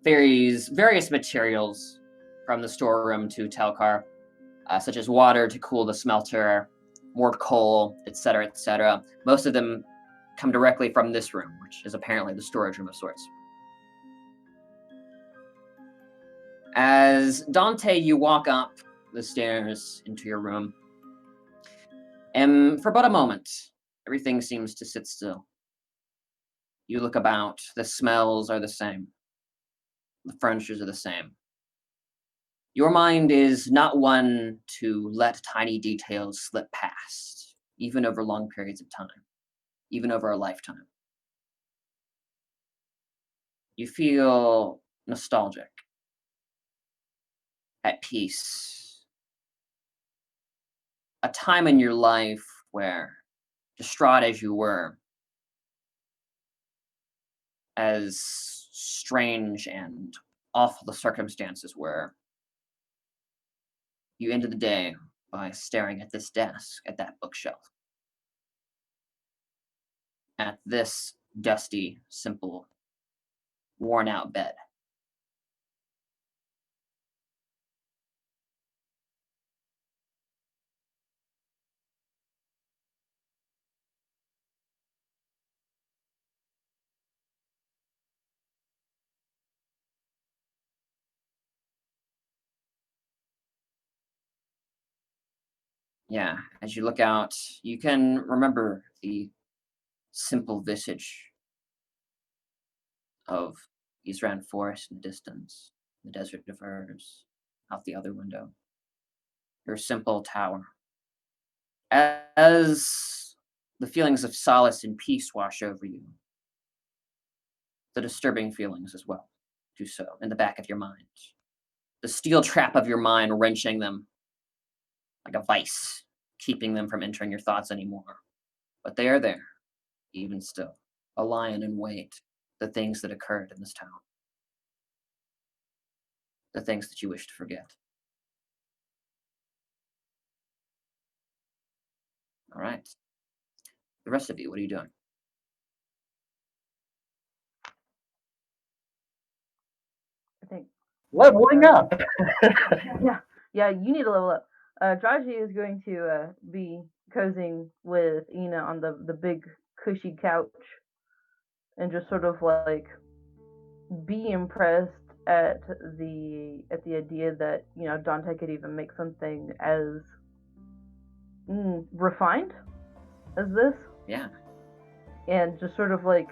ferries various materials from the storeroom to Telkar, such as water to cool the smelter, more coal, etc., etc. Most of them come directly from this room, which is apparently the storage room of sorts. As Dante, you walk up the stairs into your room, and for about a moment, everything seems to sit still. You look about, the smells are the same. The furnitures are the same. Your mind is not one to let tiny details slip past, even over long periods of time, even over a lifetime. You feel nostalgic, at peace. A time in your life where, distraught as you were, as strange and awful the circumstances were, you ended the day by staring at this desk, at that bookshelf, at this dusty, simple, worn-out bed. Yeah, as you look out, you can remember the simple visage of Israel forest in the distance, the desert of Urs, out the other window. Your simple tower. As the feelings of solace and peace wash over you, the disturbing feelings as well do so in the back of your mind. The steel trap of your mind wrenching them like a vice, keeping them from entering your thoughts anymore. But they are there, even still, a lion in wait, the things that occurred in this town, the things that you wish to forget. All right. The rest of you, what are you doing? I think. Leveling up. Yeah, you need to level up. Draji is going to be cozying with Ina on the big cushy couch and just sort of like be impressed at the idea that Dante could even make something as refined as this. Yeah. And just sort of like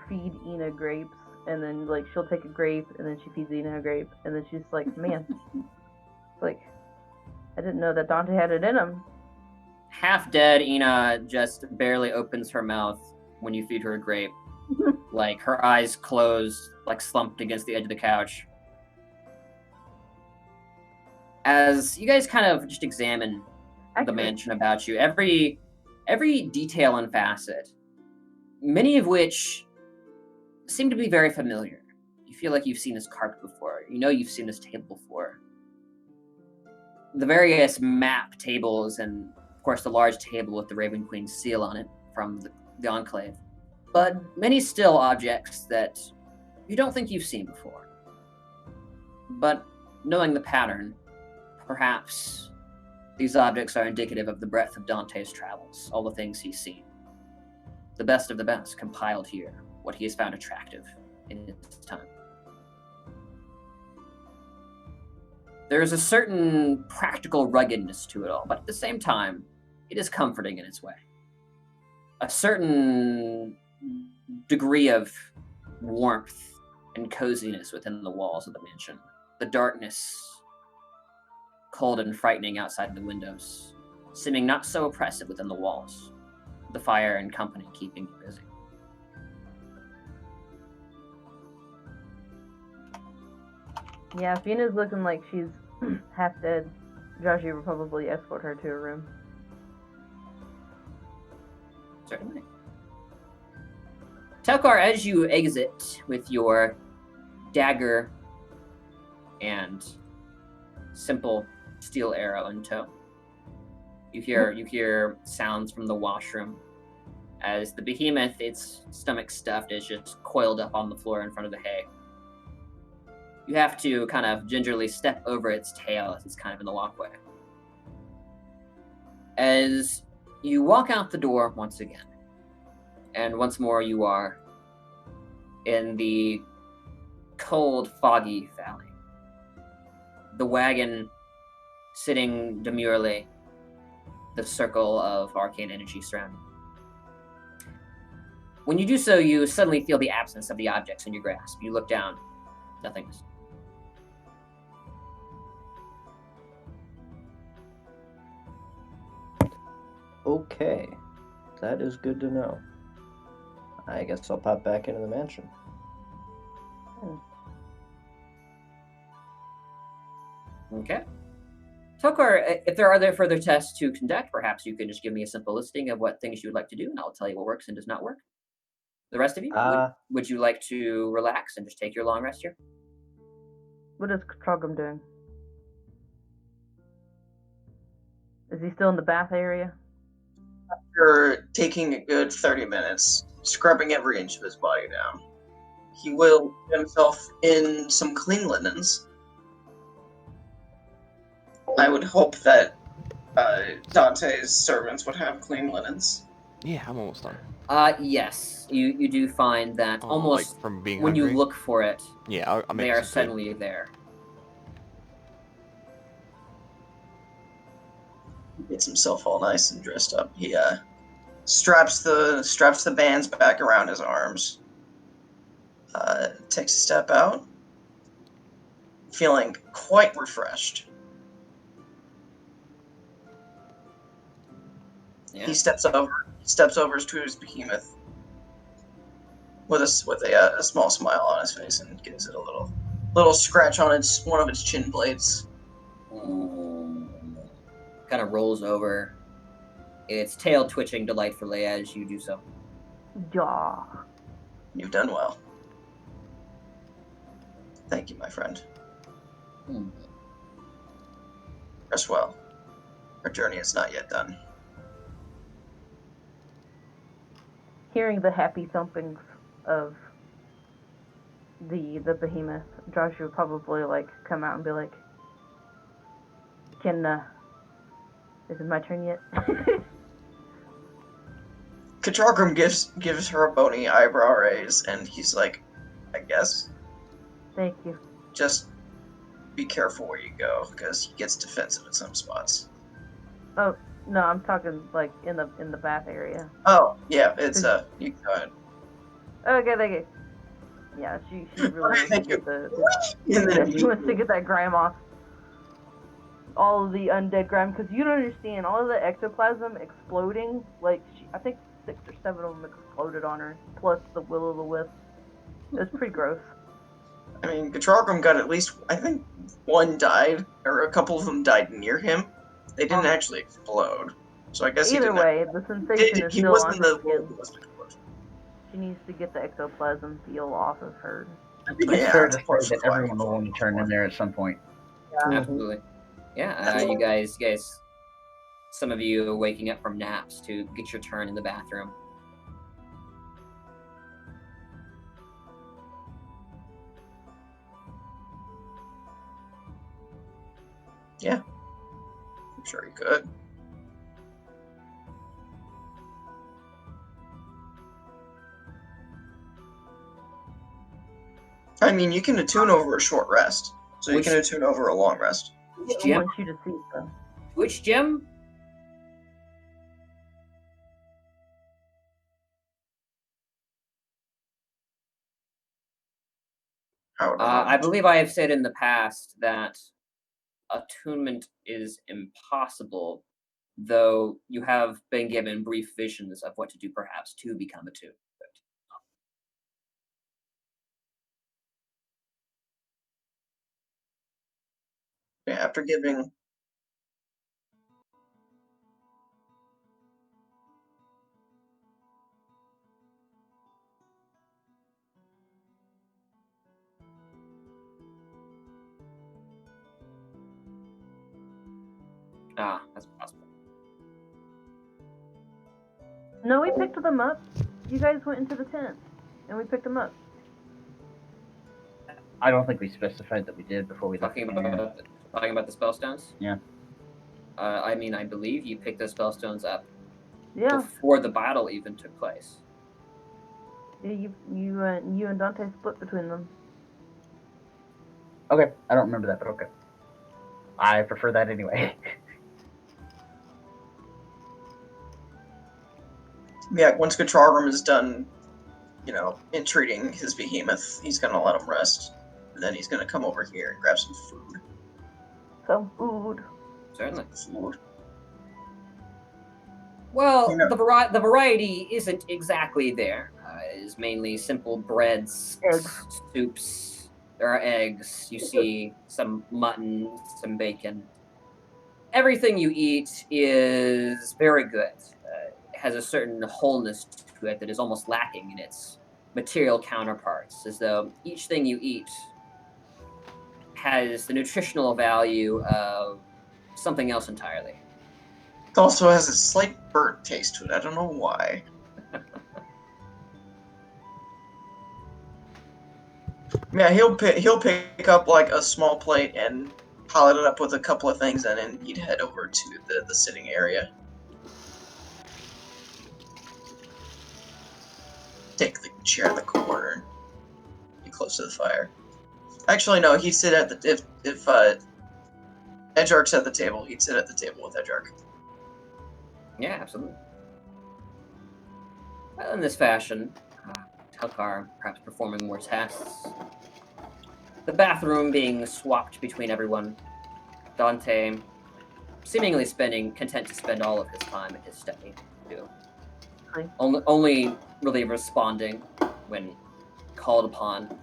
feed Ina grapes, and then like she'll take a grape and then she feeds Ina a grape, and then she's like, man, like I didn't know that Dante had it in him. Half dead Ina just barely opens her mouth when you feed her a grape. Like her eyes closed, like slumped against the edge of the couch. As you guys kind of just examine the mansion about you, every detail and facet, many of which seem to be very familiar. You feel like you've seen this carpet before. You know you've seen this table before. The various map tables and, of course, the large table with the Raven Queen's seal on it from the Enclave. But many still objects that you don't think you've seen before. But knowing the pattern, perhaps these objects are indicative of the breadth of Dante's travels, all the things he's seen. The best of the best compiled here, what he has found attractive in his time. There's a certain practical ruggedness to it all, but at the same time, it is comforting in its way. A certain degree of warmth and coziness within the walls of the mansion. The darkness, cold and frightening outside the windows, seeming not so oppressive within the walls. The fire and company keeping you busy. Yeah, if Ina's looking like she's half dead, Draji will probably escort her to her room. Certainly. Telkar, as you exit with your dagger and simple steel arrow in tow, you hear sounds from the washroom as the behemoth, its stomach stuffed, is just coiled up on the floor in front of the hay. You have to kind of gingerly step over its tail as it's kind of in the walkway. As you walk out the door once again, and once more you are in the cold, foggy valley. The wagon sitting demurely, the circle of arcane energy surrounding. When you do so, you suddenly feel the absence of the objects in your grasp. You look down, nothingness. Okay, that is good to know. I guess I'll pop back into the mansion. Okay. Tokar, if there are further tests to conduct, perhaps you could just give me a simple listing of what things you would like to do, and I'll tell you what works and does not work. The rest of you, would you like to relax and just take your long rest here? What is Trogum doing? Is he still in the bath area? After taking a good 30 minutes, scrubbing every inch of his body down, he will put himself in some clean linens. I would hope that Dante's servants would have clean linens. Yeah, I'm almost done. Yes. You do find that almost like from being when hungry? you look for it, Yeah, I'll make they are some food. suddenly there. He gets himself all nice and dressed up. He straps the bands back around his arms. Takes a step out, feeling quite refreshed. Yeah. He steps over to his behemoth with a small smile on his face and gives it a little scratch on one of its chin blades. Kind of rolls over, its tail twitching delightfully as you do so. Yeah. You've done well. Thank you, my friend. Rest well. Our journey is not yet done. Hearing the happy thumpings of the behemoth, Josh would probably come out and be like, is it my turn yet? Katrogrim gives her a bony eyebrow raise, and he's like, I guess. Thank you. Just be careful where you go, because he gets defensive in some spots. Oh, no, I'm talking in the bath area. Oh, yeah, it's you go ahead. Okay, thank you. Yeah, she really wants to Thank get you. she wants to get that grandma. All of the undead grime, because you don't understand, all of the ectoplasm exploding, I think 6 or 7 of them exploded on her, plus the will-o'-the-wisp. It was pretty gross. I mean, Katrogrim got at least, I think, one died, or a couple of them died near him. They didn't actually explode. So I guess either way, the sensation is still on her skin. She needs to get the ectoplasm feel off of her. I think it's fair to say that everyone will want to turn in there at some point. Yeah. Absolutely. Yeah, you guys, some of you waking up from naps to get your turn in the bathroom. Yeah. I'm sure you could. I mean, you can attune over a short rest. So you can attune over a long rest. I want you to see them. Which gym? I believe I have said in the past that attunement is impossible, though you have been given brief visions of what to do perhaps to become attuned. Yeah, after giving... Ah, that's possible. No, we picked them up. You guys went into the tent, and we picked them up. I don't think we specified that we did before we left. Talking about the spellstones? Yeah. I mean, I believe you picked those spellstones up Yeah. before the battle even took place. Yeah, you and Dante split between them. Okay, I don't remember that, but okay. I prefer that anyway. Yeah, once Katrargrim is done, entreating his behemoth, he's gonna let him rest. And then he's gonna come over here and grab some food. Some food. Certainly. Food. Well, the variety isn't exactly there. It is mainly simple breads, Eggs. soups. There are eggs. You see some mutton, some bacon. Everything you eat is very good. It has a certain wholeness to it that is almost lacking in its material counterparts, as though each thing you eat has the nutritional value of something else entirely. It also has a slight burnt taste to it. I don't know why. Yeah, he'll pick up like a small plate and pilot it up with a couple of things, and then he'd head over to the sitting area. Take the chair in the corner and be close to the fire. Actually, no, he'd sit at the if Edgearch's at the table, he'd sit at the table with Edgearch. Yeah, absolutely. Well, in this fashion, Telkar perhaps performing more tests. The bathroom being swapped between everyone. Dante seemingly content to spend all of his time at his study, too. Hi. Only really responding when called upon.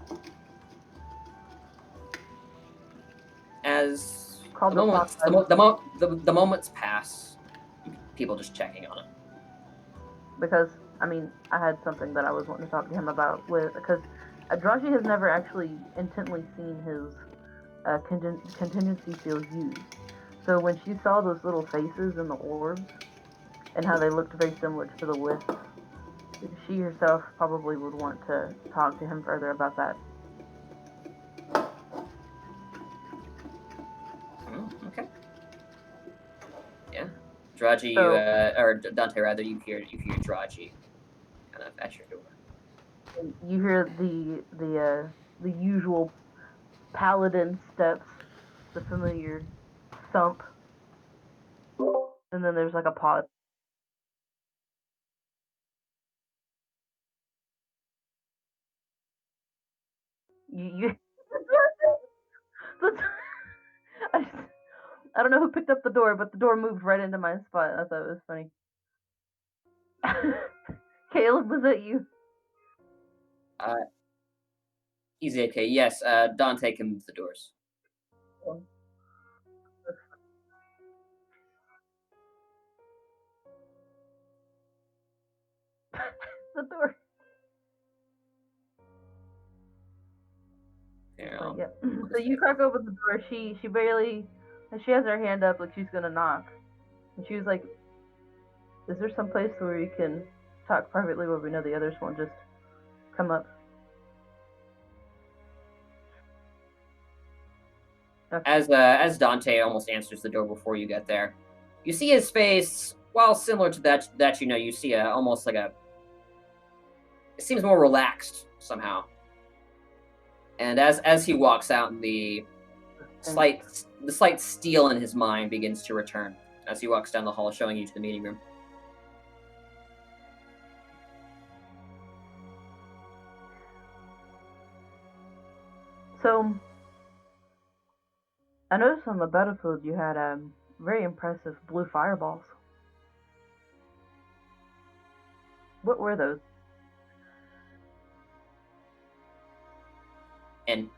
As the moments pass, people just checking on him. Because, I mean, I had something that I was wanting to talk to him about because Adraji has never actually intently seen his contingency field used. So when she saw those little faces in the orbs and how they looked very similar to the wisps, she herself probably would want to talk to him further about that. Okay. Yeah. Draji, So, or Dante rather, you hear Draji kind of at your door. You hear the usual paladin steps, the familiar thump, and then there's like a pause. You I don't know who picked up the door, but the door moved right into my spot. I thought it was funny. Caleb, was that you? Easy, okay. Yes, Dante can move the doors. The door. Yeah. Yeah. So you crack open the door. She barely. She has her hand up like she's gonna knock, and she was like, "Is there some place where you can talk privately where we know the others won't just come up?" Okay. As Dante almost answers the door before you get there, you see his face. While similar to that you see almost like a. It seems more relaxed somehow. And as he walks out, the slight steel in his mind begins to return as he walks down the hall, showing you to the meeting room. So, I noticed on the battlefield you had very impressive blue fireballs. What were those? And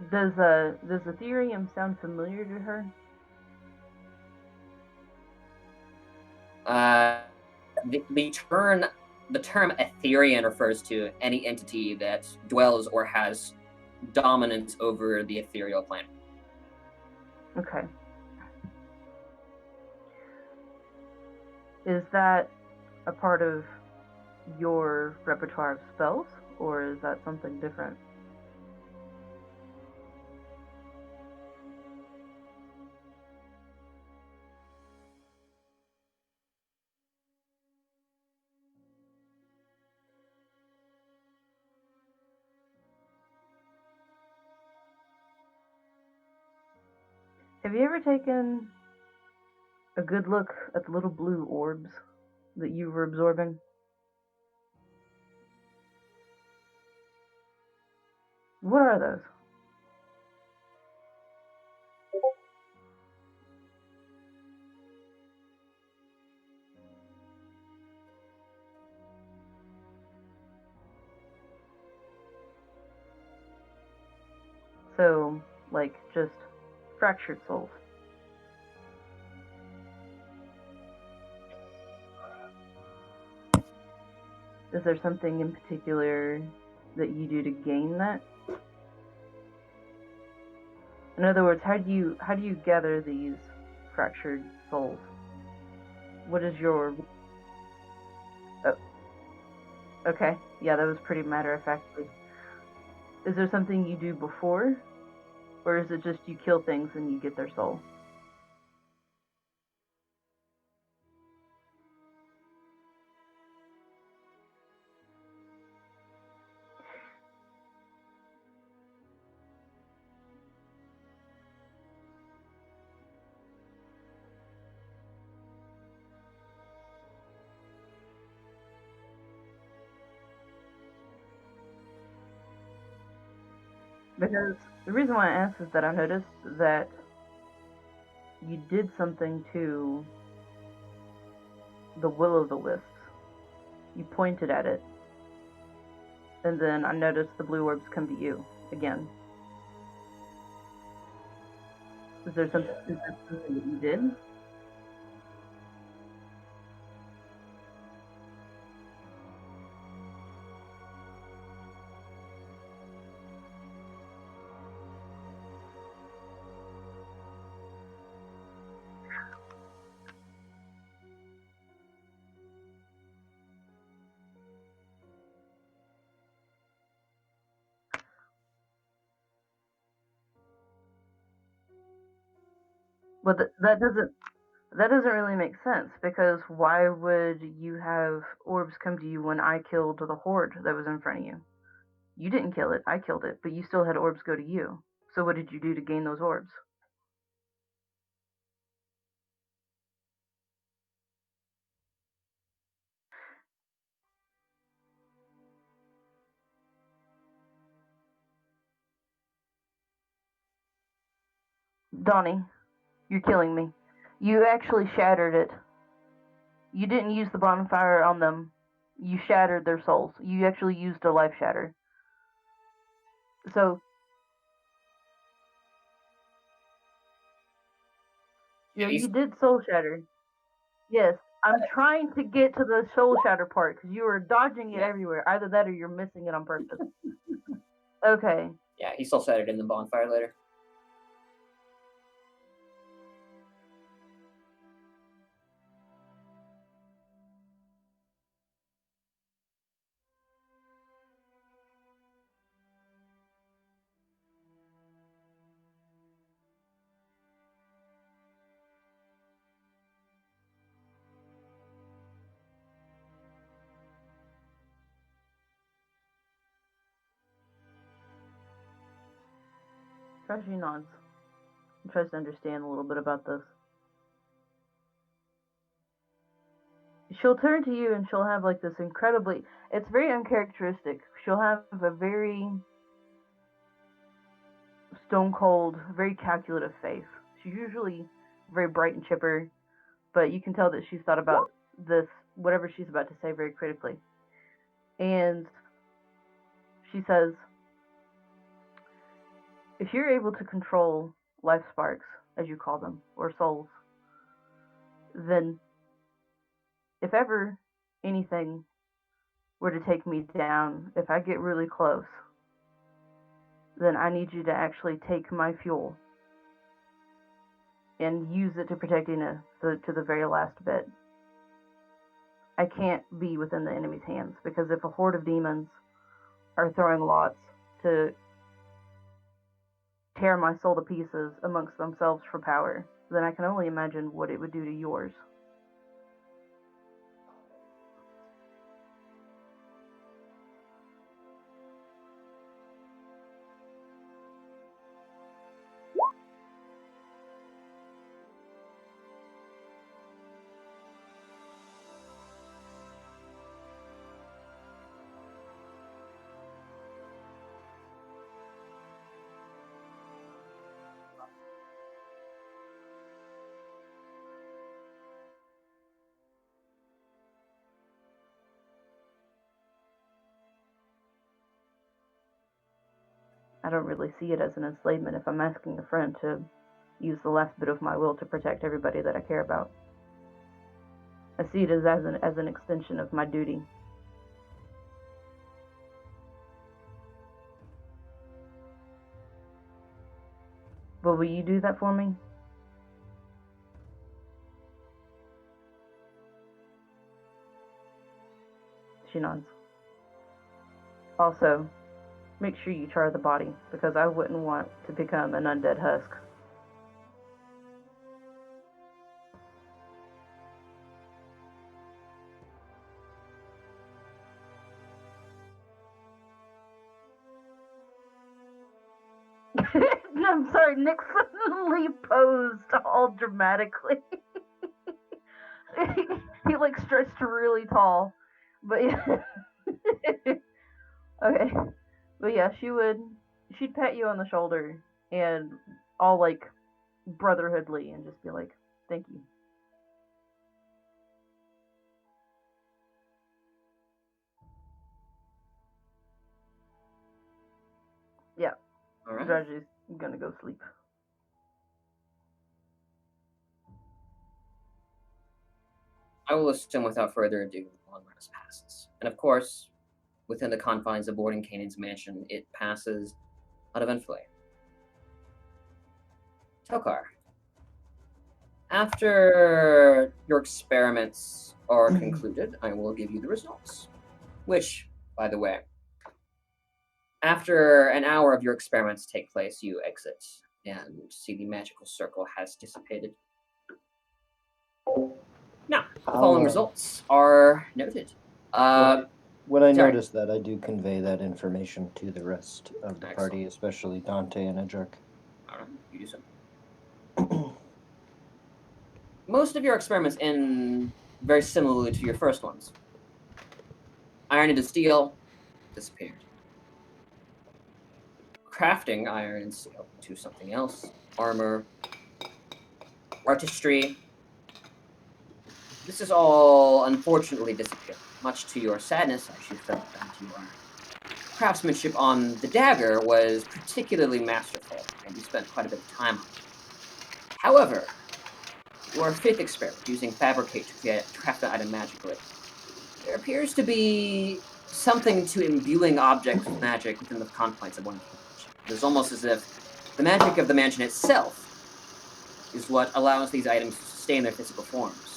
Does Ethereum sound familiar to her? The term Ethereum refers to any entity that dwells or has dominance over the ethereal plane. Okay. Is that a part of your repertoire of spells, or is that something different? Have you ever taken a good look at the little blue orbs that you were absorbing? What are those? So, like, just fractured souls. Is there something in particular that you do to gain that? In other words, how do you gather these fractured souls? What is your... Oh, okay, yeah, that was pretty matter-of-factly. Is there something you do before? Or is it just you kill things and you get their soul? Because the reason why I asked is that I noticed that you did something to the will-o'-the-wisps. You pointed at it, and then I noticed the blue orbs come to you again. Is there something that you did? But that doesn't really make sense, because why would you have orbs come to you when I killed the horde that was in front of you? You didn't kill it, I killed it, but you still had orbs go to you. So what did you do to gain those orbs? Donnie, you're killing me. You actually shattered it. You didn't use the bonfire on them. You shattered their souls. You actually used a life shatter. So, yeah, you did soul shatter. Yes, I'm trying to get to the soul shatter part because you were dodging it everywhere. Either that or you're missing it on purpose. Okay. Yeah, he soul shattered in the bonfire later. Trashy nods. And tries to understand a little bit about this. She'll turn to you and she'll have like this incredibly... It's very uncharacteristic. She'll have a very stone cold, very calculative face. She's usually very bright and chipper, but you can tell that she's thought about this, whatever she's about to say, very critically. And she says, if you're able to control life sparks, as you call them, or souls, then if ever anything were to take me down, if I get really close, then I need you to actually take my fuel and use it to protect Ina to the very last bit. I can't be within the enemy's hands, because if a horde of demons are throwing lots to tear my soul to pieces amongst themselves for power, then I can only imagine what it would do to yours. I don't really see it as an enslavement if I'm asking a friend to use the last bit of my will to protect everybody that I care about. I see it as an extension of my duty. But will you do that for me? She nods. Also, make sure you char the body, because I wouldn't want to become an undead husk. I'm sorry, Nick suddenly posed all dramatically. he like stretched really tall. But yeah. Okay. But yeah, she'd pat you on the shoulder and all like brotherhoodly and just be like, thank you. Yeah. All right. Drudge's gonna go sleep. I will assume without further ado, the long rest passes. And of course, within the confines of Mordenkainen's mansion, it passes uneventfully. Tokar, after your experiments are concluded, I will give you the results. Which, by the way, after an hour of your experiments take place, you exit and see the magical circle has dissipated. Now, the following results are noted. When I sorry. notice that, I do convey that information to the rest of the party, especially Dante and Edric. Alright, you do so. Most of your experiments end very similarly to your first ones. Iron into steel, disappeared. Crafting iron and steel into something else. Armor, artistry. This is all unfortunately disappeared. Much to your sadness, as you felt that your craftsmanship on the dagger was particularly masterful, and you spent quite a bit of time on it. However, your fifth experiment, using fabricate to craft an item magically, there appears to be something to imbuing objects with magic within the confines of one mansion. It is almost as if the magic of the mansion itself is what allows these items to sustain their physical forms.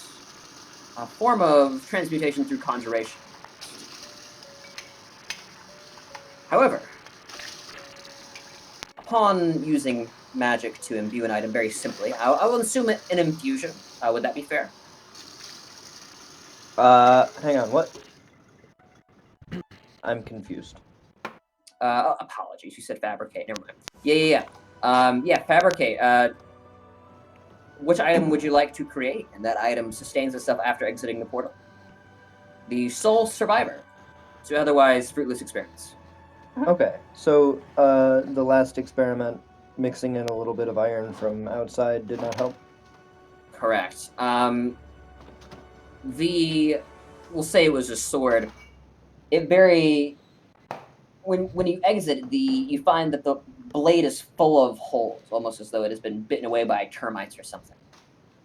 A form of transmutation through conjuration. However, upon using magic to imbue an item very simply, I will assume an infusion. Would that be fair? Hang on, what? I'm confused. Apologies, you said fabricate. Never mind. Yeah, fabricate. Which item would you like to create? And that item sustains itself after exiting the portal. The sole survivor to otherwise fruitless experiments. Okay, so the last experiment, mixing in a little bit of iron from outside, did not help? Correct. We'll say it was a sword. It when you exit, you find that the blade is full of holes, almost as though it has been bitten away by termites or something,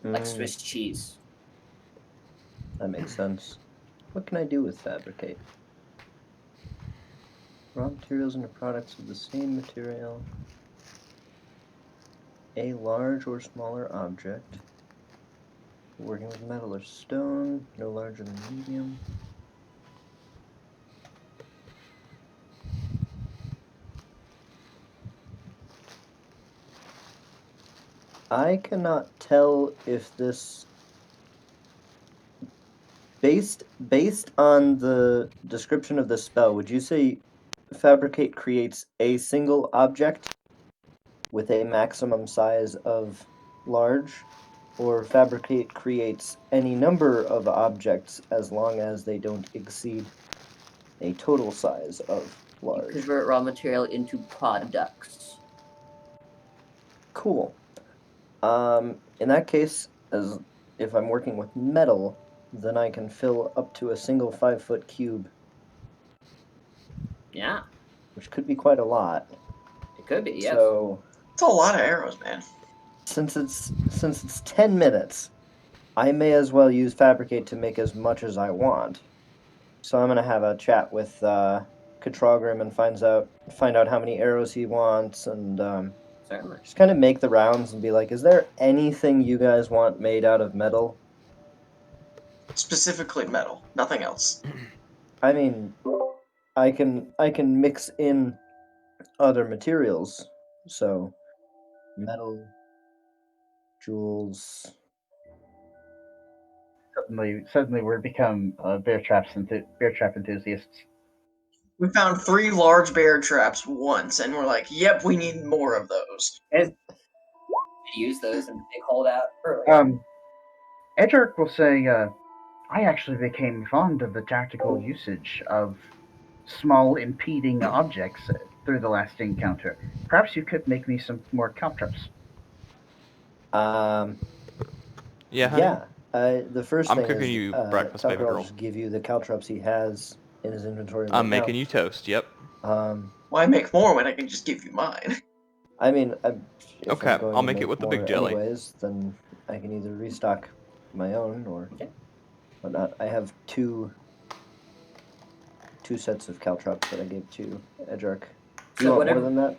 like Swiss cheese. That makes sense. What can I do with fabricate? Raw materials into products of the same material. A large or smaller object. Working with metal or stone, no larger than medium. I cannot tell if this, based on the description of the spell, would you say fabricate creates a single object with a maximum size of large, or fabricate creates any number of objects as long as they don't exceed a total size of large? Convert raw material into products. Cool. In that case, as if I'm working with metal, then I can fill up to a single 5-foot cube, Yeah, which could be quite a lot. it could be. Yes. So It's a lot of arrows, man. since it's 10 minutes, I may as well use fabricate to make as much as I want. So I'm gonna have a chat with Katrogrim and find out how many arrows he wants, and Certainly. just kind of make the rounds and be like, is there anything you guys want made out of metal? Specifically metal, nothing else. I mean, I can mix in other materials. So metal, jewels. Suddenly we're become bear trap enthusiasts. We found 3 large bear traps once, and we're like, yep, we need more of those. Use those and they called out earlier. Edric will say, I actually became fond of the tactical usage of small impeding objects through the last encounter. Perhaps you could make me some more caltrops. Yeah, Yeah, honey? the first I'm thing cooking is you breakfast, baby Tucker will girl. just give you the caltrops he has in his inventory. Right I'm making now. you toast, yep. Why make more when I can just give you mine? I mean, if Okay, I'm going I'll to make it with the big more jelly. anyways, then I can either restock my own or whatnot. I have two sets of caltrops that I gave to Edric. Do you want more than that?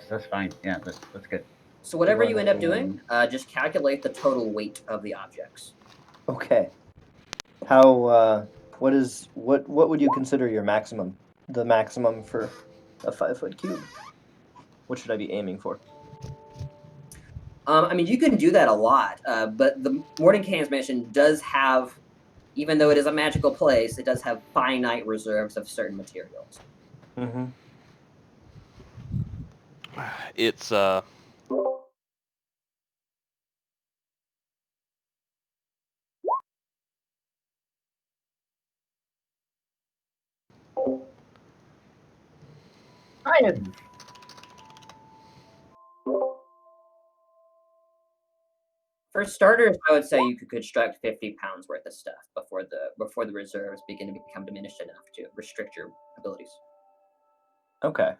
That's fine. Yeah, that's good. So whatever you end up doing, just calculate the total weight of the objects. Okay. How? What would you consider your maximum? The maximum for a 5-foot cube. What should I be aiming for? I mean, you can do that a lot, but the Mordenkainen's mansion does have, even though it is a magical place, it does have finite reserves of certain materials. Mm-hmm. It's Science! For starters, I would say you could construct 50 pounds worth of stuff before the reserves begin to become diminished enough to restrict your abilities. Okay.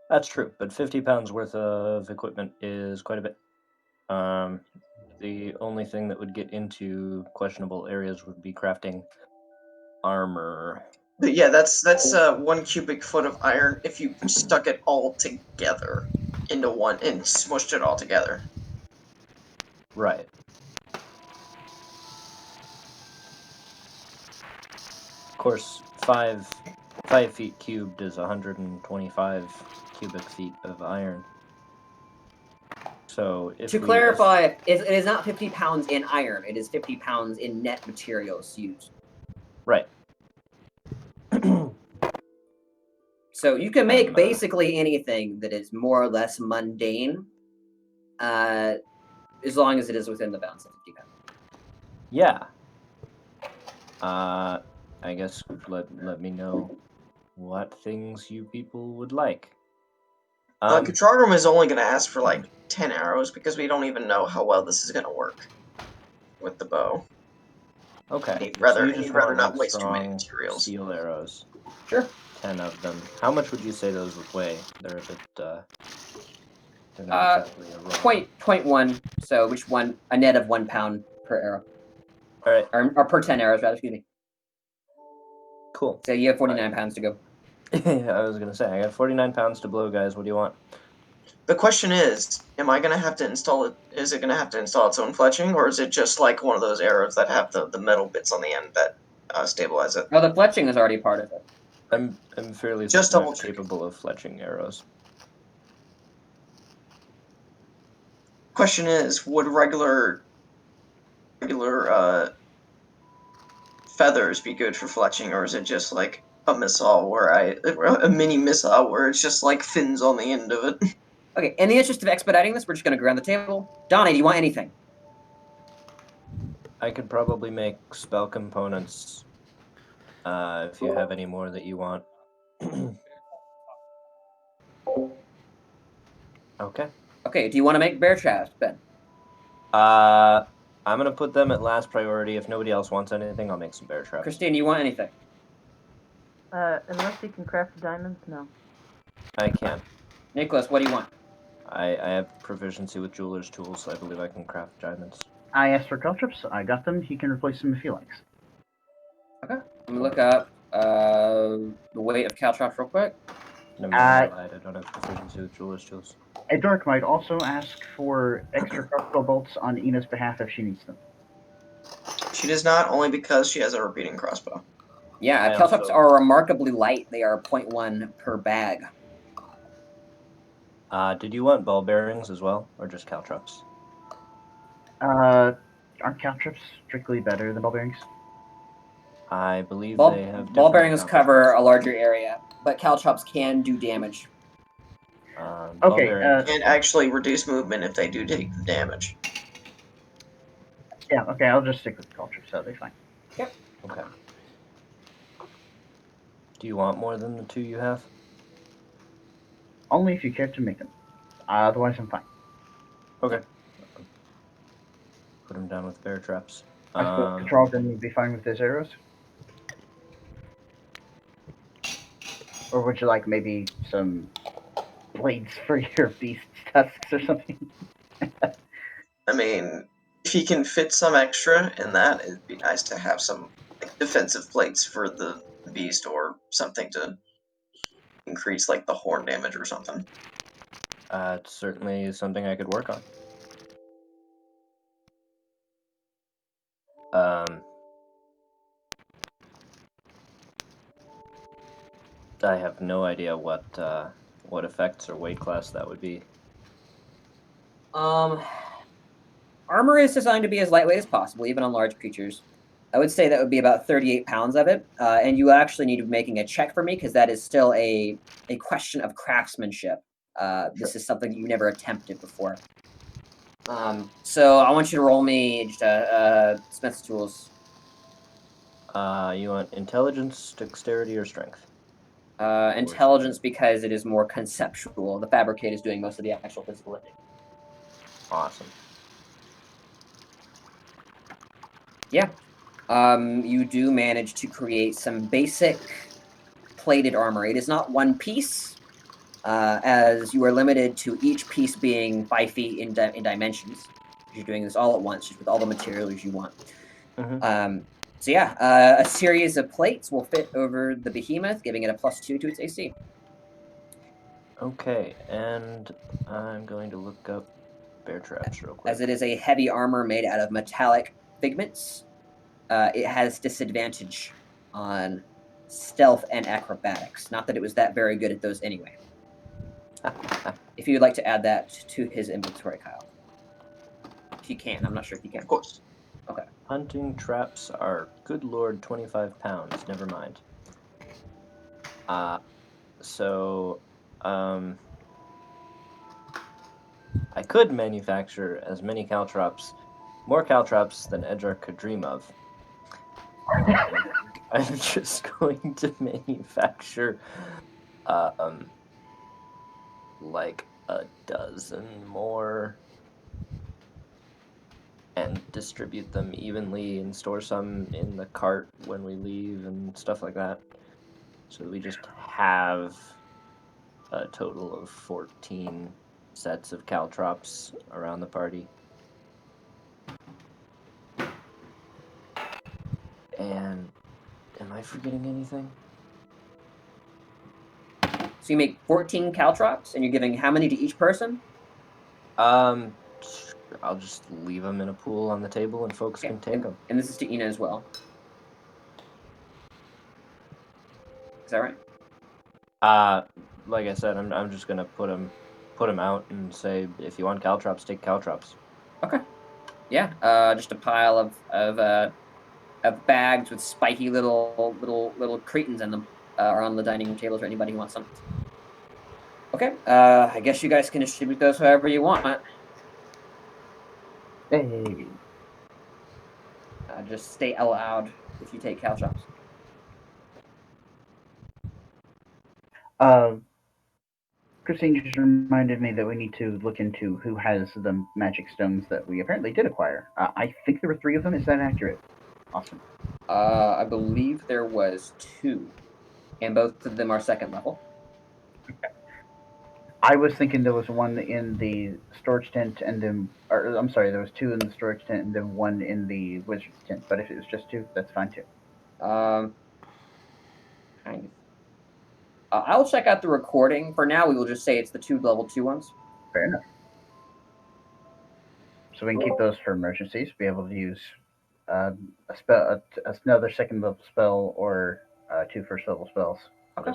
That's true, but 50 pounds worth of equipment is quite a bit. The only thing that would get into questionable areas would be crafting armor. But yeah, that's 1 cubic foot of iron if you stuck it all together into one and smushed it all together. Right. Of course, 5 feet cubed is 125 cubic feet of iron. So if to clarify, it is not 50 pounds in iron. It is 50 pounds in net materials used. Right. So you can make basically anything that is more or less mundane, as long as it is within the bounds of 50 pounds. Yeah. I guess let me know what things you people would like. Katrogrum is only going to ask for like 10 arrows because we don't even know how well this is going to work with the bow. Okay. He'd rather, you just he'd rather want, not like, waste too many strong materials. steel arrows. Sure. 10 of them. How much would you say those would weigh? They're a bit, they're not exactly a raw. 0.1, so a net of 1 pound per arrow. Alright, Or per 10 arrows, rather, excuse me. cool. So you have 49 pounds to go. I was gonna say, I got 49 pounds to blow, guys. What do you want? The question is, am I going to have to install it? Is it going to have to install its own fletching, or is it just like one of those arrows that have the metal bits on the end that stabilize it? Oh, the fletching is already part of it. I'm fairly Just certain I'm double-checking. capable of fletching arrows. Question is, would regular feathers be good for fletching, or is it just like a missile a mini missile where it's just like fins on the end of it? Okay, in the interest of expediting this, we're just going to go around the table. Donnie, do you want anything? I could probably make spell components if you have any more that you want. Okay. Okay, do you want to make bear traps, Ben? I'm gonna put them at last priority. If nobody else wants anything, I'll make some bear traps. Christine, do you want anything? Unless you can craft diamonds, no. I can. Nicholas, what do you want? I have proficiency with jeweler's tools, so I believe I can craft diamonds. I asked for caltrops. I got them. He can replace them if he likes. Okay. I'm going to look up the weight of caltrops real quick. No, I lied. I don't have proficiency with jeweler's tools. A Dork might also ask for extra crossbow bolts on Ina's behalf if she needs them. She does not, only because she has a repeating crossbow. Yeah, caltrops are remarkably light. They are 0.1 per bag. Did you want ball bearings as well, or just caltrops? Aren't caltrops strictly better than ball bearings? I believe Ball they have ball different bearings caltrops. cover a larger area, but caltrops can do damage. Ball Okay, bearings. And actually reduce movement if they do take the damage. Yeah, okay, I'll just stick with caltrops, that'll be fine. Yep. Okay. Do you want more than the 2 you have? Only if you care to make them. Otherwise, I'm fine. Okay. Put them down with bear traps. I suppose Katrogrim would be fine with his arrows? Or would you like maybe some blades for your beast's tusks or something? I mean, if he can fit some extra in that, it'd be nice to have some like, defensive plates for the beast or something to increase like the horn damage or something. It's certainly something I could work on. I have no idea what effects or weight class that would be. Armor is designed to be as lightweight as possible, even on large creatures. I would say that would be about 38 pounds of it, and you actually need to be making a check for me because that is still a question of craftsmanship. This is something you never attempted before. So I want you to roll me Smith's tools. You want intelligence, dexterity, or strength? Intelligence because it is more conceptual. The fabricate is doing most of the actual physical lifting. Awesome. Yeah. You do manage to create some basic plated armor. It is not one piece, as you are limited to each piece being 5 feet in dimensions. You're doing this all at once, just with all the materials you want. Mm-hmm. So yeah, a series of plates will fit over the behemoth, giving it a +2 to its AC. Okay, and I'm going to look up bear traps real quick. As it is a heavy armor made out of metallic pigments, it has disadvantage on stealth and acrobatics. Not that it was that very good at those anyway. If you would like to add that to his inventory, Kyle. If you can. I'm not sure if you can. Of course. Okay. Hunting traps are, good lord, 25 pounds. Never mind. I could manufacture as many more caltrops than Edgar could dream of. I'm just going to manufacture like a dozen more and distribute them evenly and store some in the cart when we leave and stuff like that. So we just have a total of 14 sets of caltrops around the party. And am I forgetting anything? So you make 14 caltrops, and you're giving how many to each person? I'll just leave them in a pool on the table and folks can take them. And this is to Ina as well. Is that right? Like I said, I'm just gonna put them out and say, if you want caltrops, take caltrops. Okay. Yeah. Just a pile of bags with spiky little cretins in them are on the dining room tables for anybody who wants some. Okay. I guess you guys can distribute those however you want. Hey. Just stay loud if you take caltrops. Christine just reminded me that we need to look into who has the magic stones that we apparently did acquire. I think there were 3 of them. Is that accurate? Awesome. I believe there was 2, and both of them are 2nd level. I was thinking there was 1 in the storage tent, and then, or I'm sorry, there was 2 in the storage tent, and then 1 in the wizard's tent. But if it was just 2, that's fine too. Kind of. I'll check out the recording. For now, we will just say it's the 2 level 2 ones. Fair enough. So we can keep those for emergencies. Be able to use a spell, another 2nd level spell, or 2 1st level spells. Okay.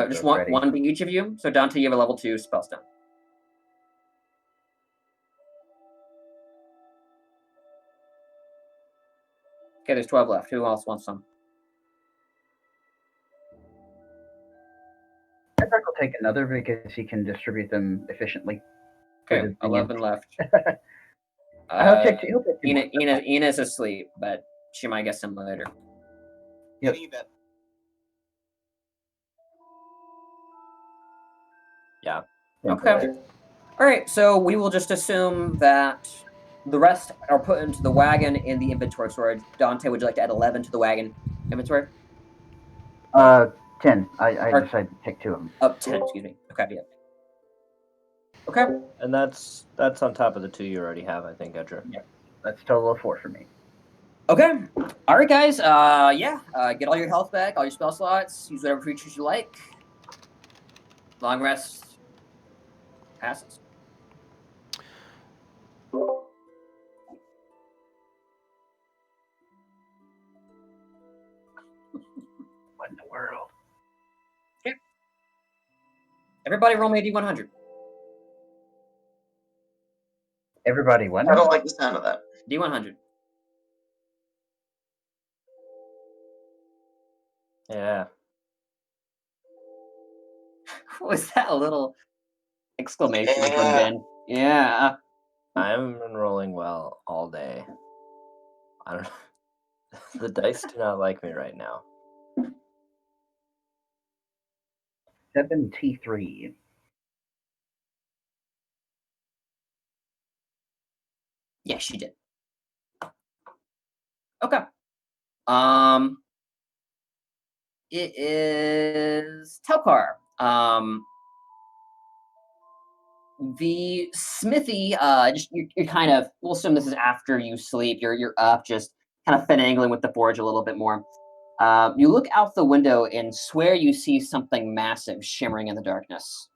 Just one being each of you. So Dante, you have a level 2 spell stone. Okay, there's 12 left. Who else wants some? I think I'll take another because he can distribute them efficiently. Okay, 11 left. He'll take 2. Ina's asleep, but she might get some later. Yep. Yeah. Okay. All right, so we will just assume that the rest are put into the wagon in the inventory storage. Dante, would you like to add 11 to the wagon inventory? 10. I decided to take 2 of them. Up 10, excuse me. Okay, yeah. Okay. And that's on top of the 2 you already have, I think, Edra. Yeah. That's a total of 4 for me. Okay. All right, guys. Get all your health back, all your spell slots. Use whatever creatures you like. Long rest passes. What in the world? Okay. Everybody roll me a D100. Everybody won? I don't like the sound of that. D100. Yeah. Was that a little exclamation from Ben? Yeah. I'm rolling well all day. I don't know. The dice do not like me right now. 73. Yes, she did. Okay. It is Telkar. The smithy, you're kind of, we'll assume this is after you sleep. You're up, just kind of finagling with the forge a little bit more. You look out the window and swear you see something massive shimmering in the darkness.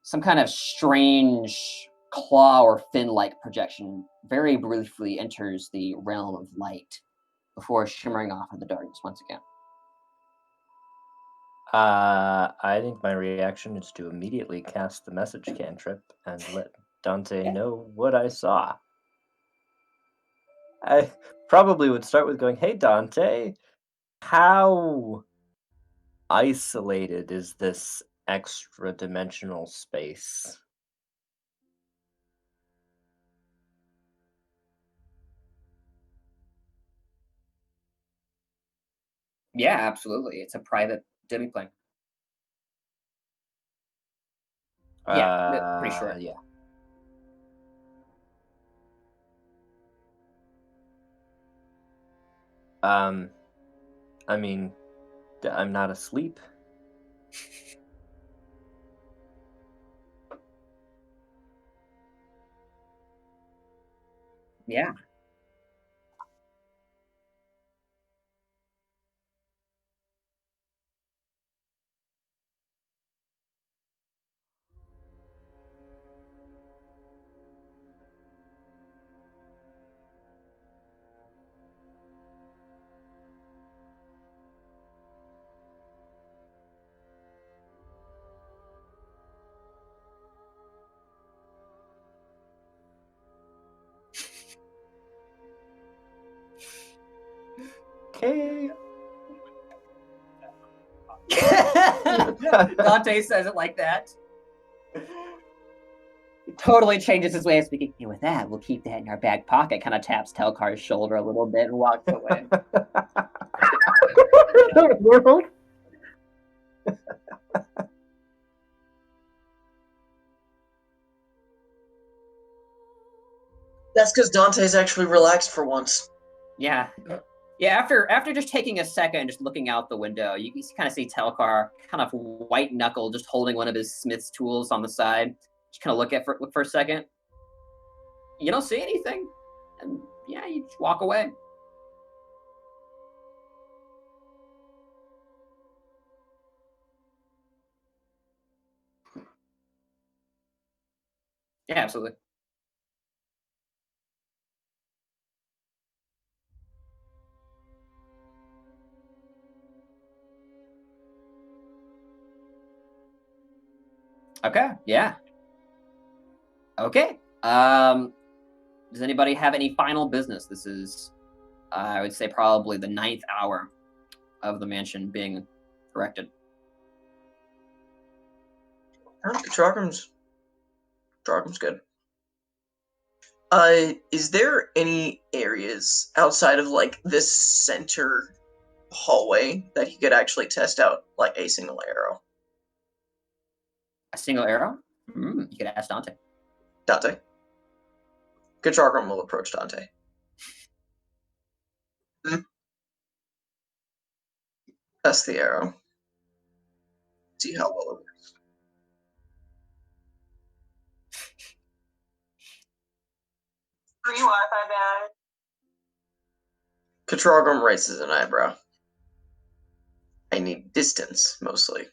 Some kind of strange claw or fin-like projection very briefly enters the realm of light before shimmering off in the darkness once again. I think my reaction is to immediately cast the message cantrip and let Dante know what I saw. I probably would start with going, "Hey, Dante, how isolated is this extra-dimensional space?" Yeah, absolutely. It's a private demiplane. Yeah, pretty sure. Yeah. I mean, I'm not asleep. Yeah. Okay. Dante says it like that. He totally changes his way of speaking. And with that, we'll keep that in our back pocket. Kind of taps Telkar's shoulder a little bit and walks away. World? That's because Dante's actually relaxed for once. Yeah. Yeah, after just taking a second, just looking out the window, you kind of see Telkar kind of white knuckle, just holding one of his smith's tools on the side. Just kind of look for a second. You don't see anything, and yeah, you just walk away. Yeah, absolutely. Okay, yeah. Okay. Does anybody have any final business? This is, I would say, probably the 9th hour of the mansion being erected. Trogram's good. Is there any areas outside of like this center hallway that he could actually test out like a single arrow? A single arrow? You could ask Dante. Dante. Kutragram will approach Dante. Test the arrow. See how well it works. Free Wi-Fi bad. Kutragram raises an eyebrow. I need distance, mostly.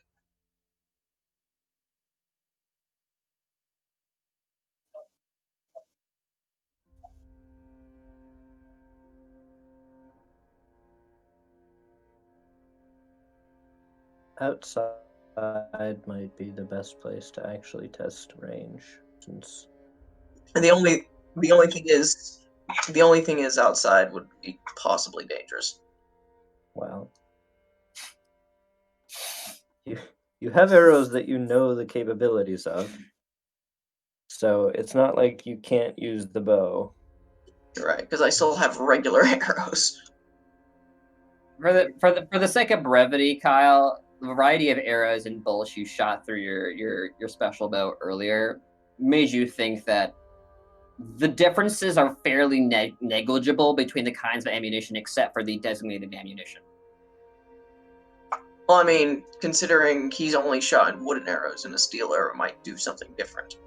Outside might be the best place to actually test range, since. And the only thing is outside would be possibly dangerous. Well, you have arrows that you know the capabilities of, so it's not like you can't use the bow. Right, because I still have regular arrows. For the sake of brevity, Kyle, the variety of arrows and bullets you shot through your special bow earlier made you think that the differences are fairly negligible between the kinds of ammunition, except for the designated ammunition. Well, I mean, considering he's only shot wooden arrows and a steel arrow might do something different.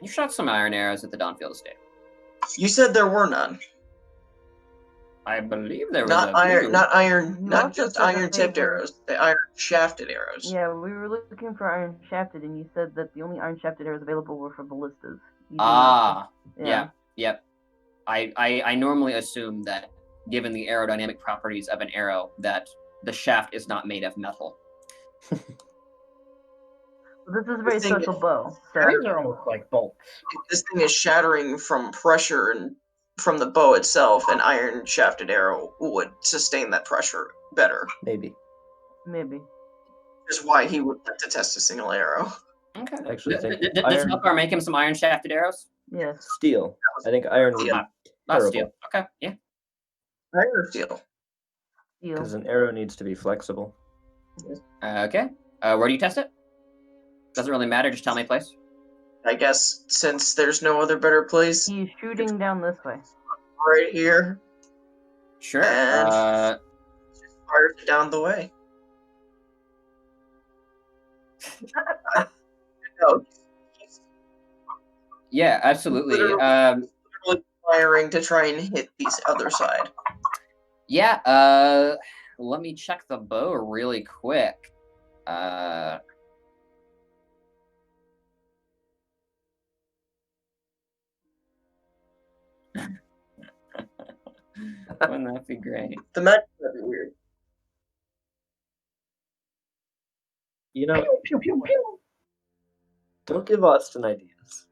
You shot some iron arrows at the Dawnfield estate. You said there were none. I believe there was not just iron-tipped arrows. The iron-shafted arrows. Yeah, we were looking for iron shafted, and you said that the only iron shafted arrows available were for ballistas. Yep. I normally assume that, given the aerodynamic properties of an arrow, that the shaft is not made of metal. This is a very special bow. So. These are almost like bolts. This thing is shattering from pressure and from the bow itself. An iron-shafted arrow would sustain that pressure better. Maybe. Is why he would like to test a single arrow. Okay. I actually think Did iron. Telkar make him some iron shafted arrows? Yes. Steel. I think iron would be Not terrible. steel. Okay, yeah. Iron or steel? Because an arrow needs to be flexible. Okay. Where do you test it? Doesn't really matter. Just tell me a place. I guess since there's no other better place, He's shooting down this way. right here, Sure. and fire it down the way. No, Yeah, absolutely. literally firing to try and hit these other side. Yeah. Let me check the bow really quick. Wouldn't that be great? The magic would be weird. You know, Pew, pew, pew. don't give Austin ideas.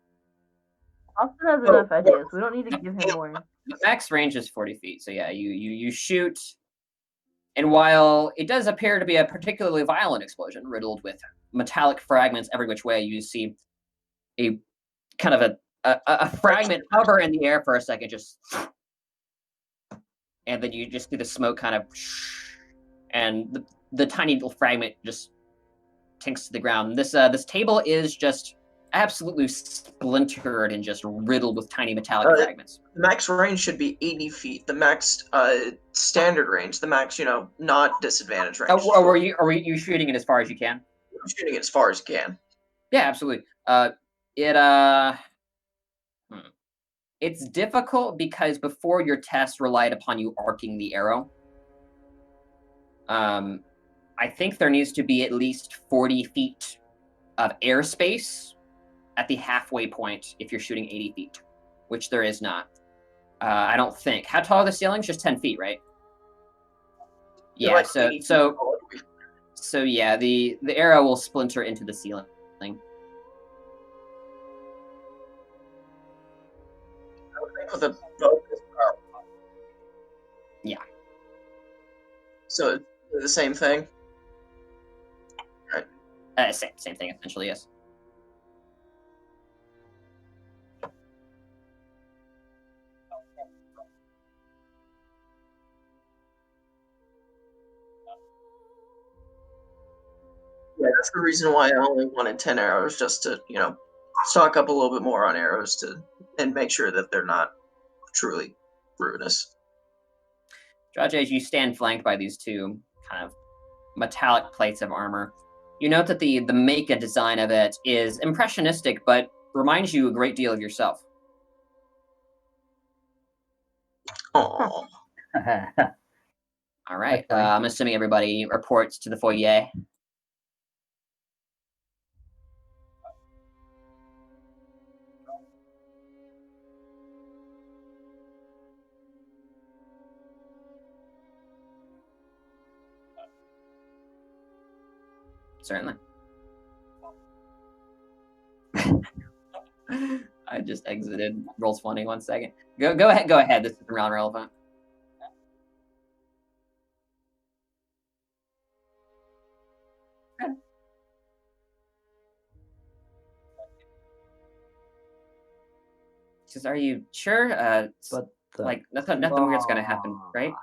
Austin has enough ideas. We don't need to give him more. The max range is 40 feet. So yeah, you shoot, and while it does appear to be a particularly violent explosion, riddled with metallic fragments every which way, you see a kind of a fragment hover in the air for a second, just, and then you just see the smoke kind of, and the tiny little fragment just tinks to the ground. This table is just absolutely splintered and just riddled with tiny metallic fragments. The max range should be 80 feet. The max standard range. The max, not disadvantage range. Are you shooting it as far as you can? I'm shooting it as far as you can. Yeah, absolutely. It's difficult because before your test relied upon you arcing the arrow. I think there needs to be at least 40 feet of airspace at the halfway point if you're shooting 80 feet, which there is not. I don't think. How tall are the ceilings? Just 10 feet, right? Yeah, Like so yeah, the arrow will splinter into the ceiling. With a bow is powerful. Yeah. So it's the same thing? Right. Same thing, essentially, yes. Yeah, that's the reason why I only wanted 10 arrows, just to, stock up a little bit more on arrows and make sure that they're not truly ruinous. Judge, as you stand flanked by these two kind of metallic plates of armor, you note that the make and design of it is impressionistic, but reminds you a great deal of yourself. Oh. All right. I'm assuming everybody reports to the foyer. Certainly. I just exited Roll20 1 second. Go ahead. This is round relevant. Says, "Are you sure? But like nothing weird's gonna happen, right?"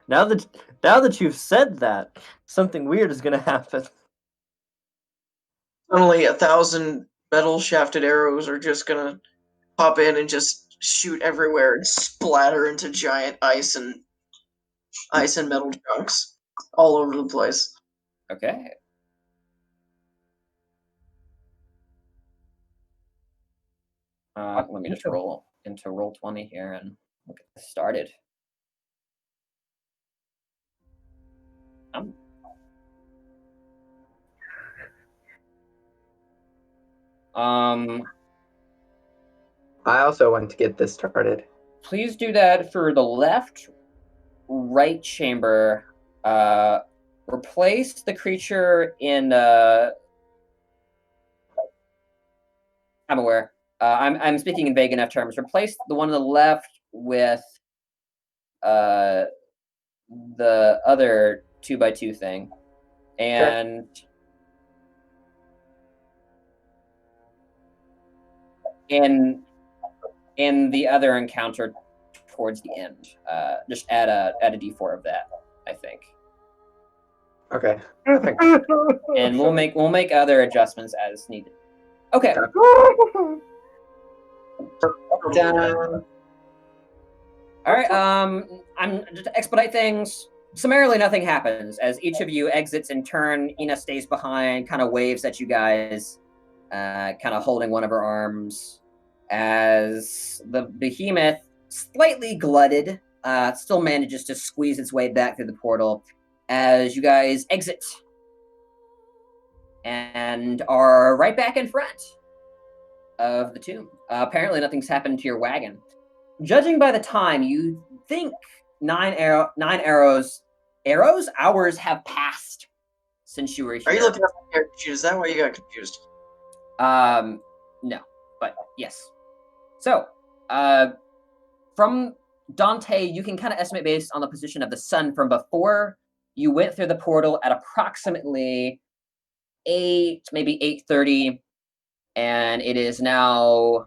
Now that you've said that, something weird is gonna happen. Only 1,000 metal shafted arrows are just gonna pop in and just shoot everywhere and splatter into giant ice and metal chunks all over the place. Okay. Let me just roll into Roll20 here and we'll get this started. I also want to get this started. Please do that for the left, right chamber. Replace the creature in. I'm aware. I'm speaking in vague enough terms. Replace the one on the left with the other 2x2 thing, and in the other encounter towards the end, just add a d4 of that, I think. Okay. And we'll make other adjustments as needed. Okay. Down. All right. I'm just to expedite things. Summarily, nothing happens as each of you exits in turn. Ina stays behind, kind of waves at you guys, kind of holding one of her arms. As the behemoth, slightly glutted, still manages to squeeze its way back through the portal. As you guys exit and are right back in front of the tomb. Apparently, nothing's happened to your wagon. Judging by the time, you think 9 hours have passed since you were here. Are you looking up my character sheet? Is that why you got confused? No, but yes. So, from Dante, you can kind of estimate based on the position of the sun from before you went through the portal at approximately 8, maybe 8:30, and it is now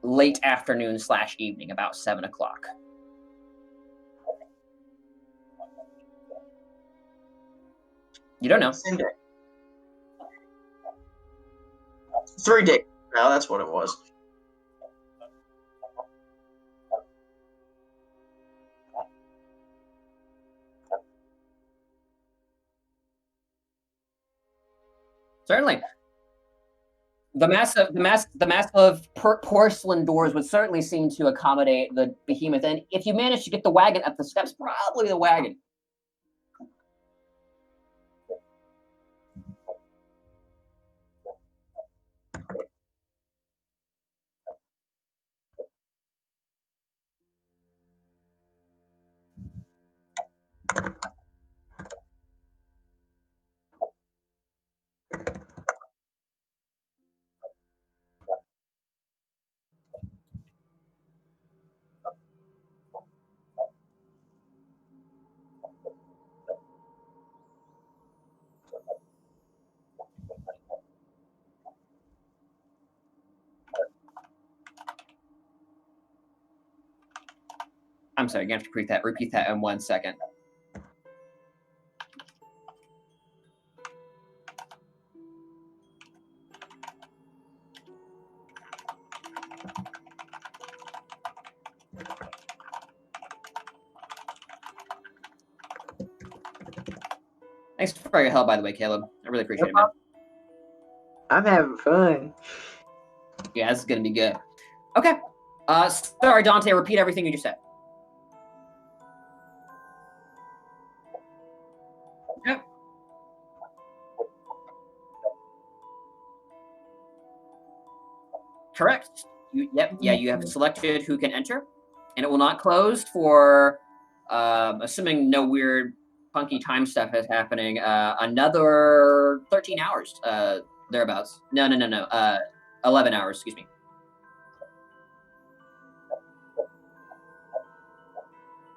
late afternoon / evening, about 7 o'clock. You don't know. Same day. 3 days. Now that's what it was. Certainly. The massive porcelain doors would certainly seem to accommodate the behemoth. And if you manage to get the wagon up the steps, probably the wagon. I'm sorry, you have to repeat that in 1 second. Thanks for your help, by the way, Caleb. I really appreciate it, man. I'm having fun. Yeah, this is gonna be good. Okay. Sorry, Dante, repeat everything you just said. Yep. Correct. You have selected who can enter, and it will not close for, assuming no weird, funky time stuff is happening, another 13 hours, thereabouts. No, 11 hours, excuse me.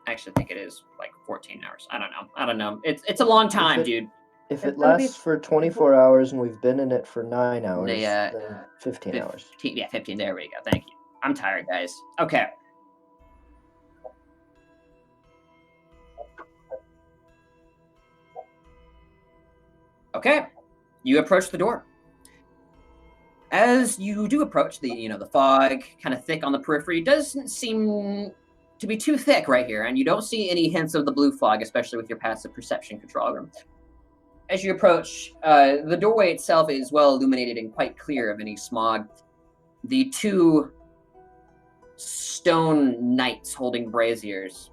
Actually, I think it is like 14 hours. I don't know. It's a long time, dude. If it lasts for 24 hours and we've been in it for 9 hours, Yeah, then 15 hours. Yeah, 15. There we go. Thank you. I'm tired, guys. Okay. Okay. You approach the door. As you do approach, the fog kind of thick on the periphery doesn't seem to be too thick right here, and you don't see any hints of the blue fog, especially with your passive perception control room. As you approach, the doorway itself is well illuminated and quite clear of any smog. The 2 stone knights holding braziers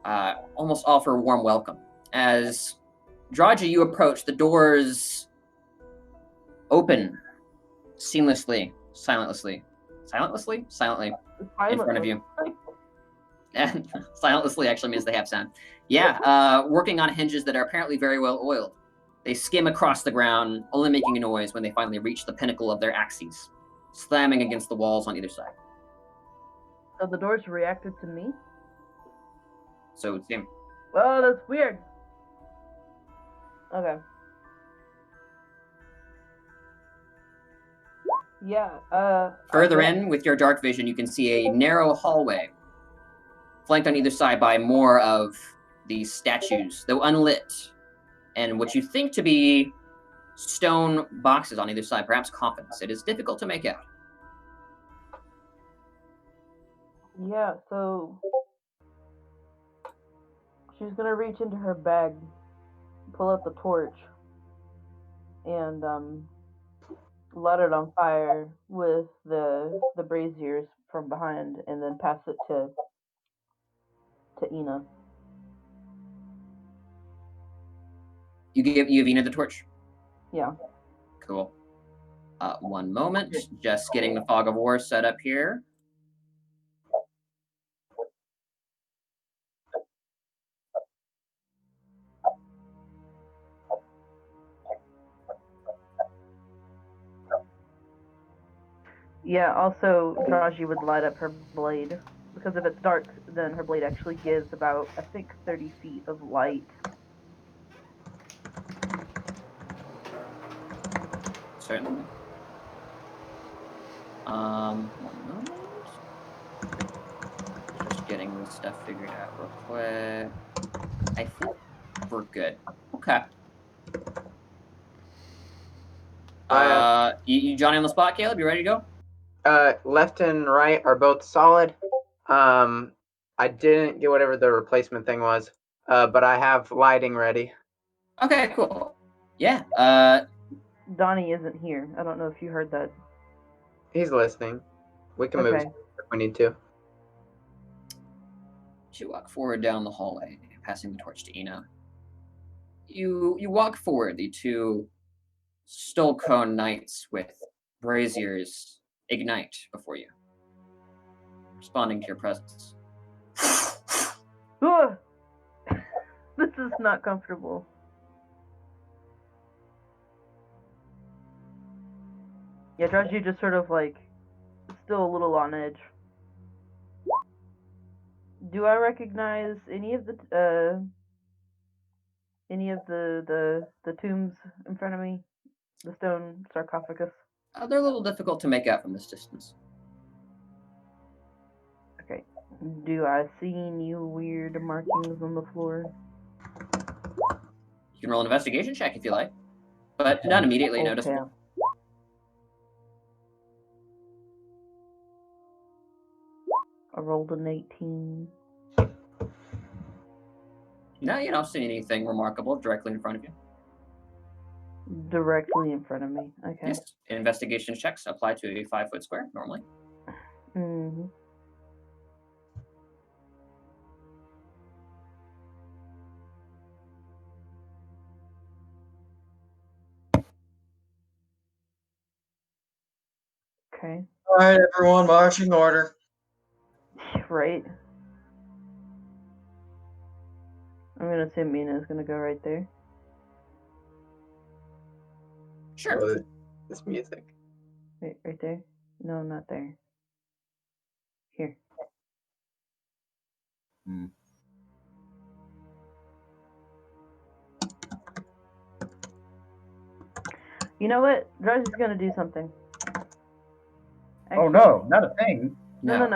almost offer a warm welcome. As Draja, you approach, the doors open seamlessly, silently in front of you. And silently actually means they have sound. Yeah, working on hinges that are apparently very well oiled. They skim across the ground, only making a noise when they finally reach the pinnacle of their axes, slamming against the walls on either side. So the doors reacted to me? So it would seem. Well, that's weird. Okay. Yeah, Further in, with your dark vision, you can see a narrow hallway, flanked on either side by more of these statues, though unlit, and what you think to be stone boxes on either side, perhaps coffins. It is difficult to make out. Yeah, so she's gonna reach into her bag, pull out the torch, and light it on fire with the braziers from behind, and then pass it to Ina. You give Ina the torch? Yeah. Cool. One moment. Just getting the fog of war set up here. Yeah, also, Draji would light up her blade. Because if it's dark, then her blade actually gives about, I think, 30 feet of light. Certainly. One moment. Just getting this stuff figured out real quick. I think we're good. Okay. You Johnny on the spot, Caleb? You ready to go? Left and right are both solid. I didn't get whatever the replacement thing was, but I have lighting ready. Okay, cool. Yeah. Donnie isn't here. I don't know if you heard that. He's listening. We can move Okay. if we need to. You walk forward down the hallway, passing the torch to Ina. You walk forward, the two Stolcone knights with braziers ignite before you, responding to your presence. Ugh! This is not comfortable. Yeah, Draji just sort of like still a little on edge. Do I recognize any of the tombs in front of me? The stone sarcophagus? They're a little difficult to make out from this distance. Okay. Do I see any weird markings on the floor? You can roll an investigation check if you like, but not immediately noticeable. I rolled an 18. No, you don't see anything remarkable directly in front of you. Directly in front of me. Okay. Yes. Investigation checks apply to a 5-foot square normally. Mm-hmm. Okay. All right, everyone, marching order. Right. I'm gonna assume Mina's gonna go right there. Sure. Oh, this music. Wait, right there? No, not there. Here. Hmm. You know what? Draji's gonna do something. Oh no, not a thing. No.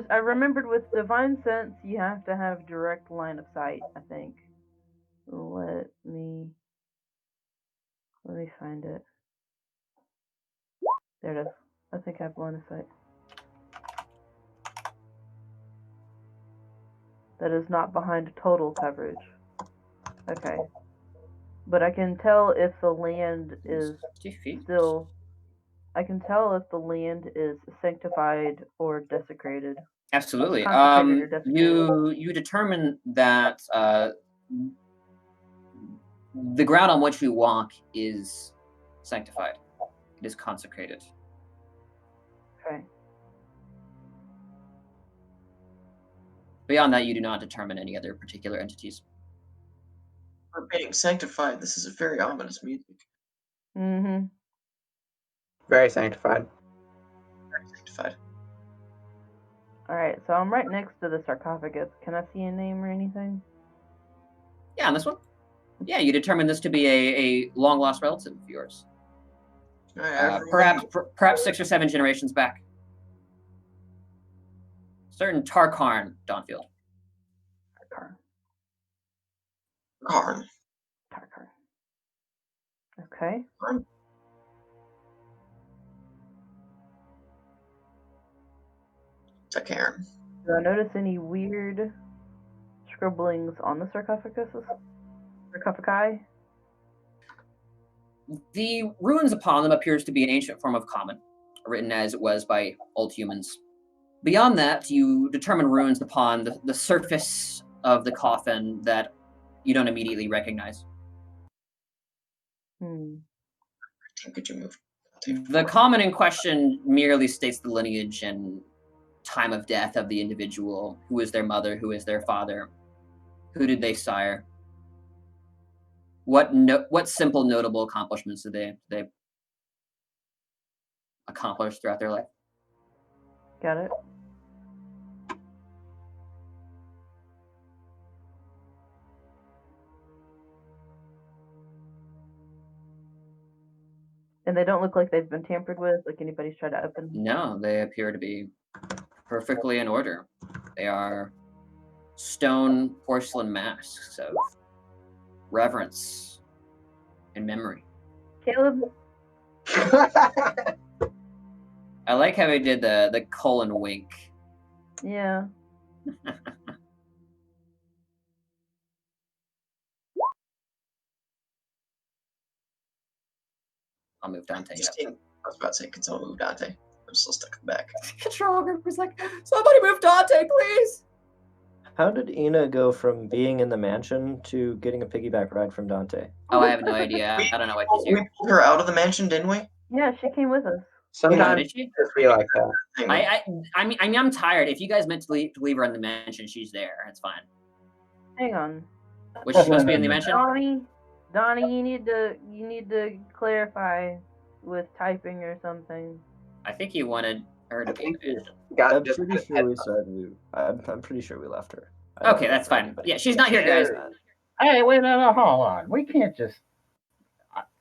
I remembered with divine sense you have to have direct line of sight, I think. Let me find it. There it is. I think I have line of sight. That is not behind total coverage. Okay. But I can tell if the land is 50 feet. still... I can tell if the land is sanctified or desecrated. Absolutely. Consecrated or desecrated. You determine that the ground on which you walk is sanctified. It is consecrated. Okay. Beyond that, you do not determine any other particular entities. For being sanctified, this is a very ominous music. Mm-hmm. Very sanctified. Very sanctified. Alright, so I'm right next to the sarcophagus. Can I see a name or anything? Yeah, on this one. Yeah, you determine this to be a long-lost relative of yours. All right, everyone. Perhaps 6 or 7 generations back. Certain Tarkarn Dawnfield. Tarkarn. Karn. Tarkarn. Okay. To Karen. Do I notice any weird scribblings on the sarcophagi? The runes upon them appears to be an ancient form of common, written as it was by old humans. Beyond that, you determine runes upon the surface of the coffin that you don't immediately recognize. Could you move? The common in question merely states the lineage and time of death of the individual. Who is their mother? Who is their father? Who did they sire? What simple notable accomplishments did they accomplish throughout their life? Got it. And they don't look like they've been tampered with, like anybody's tried to open. No, they appear to be perfectly in order. They are stone porcelain masks of reverence and memory. Caleb? I like how he did the colon wink. Yeah. I'll move Dante. I was about to say, can someone move Dante? I'm still stuck in the back. Control group was like, somebody move Dante, please. How did Ina go from being in the mansion to getting a piggyback ride from Dante? Oh, I have no idea. I don't know what he's We doing. pulled her out of the mansion, didn't we? Yeah, she came with us. Sometimes did she? it just be like that. I mean, I'm tired. If you guys meant to leave her in the mansion, she's there. It's fine. Hang on. Was she supposed to be in the mansion? Donnie, you need to clarify with typing or something. I think he wanted her to be in the mansion. I'm pretty sure we said I'm pretty sure we left her. Okay, that's fine. Yeah, she's not here, guys. Hey, wait, no, hold on. We can't just.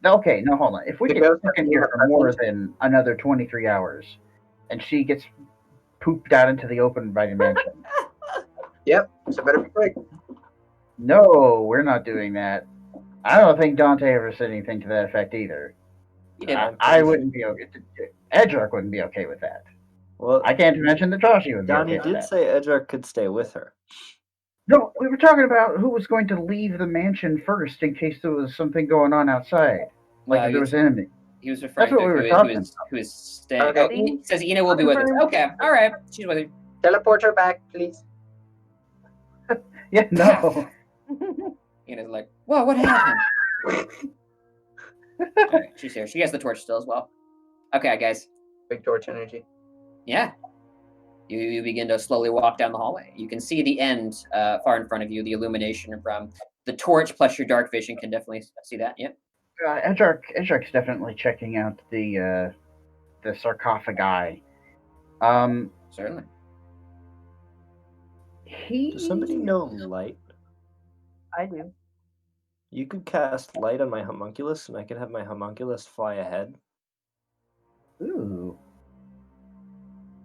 Okay, no, hold on. If we get stuck in here for more than another 23 hours, and she gets pooped out into the open by the mansion. Yep, so better be quick. No, we're not doing that. I don't think Dante ever said anything to that effect either. I wouldn't be okay. Edric wouldn't be okay with that. Well, I can't imagine that Joshi would be Donnie okay with did that. say Edric could stay with her. No, we were talking about who was going to leave the mansion first in case there was something going on outside. Like if there was enemy. He was referring That's what to we were talking who is staying. Okay. Oh, he says Ina will be with us. Okay, all right. She's with you. Teleport her back, please. Yeah, no. Ina's like, whoa, what happened? Right, she's here. She has the torch still as well. Okay, guys. Big torch energy. Yeah. You begin to slowly walk down the hallway. You can see the end far in front of you. The illumination from the torch plus your dark vision can definitely see that. Yep. Edric's definitely checking out the sarcophagi. Certainly. Does somebody know light? I do. You could cast light on my homunculus, and I could have my homunculus fly ahead. Ooh.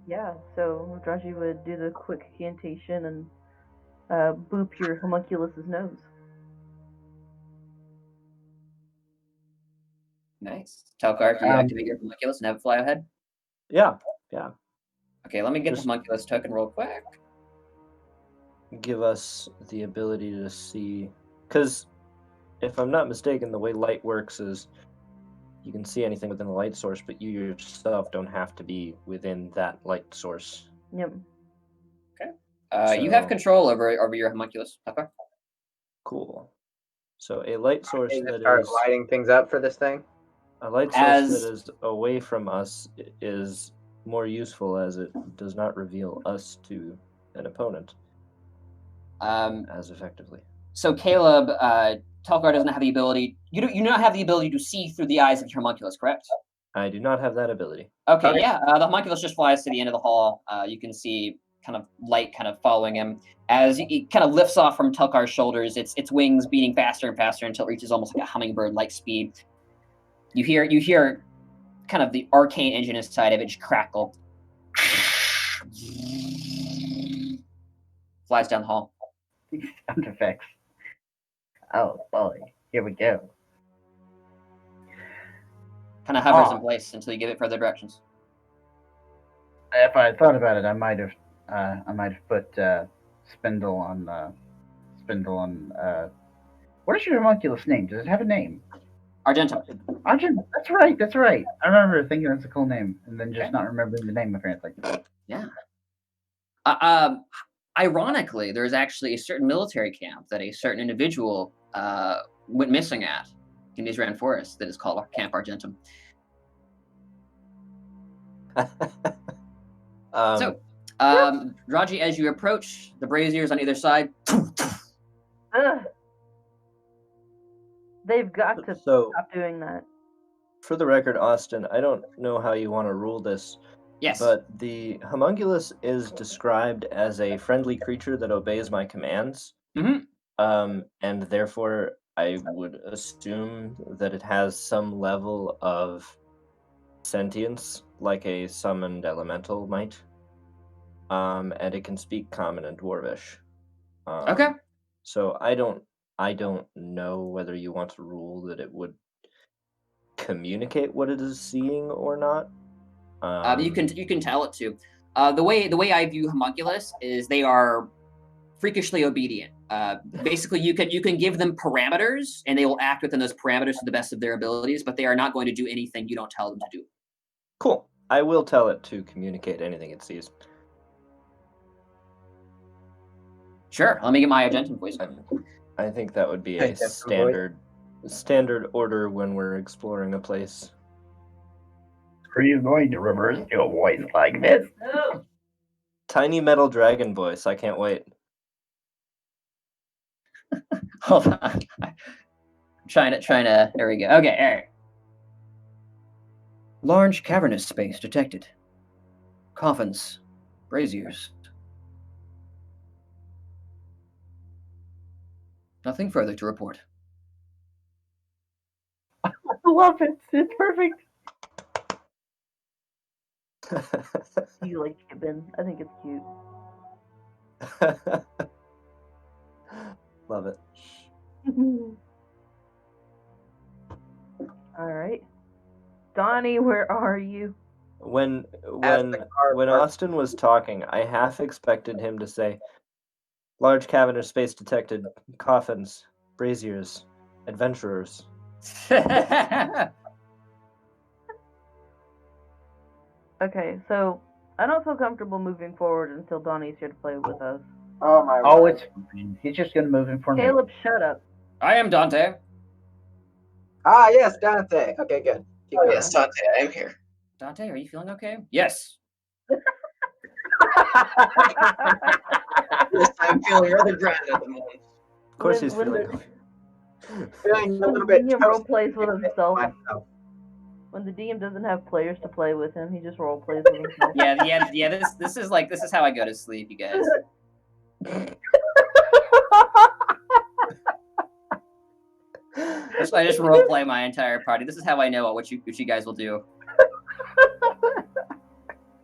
Yeah, so Draji would do the quick incantation and boop your homunculus's nose. Nice. Telkar, can you activate your homunculus and have it fly ahead? Yeah. Okay, let me get Just- the homunculus token real quick. Give us the ability to see, because if I'm not mistaken, the way light works is you can see anything within the light source, but you yourself don't have to be within that light source. Yep. You have So- control over your homunculus. Okay. Cool. So a light source Need to that start is lighting things up for this thing. a light source As- that is away from us is more useful as it does not reveal us to an opponent as effectively. So Caleb, Telkar doesn't have the ability. You do not have the ability to see through the eyes of your homunculus, correct? I do not have that ability. Okay, Okay. yeah. The homunculus just flies to the end of the hall. You can see kind of light kind of following him as he kind of lifts off from Telkar's shoulders. Its wings beating faster and faster until it reaches almost like a hummingbird-like speed. You hear kind of the arcane engine inside of it just crackle. Flies down the hall. These sound effects. Oh boy, here we go. kind of hovers in place until you give it further directions. If I had thought about it, I might have put Spindle on. What is your homunculus name? Does it have a name? Argentum. Argentum. That's right. That's right. I remember thinking that's a cool name, and then just not remembering the name apparently. Yeah. Ironically, there's actually a certain military camp that a certain individual went missing at in Israel Forest that is called Camp Argentum. Raji, as you approach the braziers on either side, they've got to stop doing that. For the record, Austin, I don't know how you want to rule this. Yes. But the homunculus is described as a friendly creature that obeys my commands. Mm-hmm. And therefore, I would assume that it has some level of sentience, like a summoned elemental might. And it can speak Common and Dwarvish. Okay. So I don't know whether you want to rule that it would communicate what it is seeing or not. You can tell it to. The way I view homunculus is they are freakishly obedient. Basically, you can give them parameters, and they will act within those parameters to the best of their abilities, but they are not going to do anything you don't tell them to do. Cool. I will tell it to communicate anything it sees. Sure. Let me get my Argentum voice. I think that would be a standard order when we're exploring a place. Are you going to reverse to a voice like this? Tiny metal dragon voice. I can't wait. Hold on. I'm trying to. There we go. Okay. All right. Large cavernous space detected. Coffins, braziers. Nothing further to report. I love it. It's perfect. You like Gibbon. I think it's cute. Love it. All right. Donnie, where are you? When Austin was talking, I half expected him to say, large cavernous space detected, coffins, braziers, adventurers. Okay, so I don't feel comfortable moving forward until Donnie's here to play with us. Oh my Oh, word. it's fine. He's just gonna move in for me. Caleb, shut up. I am Dante. Ah, yes, Dante. Okay, good. Keep going. Yes, Dante, I am here. Dante, are you feeling okay? Yes. Yes, I'm feeling rather grand at the moment. Of course he's When feeling. Feeling a When little the bit DM role plays with himself. myself. When the DM doesn't have players to play with him, he just role plays with himself. Yeah. This is how I go to sleep, you guys. I just role play my entire party. This is how I know what you guys will do.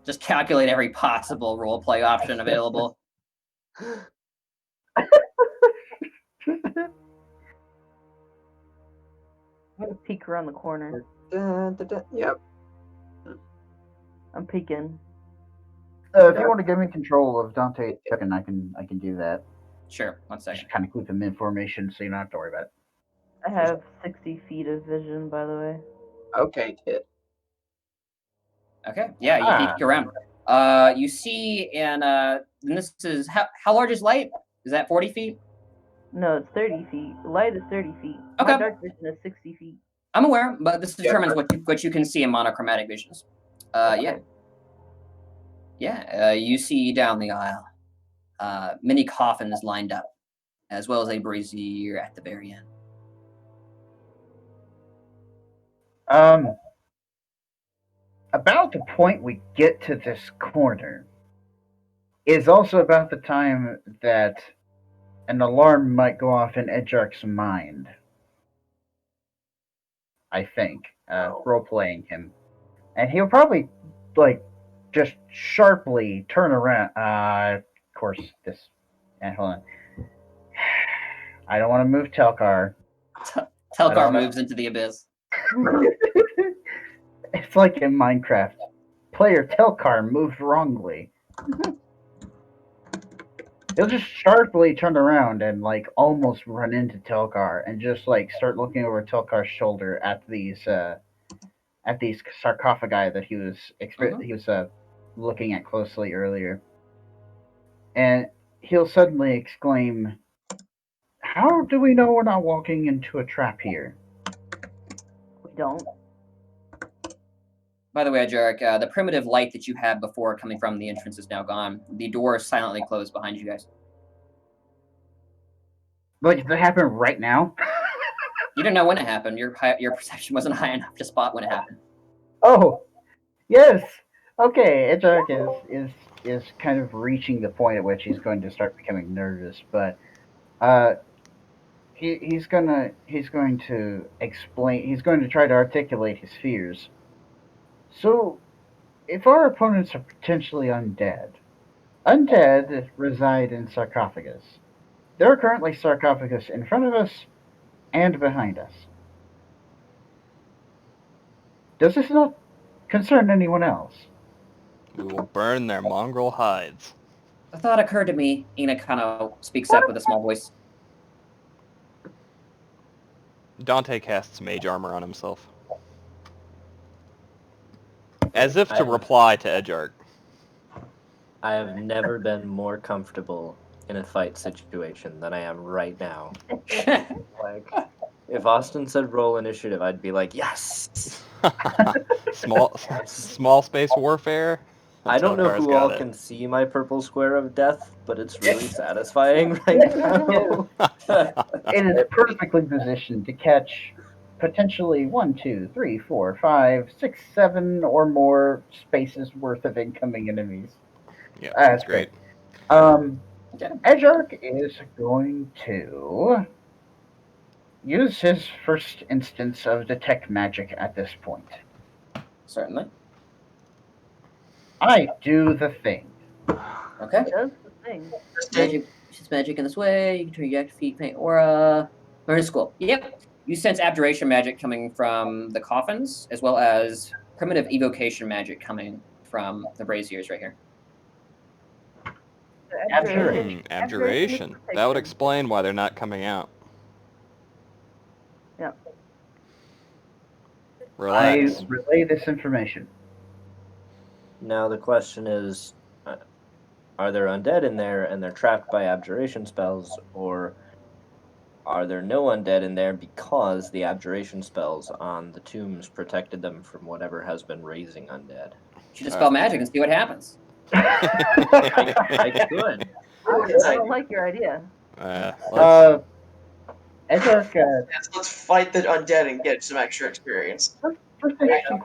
Just calculate every possible role play option available. I'm gonna peek around the corner. Yep. I'm peeking. If you want to give me control of Dante, I can do that. Sure. One second. Just kind of keep him in formation, so you don't have to worry about it. I have 60 feet of vision, by the way. Okay, kid. Okay. Yeah, you peek around. You see, and this is how large is light? Is that 40 feet? No, it's 30 feet. Light is 30 feet. Okay. My dark vision is 60 feet. I'm aware, but this determines what you can see in monochromatic visions. Okay. You see down the aisle many coffins lined up, as well as a brazier at the very end. About the point we get to this corner is also about the time that an alarm might go off in Edjark's mind. I think, role-playing him. And he'll probably, just sharply turn around. Of course, hold on. I don't want to move Telkar. Telkar moves into the abyss. It's like in Minecraft. Player Telcar moved wrongly. He'll just sharply turn around and like almost run into Telcar and just like start looking over Telcar's shoulder at these sarcophagi that he was looking at closely earlier, and he'll suddenly exclaim, "How do we know we're not walking into a trap here?" We don't. By the way, Jarek, the primitive light that you had before coming from the entrance is now gone. The door is silently closed behind you guys. Like, did that happen right now? You didn't know when it happened. Your perception wasn't high enough to spot when it happened. Oh, yes. Okay, Edgark is kind of reaching the point at which he's going to start becoming nervous, but he's going to explain. He's going to try to articulate his fears. So, if our opponents are potentially undead reside in sarcophagus. There are currently sarcophagus in front of us and behind us. Does this not concern anyone else? We will burn their mongrel hides. A thought occurred to me. Ina kind of speaks up with a small voice. Dante casts mage armor on himself. As if to reply to Edgark. I have never been more comfortable in a fight situation than I am right now. Like, if Austin said roll initiative, I'd be like, yes! Small space warfare? I don't know who all can see my purple square of death, but it's really satisfying right now. It is perfectly positioned to catch potentially 1, 2, 3, 4, 5, 6, 7 or more spaces worth of incoming enemies. Yeah, that's great. Edgark is going to use his first instance of detect magic at this point. Certainly. I do the thing. Okay. Does the thing. Magic in this way. You can turn your active feet, paint aura. Learn to school. Yep. You sense abjuration magic coming from the coffins, as well as primitive evocation magic coming from the braziers right here. Abjuration. That would explain why they're not coming out. Yeah. Relax. I relay this information. Now the question is, are there undead in there and they're trapped by abjuration spells, or are there no undead in there because the abjuration spells on the tombs protected them from whatever has been raising undead? You should dispel magic and see what happens. I could. I don't like your idea. Edgark, let's fight the undead and get some extra experience. First interesting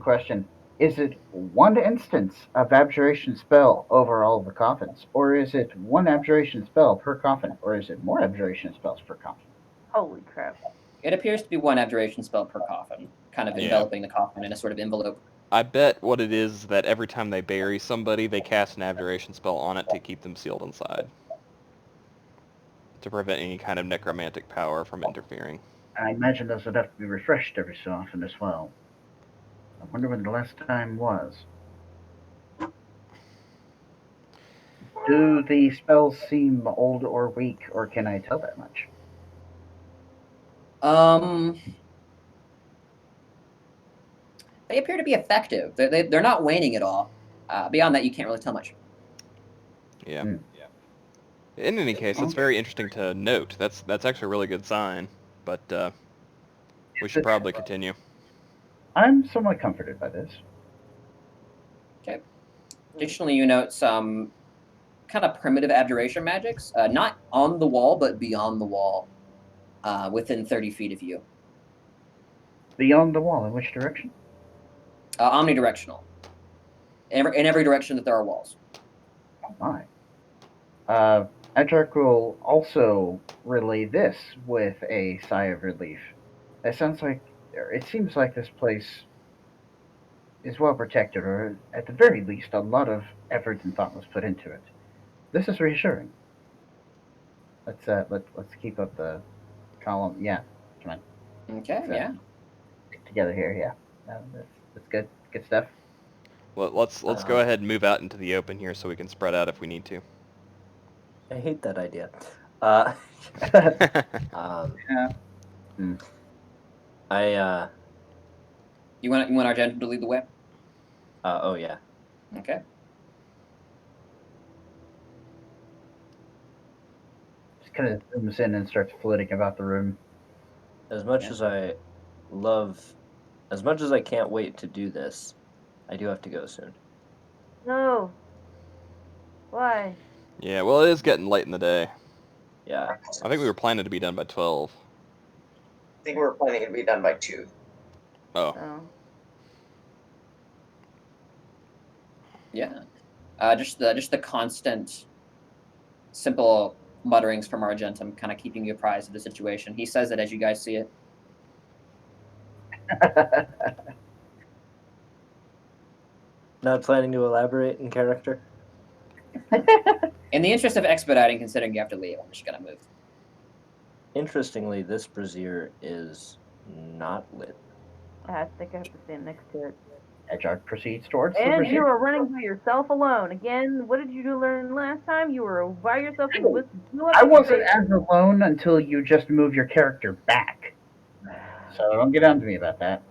question. Is it one instance of abjuration spell over all of the coffins? Or is it one abjuration spell per coffin? Or is it more abjuration spells per coffin? Holy crap. It appears to be one abjuration spell per coffin, kind of enveloping the coffin in a sort of envelope. I bet what it is that every time they bury somebody, they cast an abjuration spell on it to keep them sealed inside. To prevent any kind of necromantic power from interfering. I imagine those would have to be refreshed every so often as well. I wonder when the last time was. Do the spells seem old or weak, or can I tell that much? They appear to be effective. They're not waning at all. Beyond that, you can't really tell much. Yeah. In any case, it's very interesting to note. That's actually a really good sign, but we should probably continue. I'm somewhat comforted by this. Okay. Additionally, you note some kind of primitive abjuration magics, not on the wall, but beyond the wall, within 30 feet of you. Beyond the wall, in which direction? Omnidirectional. In every direction that there are walls. Oh my. Edgark will also relay this with a sigh of relief. It seems like this place is well protected, or at the very least, a lot of effort and thought was put into it. This is reassuring. Let's keep up the column. Yeah, come on. Okay, yeah. together here. Yeah, that's good. Good stuff. Well, let's go ahead and move out into the open here so we can spread out if we need to. I hate that idea. Yeah. You want Argento to lead the way? Oh yeah. Okay. Just kind of zooms in and starts flitting about the room. As much as I can't wait to do this, I do have to go soon. No. Why? Yeah, well, it is getting late in the day. Yeah. I think we were planning to be done by 12. I think we're planning to be done by 2. Oh. Oh. Yeah. Just the constant, simple mutterings from Argentum, kind of keeping you apprised of the situation. He says it as you guys see it. Not planning to elaborate in character? In the interest of expediting, considering you have to leave, I'm just gonna move. Interestingly, this brazier is not lit. I think I have to stand next to it. Edgearch proceeds towards the And brazier. you were running by yourself alone. Again, what did you learn last time? You were by yourself and with I wasn't as alone until you just move your character back. So don't get on to me about that.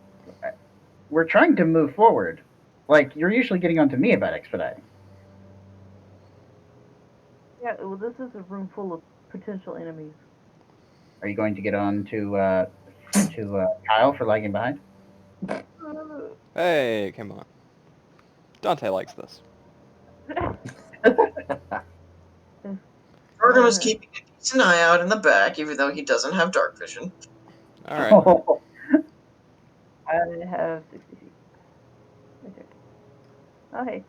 We're trying to move forward. Like, you're usually getting on to me about expediting. Yeah, well, this is a room full of potential enemies. Are you going to get on to Kyle for lagging behind? Hey, come on. Dante likes this. Morgan was keeping a decent eye out in the back, even though he doesn't have dark vision. All right. I have 60 feet. Okay. Oh, hey.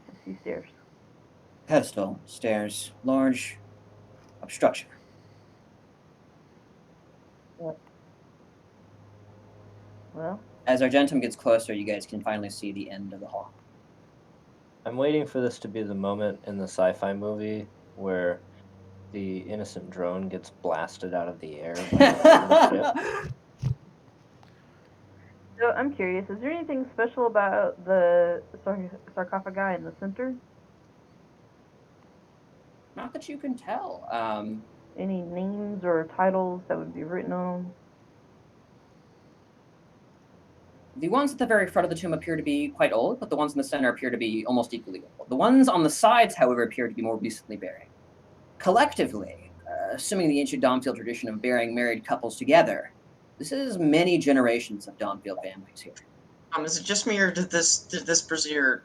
I see stairs. Pedestal, stairs, large obstruction. Well, As Argentum gets closer, you guys can finally see the end of the hall. I'm waiting for this to be the moment in the sci-fi movie where the innocent drone gets blasted out of the air. so I'm curious, is there anything special about the sarcophagi in the center? Not that you can tell. Any names or titles that would be written on them? The ones at the very front of the tomb appear to be quite old, but the ones in the center appear to be almost equally old. The ones on the sides, however, appear to be more recently buried. Collectively, assuming the ancient Dawnfield tradition of burying married couples together, this is many generations of Dawnfield families here. Is it just me, or did this brazier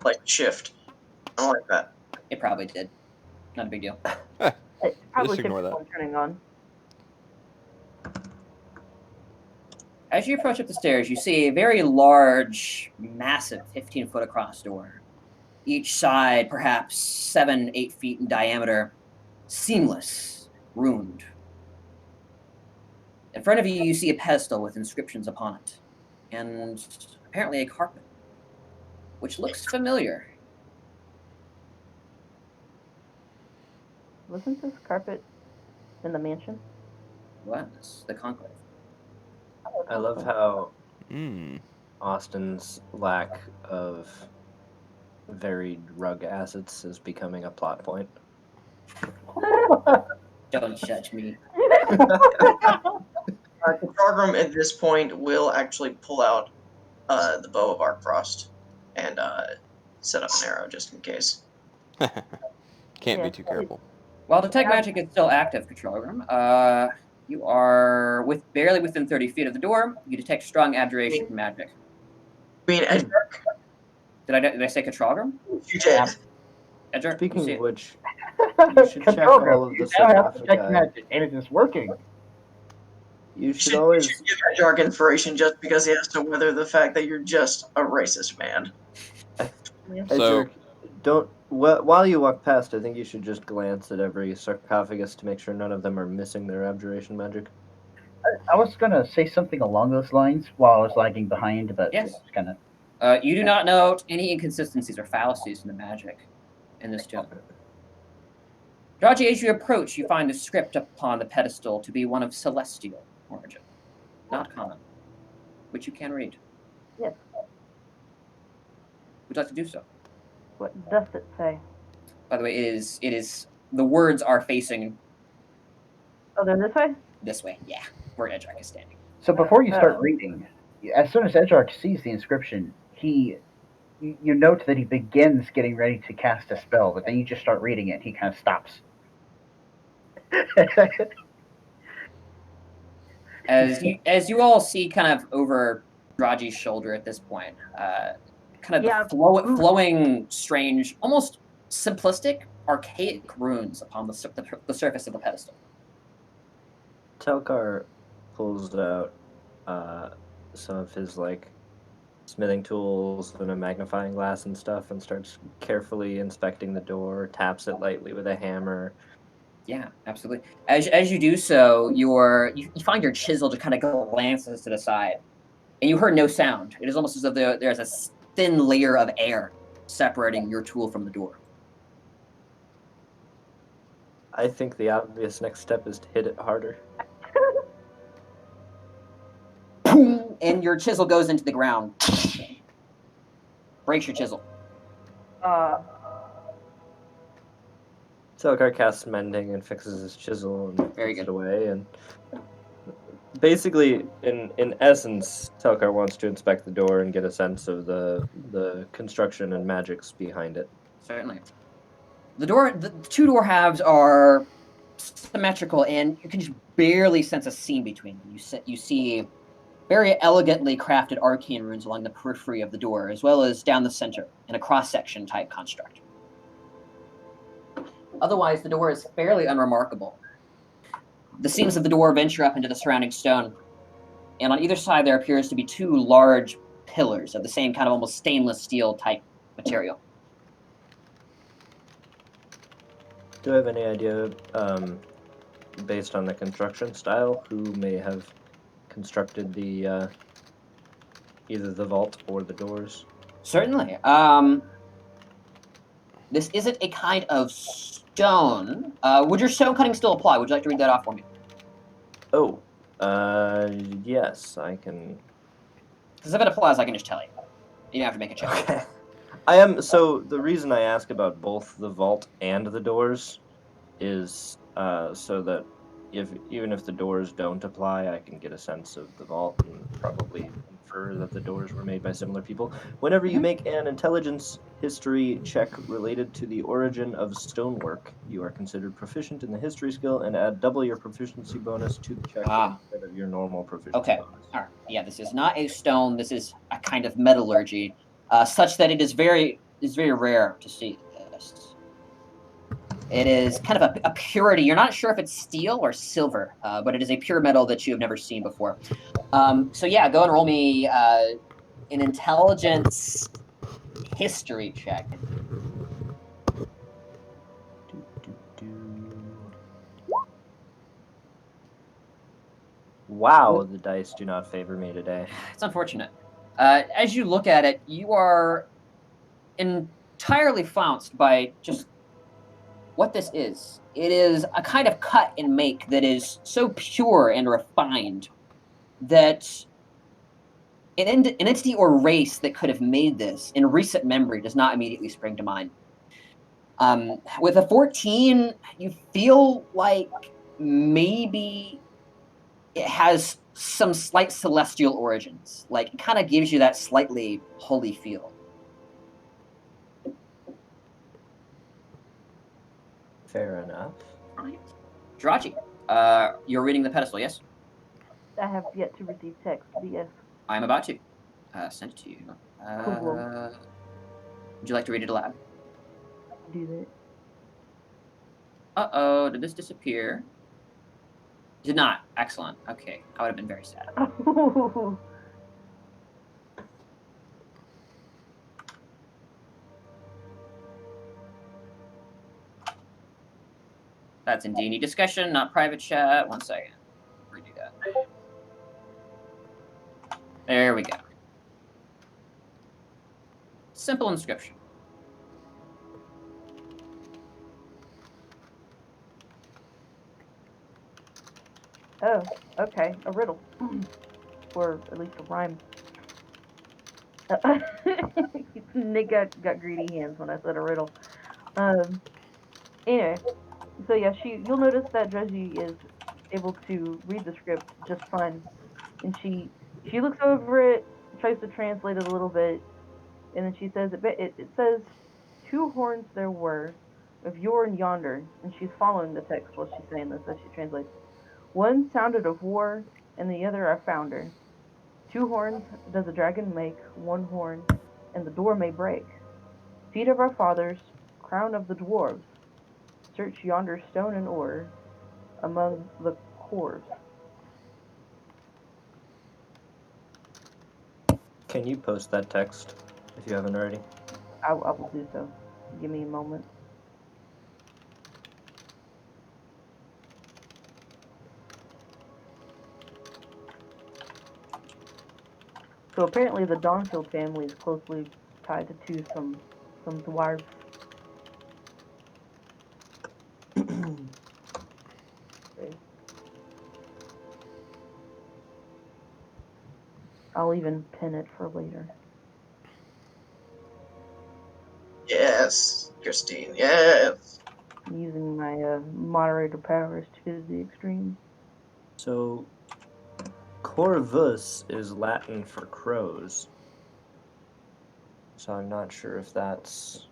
like shift? I don't like that. It probably did. Not a big deal. It probably Just ignore should that. be turning on. As you approach up the stairs, you see a very large, massive 15-foot across door. Each side perhaps 7-8 feet in diameter, seamless, ruined. In front of you, you see a pedestal with inscriptions upon it, and apparently a carpet, which looks familiar. Wasn't this carpet in the mansion? Was the conclave. I love how Hmm. Austin's lack of varied rug assets is becoming a plot point. Don't judge me. Program at this point will actually pull out the bow of Arcfrost and set up an arrow just in case. Can't be Yeah. too careful. While Detect Magic is still active, Control Room, you are barely within 30 feet of the door. You detect strong abjuration magic. I mean, Edgearch, Did I say Control Room? you did. Edgar, you Speaking see of it? which, you should check Control all room. of You the now have to check sarcophagi. magic, and it is working. You You should should always give Edgearch inspiration just because he has to weather the fact that you're just a racist man. So- while you walk past, I think you should just glance at every sarcophagus to make sure none of them are missing their abjuration magic. I was gonna say something along those lines while I was lagging behind, but Yes. it's kind of. You do not note any inconsistencies or fallacies in the magic in this tomb. Draji, as you approach, you find a script upon the pedestal to be one of celestial origin, not common. which you can read. Yes. Would you like to do so? What does it say? By the way, it is the words are facing Oh, they're this way? this way. Yeah, where Edric is standing. So before you start Oh. reading, as soon as Edgark sees the inscription, you note that he begins getting ready to cast a spell, but then you just start reading it. He kind of stops. As you all see, kind of over Raji's shoulder at this point, kind of Yeah. the flowing, strange, almost simplistic, archaic runes upon the surface of the pedestal. Telkar pulls out some of his like smithing tools and a magnifying glass and stuff, and starts carefully inspecting the door. Taps it lightly with a hammer. Yeah, absolutely. As you do so, you find your chisel just kind of glances to the side, and you heard no sound. It is almost as though there's a thin layer of air separating your tool from the door. I think the obvious next step is to hit it harder. Boom! And your chisel goes into the ground. Breaks your chisel. Telkar casts mending and fixes his chisel and Very puts it good. away. And basically, in essence, Telkar wants to inspect the door and get a sense of the construction and magics behind it. Certainly. The two door halves are symmetrical, and you can just barely sense a seam between them. You see very elegantly crafted arcane runes along the periphery of the door, as well as down the center in a cross-section type construct. Otherwise, the door is fairly unremarkable. The seams of the door venture up into the surrounding stone, and on either side there appears to be two large pillars of the same kind of almost stainless steel type material. Do I have any idea, based on the construction style, who may have constructed the either the vault or the doors? Certainly. This isn't a kind of stone. Would your stone cutting still apply? Would you like to read that off for me? Oh, yes, I can. Because if it applies, I can just tell you. You don't have to make a check. Okay. I am, so the reason I ask about both the vault and the doors is so that even if the doors don't apply, I can get a sense of the vault and probably infer that the doors were made by similar people. Whenever you make an intelligence history check related to the origin of stonework, you are considered proficient in the history skill and add double your proficiency bonus to the check instead of your normal proficiency bonus. All right. Yeah, this is not a stone. This is a kind of metallurgy, such that it is very rare to see this. It is kind of a purity. You're not sure if it's steel or silver, but it is a pure metal that you have never seen before. So yeah, go and roll me an intelligence history check. Wow, the dice do not favor me today. It's unfortunate. As you look at it, you are entirely flounced by just what this is. It is a kind of cut and make that is so pure and refined that an entity or race that could have made this in recent memory does not immediately spring to mind. With a 14, you feel like maybe it has some slight celestial origins. Like, it kind of gives you that slightly holy feel. Fair enough. Right. Jirachi, you're reading the pedestal, yes? I have yet to receive text, but yes. I'm about to send it to you. Cool. Would you like to read it aloud? Do that. Uh-oh, did this disappear? Did not. Excellent. Okay, I would have been very sad. That's in D&D discussion, not private chat. 1 second. Redo that. There we go. Simple inscription. Oh, okay. A riddle. or at least a rhyme. Nick got greedy hands when I said a riddle. Anyway, so yeah, you'll notice that Dredgy is able to read the script just fine, and she looks over it, tries to translate it a little bit, and then she says it says 2 horns there were of yore and yonder, and she's following the text while she's saying this as she translates. One sounded of war, and the other a founder. 2 horns does a dragon make, 1 horn, and the door may break. Feet of our fathers, crown of the dwarves, search yonder stone and ore among the corves. Can you post that text if you haven't already? I will do so. Give me a moment. So apparently the Dawnfield family is closely tied to some dwarves. Okay. I'll even pin it for later. Yes, Christine, yes. I'm using my moderator powers to the extreme. So, corvus is Latin for crows. So I'm not sure if that's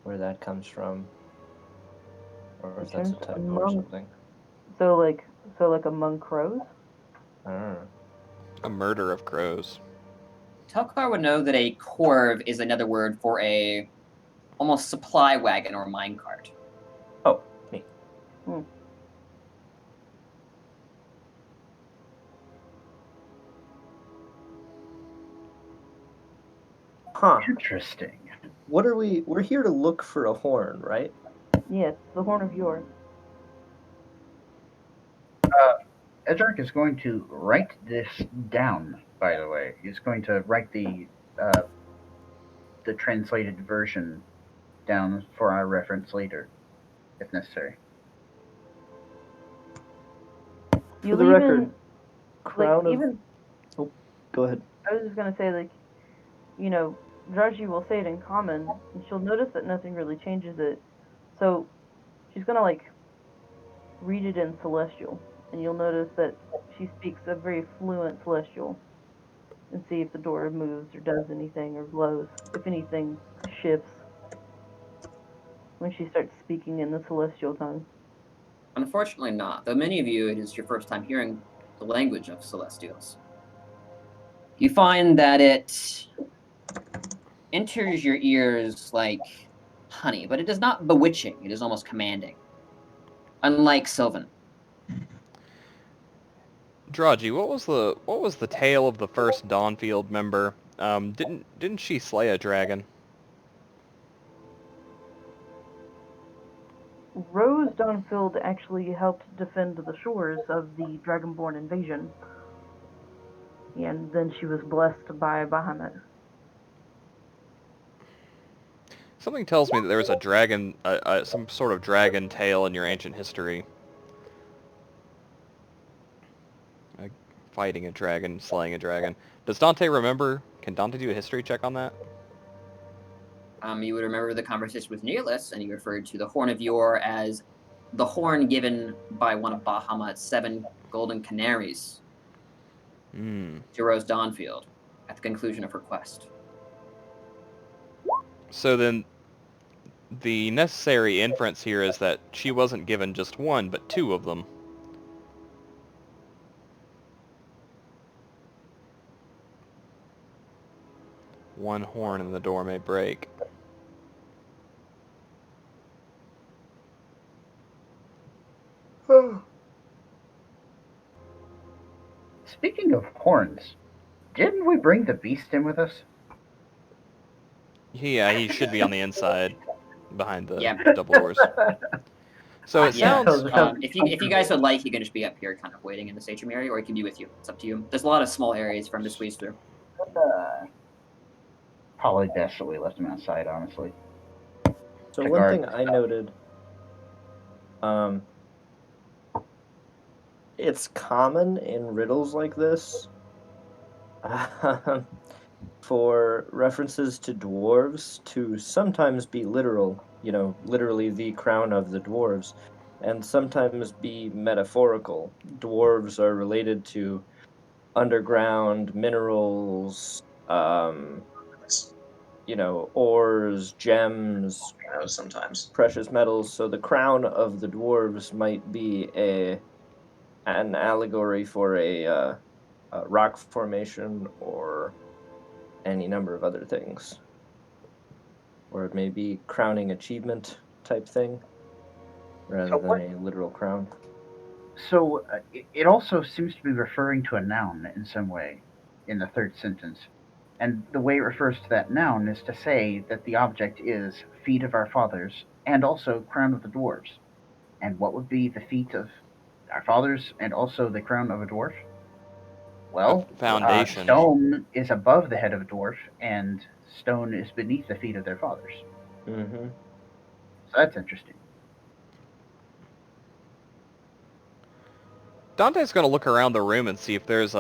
where that comes from, or if that's a typo or something. So like among crows? I don't know. A murder of crows. Telkar would know that a corv is another word for a almost supply wagon or minecart. Oh, neat. Huh. Interesting. What are we? We're here to look for a horn, right? Yes, the Horn of Yonder. Edric is going to write this down, by the way. He's going to write the translated version down for our reference later, if necessary. For the record, crown of... Even... Oh, go ahead. I was just going to say, like, you know, Draji will say it in common, and she'll notice that nothing really changes it. So she's going to, like, read it in Celestial, and you'll notice that she speaks a very fluent Celestial, and see if the door moves or does anything or glows. If anything shifts when she starts speaking in the Celestial tongue. Unfortunately not, though many of you, it is your first time hearing the language of Celestials. You find that it enters your ears like honey, but it is not bewitching, it is almost commanding. Unlike Sylvan. Draji, what was the tale of the first Dawnfield member? Didn't she slay a dragon? Rose Dawnfield actually helped defend the shores of the Dragonborn invasion. And then she was blessed by Bahamut. Something tells me that there was a dragon, some sort of dragon tale in your ancient history. Like fighting a dragon, slaying a dragon. Does Dante remember? Can Dante do a history check on that? You would remember the conversation with Neolus, and he referred to the Horn of Yore as the horn given by one of Bahamut's 7 golden canaries to Rose Dawnfield at the conclusion of her quest. So then, the necessary inference here is that she wasn't given just one, but 2 of them. One horn and the door may break. Speaking of horns, didn't we bring the beast in with us? Yeah, he should be on the inside, behind the Yeah. double doors. So it sounds... if you guys would like, he can just be up here kind of waiting in the station area, or he can be with you. It's up to you. There's a lot of small areas for him to squeeze through. Probably best that we left him outside, honestly. So To one guard thing I noted, It's common in riddles like this for references to dwarves to sometimes be literal, literally the crown of the dwarves, and sometimes be metaphorical. Dwarves are related to underground minerals, ores, gems, Sometimes. precious metals. So the crown of the dwarves might be an allegory for a rock formation or any number of other things. Or it may be crowning achievement type thing rather So than what? a literal crown. So it also seems to be referring to a noun in some way in the third sentence. And the way it refers to that noun is to say that the object is feet of our fathers and also crown of the dwarves. And what would be the feet of our fathers and also the crown of a dwarf? A Well, foundation. stone is above the head of a dwarf, and stone is beneath the feet of their fathers. Mm-hmm. So that's interesting. Dante's going to look around the room and see if there's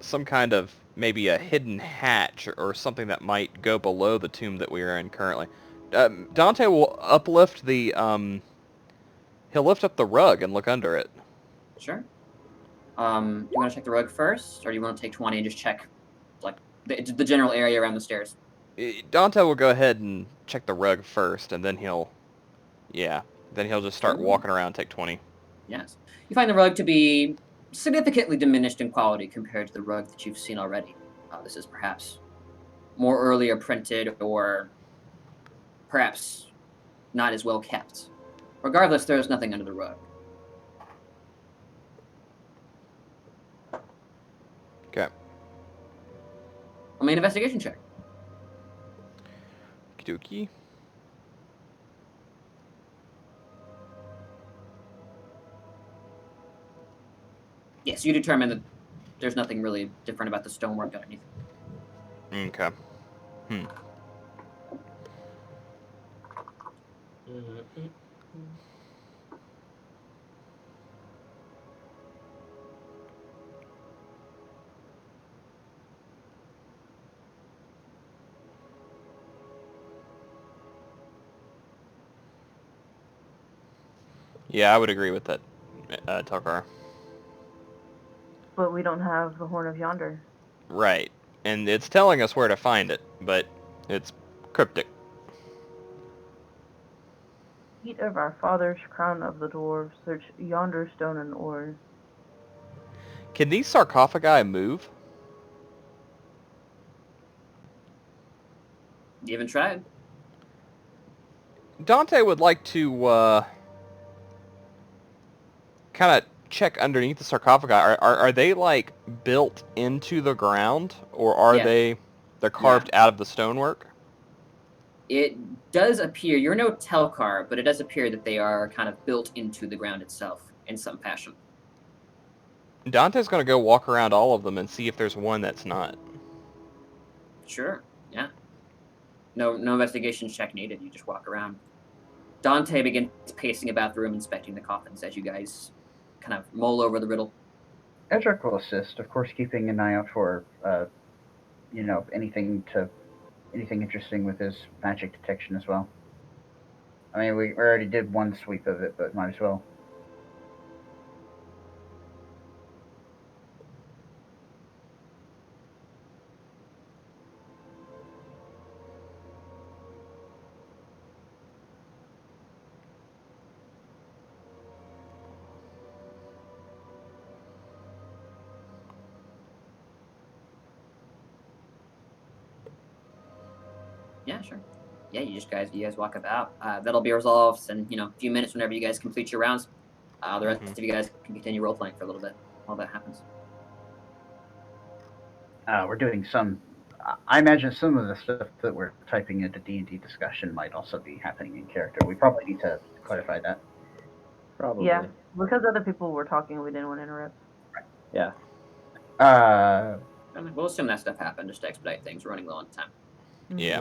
some kind of maybe a hidden hatch or something that might go below the tomb that we are in currently. Dante will uplift the he'll lift up the rug and look under it. Sure. Do you want to check the rug first, or do you want to take 20 and just check, like, the general area around the stairs? Dante will go ahead and check the rug first, and then he'll just start Sure. walking around and take 20. Yes. You find the rug to be significantly diminished in quality compared to the rug that you've seen already. This is perhaps more earlier printed, or perhaps not as well kept. Regardless, there is nothing under the rug. Okay. I'll make an investigation check. Okey-dokey. Yes, you determine that there's nothing really different about the stonework underneath. Okay. Yeah, I would agree with that, Takar. But we don't have the Horn of Yonder. Right. And it's telling us where to find it, but it's cryptic. Feet of our fathers, crown of the dwarves, search yonder stone and ore. Can these sarcophagi move? You haven't tried. Dante would like to kind of check underneath the sarcophagi. Are they like built into the ground, or are Yeah. they're carved out of the stonework? It does appear, you're no Telkar, but it does appear that they are kind of built into the ground itself in some fashion. Dante's going to go walk around all of them and see if there's one that's not. Sure, yeah. No investigation check needed. You just walk around. Dante begins pacing about the room, inspecting the coffins as you guys kind of mull over the riddle. Edric will assist, of course, keeping an eye out for, anything interesting with his magic detection as well. I mean, we already did one sweep of it, but might as well. Yeah, sure. Yeah, you guys walk about. That'll be resolved in a few minutes whenever you guys complete your rounds. The rest of you guys can continue role playing for a little bit while that happens. We're doing some. I imagine some of the stuff that we're typing into D&D discussion might also be happening in character. We probably need to clarify that. Probably. Yeah, because other people were talking, we didn't want to interrupt. Yeah. We'll assume that stuff happened just to expedite things. We're running low on time. Yeah.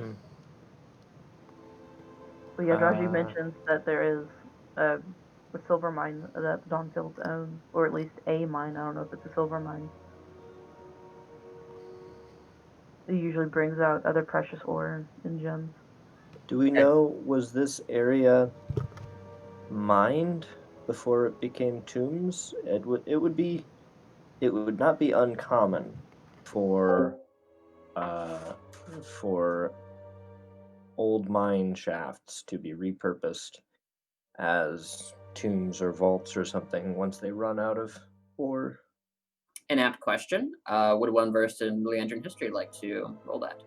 But yeah, Raji mentions that there is a silver mine that Dawnfield owns, or at least a mine. I don't know if it's a silver mine. It usually brings out other precious ore and gems. Do we know, was this area mined before it became tombs? It would not be uncommon for old mine shafts to be repurposed as tombs or vaults or something once they run out of ore. An apt question. Would one versed in Leandrin history like to roll that?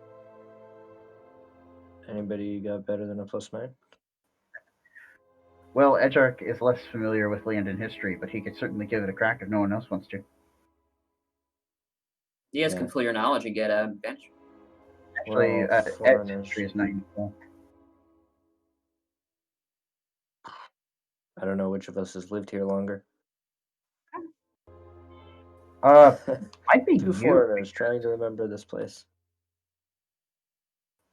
Anybody got better than a +9? Well, Edgark is less familiar with land and history, but he could certainly give it a crack if no one else wants to. You guys Yeah. can fill your knowledge and get a bench. Actually, Well, Ed's foreigners. history is 94. I don't know which of us has lived here longer. Might be Two you, foreigners trying to remember this place.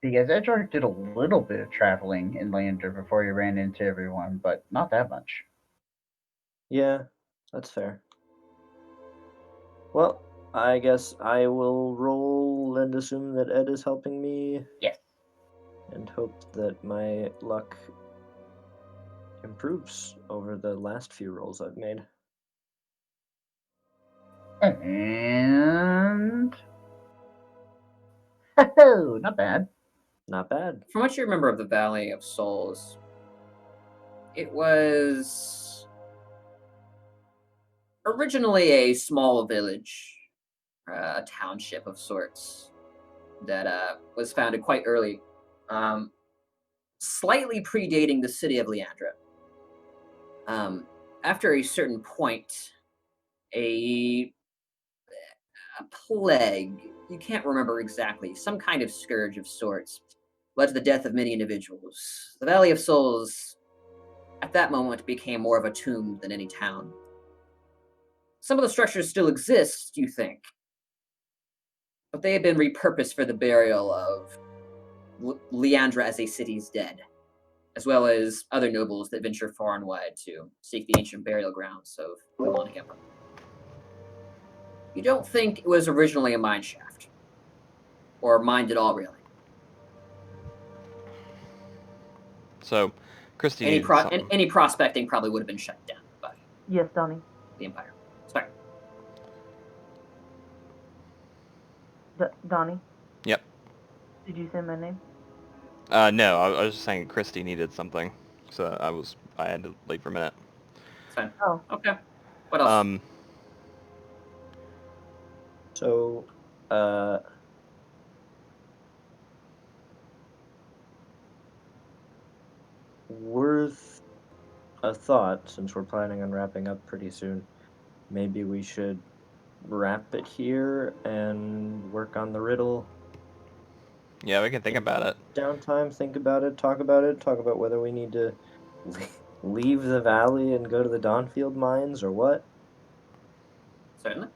because Edgark did a little bit of traveling in Lander before he ran into everyone, but not that much. Yeah, that's fair. Well, I guess I will roll and assume that Ed is helping me. Yes. And hope that my luck improves over the last few rolls I've made. And oh, not bad. Not bad. From what you remember of the Valley of Souls, it was originally a small village, a township of sorts, that was founded quite early, slightly predating the city of Leandra. After a certain point, a plague, you can't remember exactly, some kind of scourge of sorts, led to the death of many individuals. The Valley of Souls, at that moment, became more of a tomb than any town. Some of the structures still exist, you think, but they have been repurposed for the burial of Leandra as a city's dead, as well as other nobles that venture far and wide to seek the ancient burial grounds of the Demonic Emperor. You don't think it was originally a mine shaft, or mined at all, really. So, Christy Any, needed something. any prospecting probably would have been shut down by Yes, Donnie. the Empire. Sorry. Donnie? Yep. Did you say my name? No, I was just saying Christy needed something, so I had to leave for a minute. It's fine. Oh. Okay. What else? So, worth a thought, since we're planning on wrapping up pretty soon. Maybe we should wrap it here and work on the riddle. Yeah, we can think about it. Downtime, think about it, talk about whether we need to leave the valley and go to the Dawnfield mines or what. Certainly.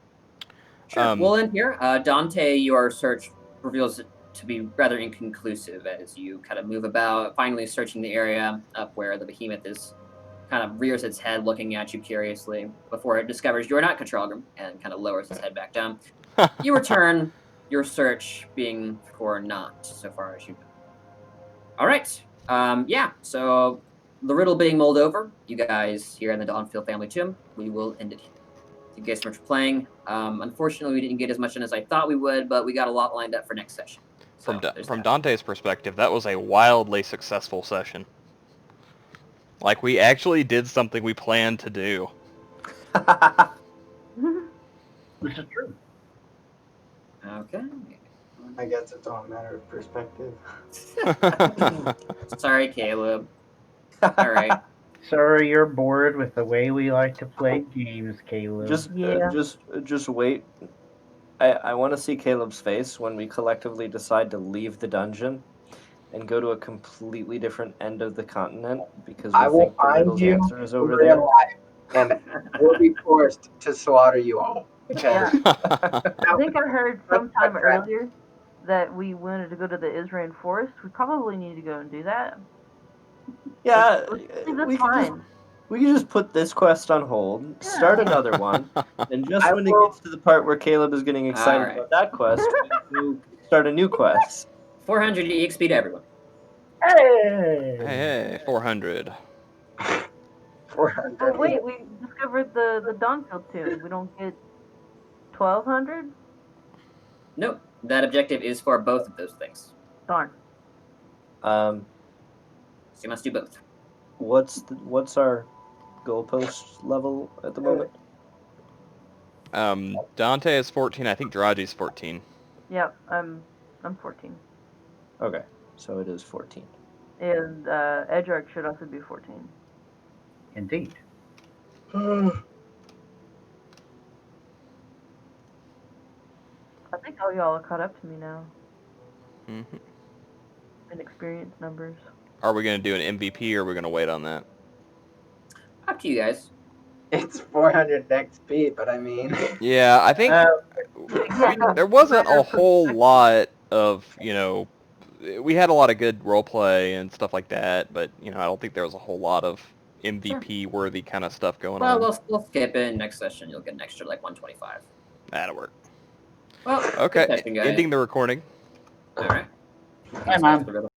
Sure. We'll end here. Dante, your search reveals it to be rather inconclusive as you kind of move about, finally searching the area up where the behemoth is kind of rears its head looking at you curiously before it discovers you're not Katralgrim and kind of lowers its head back down. You return, your search being for not, so far as you know. All right. Yeah, so the riddle being mulled over, you guys here in the Dawnfield family tomb, we will end it here. Thank you guys so much for playing. Unfortunately, we didn't get as much in as I thought we would, but we got a lot lined up for next session. So, From Dante's perspective, that was a wildly successful session. Like, we actually did something we planned to do. This is true. Okay. I guess it's all a matter of perspective. Sorry, Caleb. All right. Sorry you're bored with the way we like to play games, Caleb. Just wait. I want to see Caleb's face when we collectively decide to leave the dungeon and go to a completely different end of the continent because we think the riddle's answer is over there. And we'll be forced to slaughter you all. Because I think I heard sometime earlier that we wanted to go to the Israel forest. We probably need to go and do that. Yeah, That's fine. We can just put this quest on hold, start another one, and just I when it will- gets to the part where Caleb is getting excited Alright. about that quest, we'll start a new quest. 400 EXP to everyone. Hey! Hey, 400. 400. Oh wait, we discovered the Dawnfield tomb. We don't get 1,200. Nope. That objective is for both of those things. Darn. Um, So you must do both. what's our goalpost level at the moment? Dante is 14. I think Jiraji's 14. Yep, I'm 14, Okay, so it is 14. and Edric should also be 14. Indeed. I think all y'all are caught up to me now hmm in experience numbers. Are we going to do an MVP or are we going to wait on that? Up to you guys. It's 400 XP, but I mean, Yeah, I think there wasn't a whole lot of, we had a lot of good roleplay and stuff like that, but, I don't think there was a whole lot of MVP-worthy kind of stuff going Well, on. we'll skip it. Next session, you'll get an extra, 125. That'll work. Well, Okay, good session, guys. ending the recording. All right. Hi, Mom.